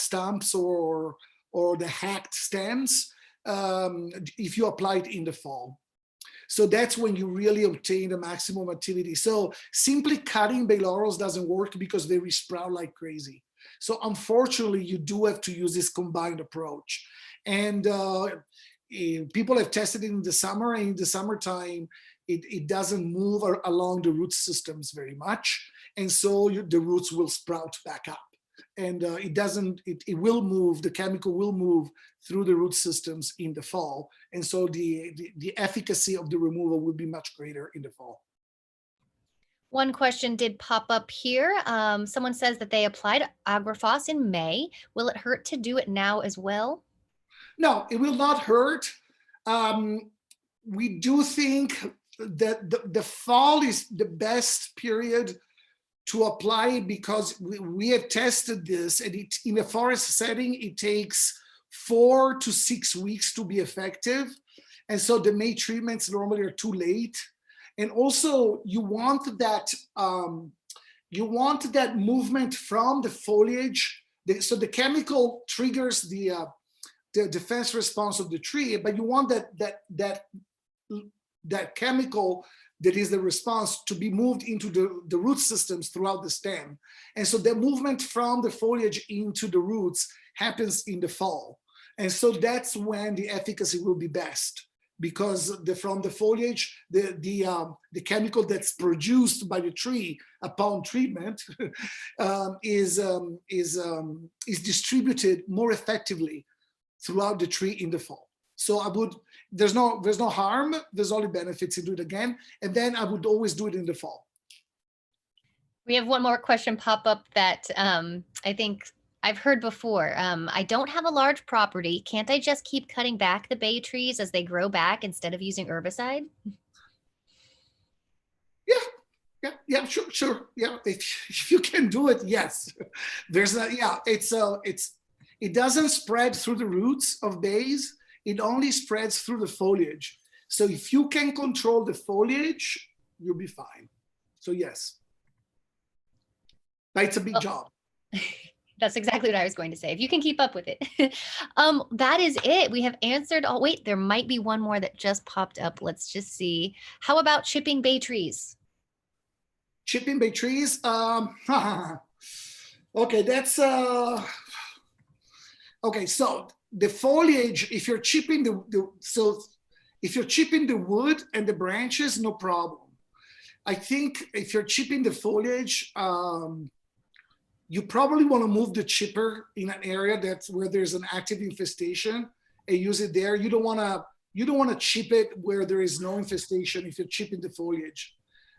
B: stumps or the hacked stems if you apply it in the fall. So that's when you really obtain the maximum activity. So simply cutting bay laurels doesn't work because they resprout like crazy. So unfortunately, you do have to use this combined approach. And people have tested it in the summer, and in the summertime, it doesn't move along the root systems very much. And so the roots will sprout back up. And it will move, the chemical will move through the root systems in the fall. And so the efficacy of the removal will be much greater in the fall.
A: One question did pop up here. Someone says that they applied Agrifos in May. Will it hurt to do it now as well?
B: No, it will not hurt. We do think that the fall is the best period to apply it because we have tested this, and in a forest setting, it takes 4 to 6 weeks to be effective. And so the May treatments normally are too late. And also you want that movement from the foliage. So the chemical triggers the the defense response of the tree, but you want that chemical that is the response to be moved into the root systems throughout the stem. And so the movement from the foliage into the roots happens in the fall. And so that's when the efficacy will be best, because from the foliage, the chemical that's produced by the tree upon treatment is distributed more effectively throughout the tree in the fall. So there's no harm, there's only benefits to do it again. And then I would always do it in the fall.
A: We have one more question pop up that I think I've heard before. I don't have a large property. Can't I just keep cutting back the bay trees as they grow back instead of using herbicide?
B: Yeah, sure. Yeah, if you can do it, yes. It doesn't spread through the roots of bays. It only spreads through the foliage. So if you can control the foliage, you'll be fine. So yes, but it's a big job.
A: That's exactly what I was going to say. If you can keep up with it. That is it. We have answered all. Wait, there might be one more that just popped up. Let's just see. How about chipping bay trees?
B: Chipping bay trees? Okay, that's okay. So the foliage, if you're chipping if you're chipping the wood and the branches, no problem. I think if you're chipping the foliage, you probably want to move the chipper in an area that's where there's an active infestation and use it there. You don't want to chip it where there is no infestation if you're chipping the foliage,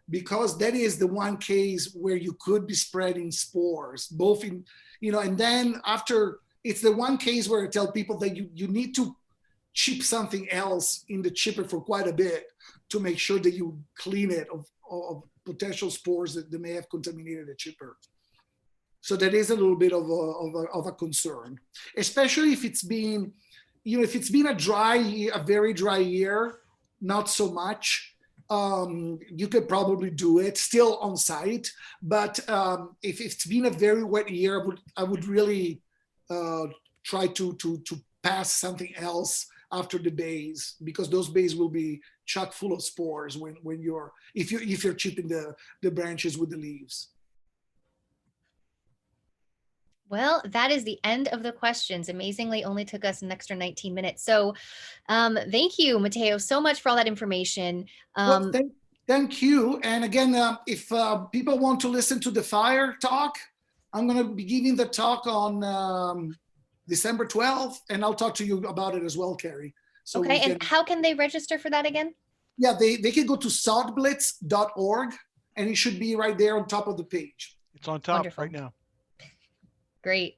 B: because that is the one case where you could be spreading spores, both in, and then after, it's the one case where I tell people that you need to chip something else in the chipper for quite a bit to make sure that you clean it of potential spores that may have contaminated the chipper. So that is a little bit of a concern, especially if it's been, if it's been a very dry year, not so much. You could probably do it still on site, but if it's been a very wet year, I would really try to pass something else after the bays, because those bays will be chock full of spores if you're chipping the branches with the leaves.
A: Well, that is the end of the questions. Amazingly, only took us an extra 19 minutes. So thank you, Matteo, so much for all that information.
B: Well, thank you. And again, if people want to listen to the fire talk, I'm going to be giving the talk on December 12th, and I'll talk to you about it as well, Carrie. So
A: okay, and how can they register for that again? Yeah,
B: they can go to sodblitz.org, and it should be right there on top of the page.
C: It's on top.
A: Wonderful.
C: Right now.
A: Great.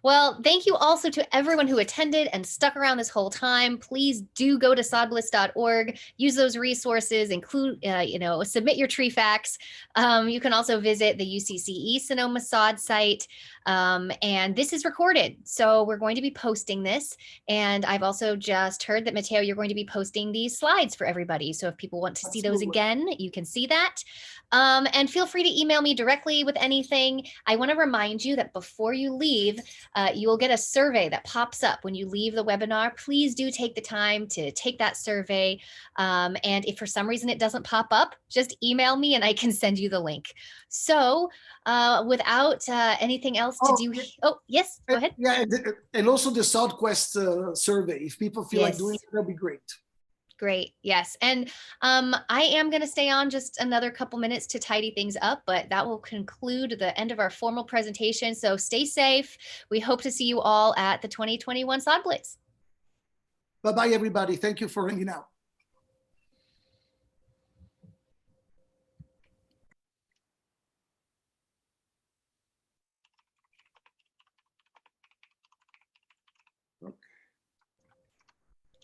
A: Well, thank you also to everyone who attended and stuck around this whole time. Please do go to sodblitz.org, use those resources, include, submit your tree facts. You can also visit the UCCE Sonoma SOD site. And this is recorded, so we're going to be posting this. And I've also just heard that, Matteo, you're going to be posting these slides for everybody. So if people want to see those again, you can see that. And feel free to email me directly with anything. I want to remind you that before you leave, you will get a survey that pops up when you leave the webinar. Please do take the time to take that survey. And if for some reason it doesn't pop up, just email me and I can send you the link. So without anything else to do. Oh, yes, go ahead.
B: Yeah, and also the SODquest survey. If people feel like doing it, that'll be great.
A: Great. Yes. And I am going to stay on just another couple minutes to tidy things up, but that will conclude the end of our formal presentation. So stay safe. We hope to see you all at the 2021 SOD Blitz.
B: Bye-bye, everybody. Thank you for hanging out.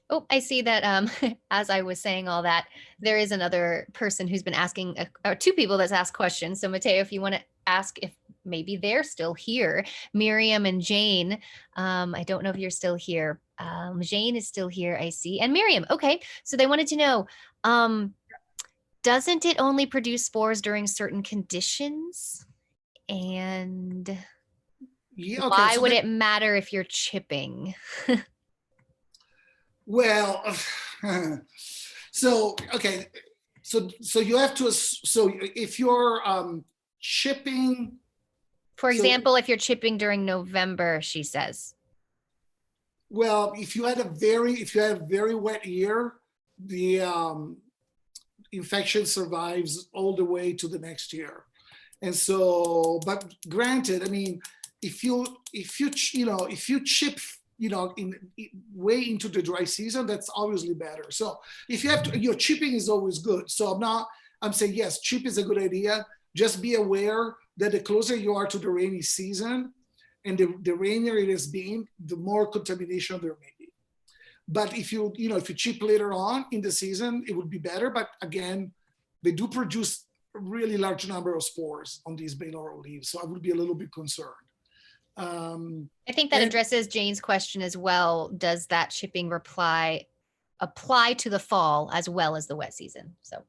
A: Oh, I see that as I was saying all that, there is another person who's been asking, or two people that's asked questions. So Matteo, if you want to ask if maybe they're still here, Miriam and Jane, I don't know if you're still here. Jane is still here, I see. And Miriam, okay. So they wanted to know, doesn't it only produce spores during certain conditions? And why would it matter if you're chipping?
B: Well, so, okay. So you have to, so if you're shipping,
A: For
B: So-
A: example, if you're chipping during November, she says.
B: well, if you had a very wet year, the infection survives all the way to the next year. And so, but granted, I mean, if you chip, way into the dry season, that's obviously better. So if you have to, your chipping is always good. So I'm saying, yes, chip is a good idea. Just be aware that the closer you are to the rainy season and the rainier it has been, the more contamination there may be. But if you chip later on in the season, it would be better. But again, they do produce a really large number of spores on these binaural leaves. So I would be a little bit concerned.
A: I think that addresses Jane's question as well. Does that chipping apply to the fall as well as the wet season? So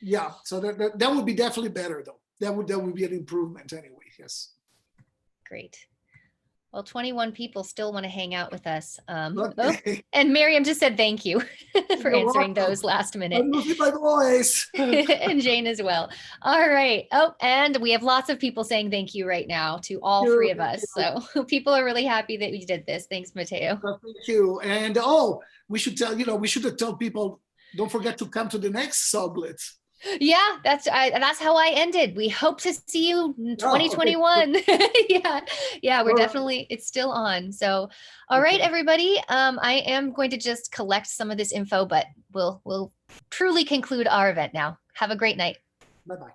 B: yeah, so that would be definitely better though. That would be an improvement anyway. Yes.
A: great. Well, 21 people still want to hang out with us.
B: Okay.
A: And Miriam just said thank you for
B: You're
A: answering
B: welcome.
A: those last minute.
B: I'm losing my voice.
A: And Jane as well. All right. Oh, and we have lots of people saying thank you right now to all three of us. So people are really happy that we did this. Thanks, Matteo.
B: Thank you. And we should have told people, don't forget to come to the next SOD Blitz.
A: Yeah, that's how I ended. We hope to see you in 2021. Yeah, we're definitely, it's still on. So, all right, everybody. I am going to just collect some of this info, but we'll truly conclude our event now. Have a great night.
B: Bye-bye.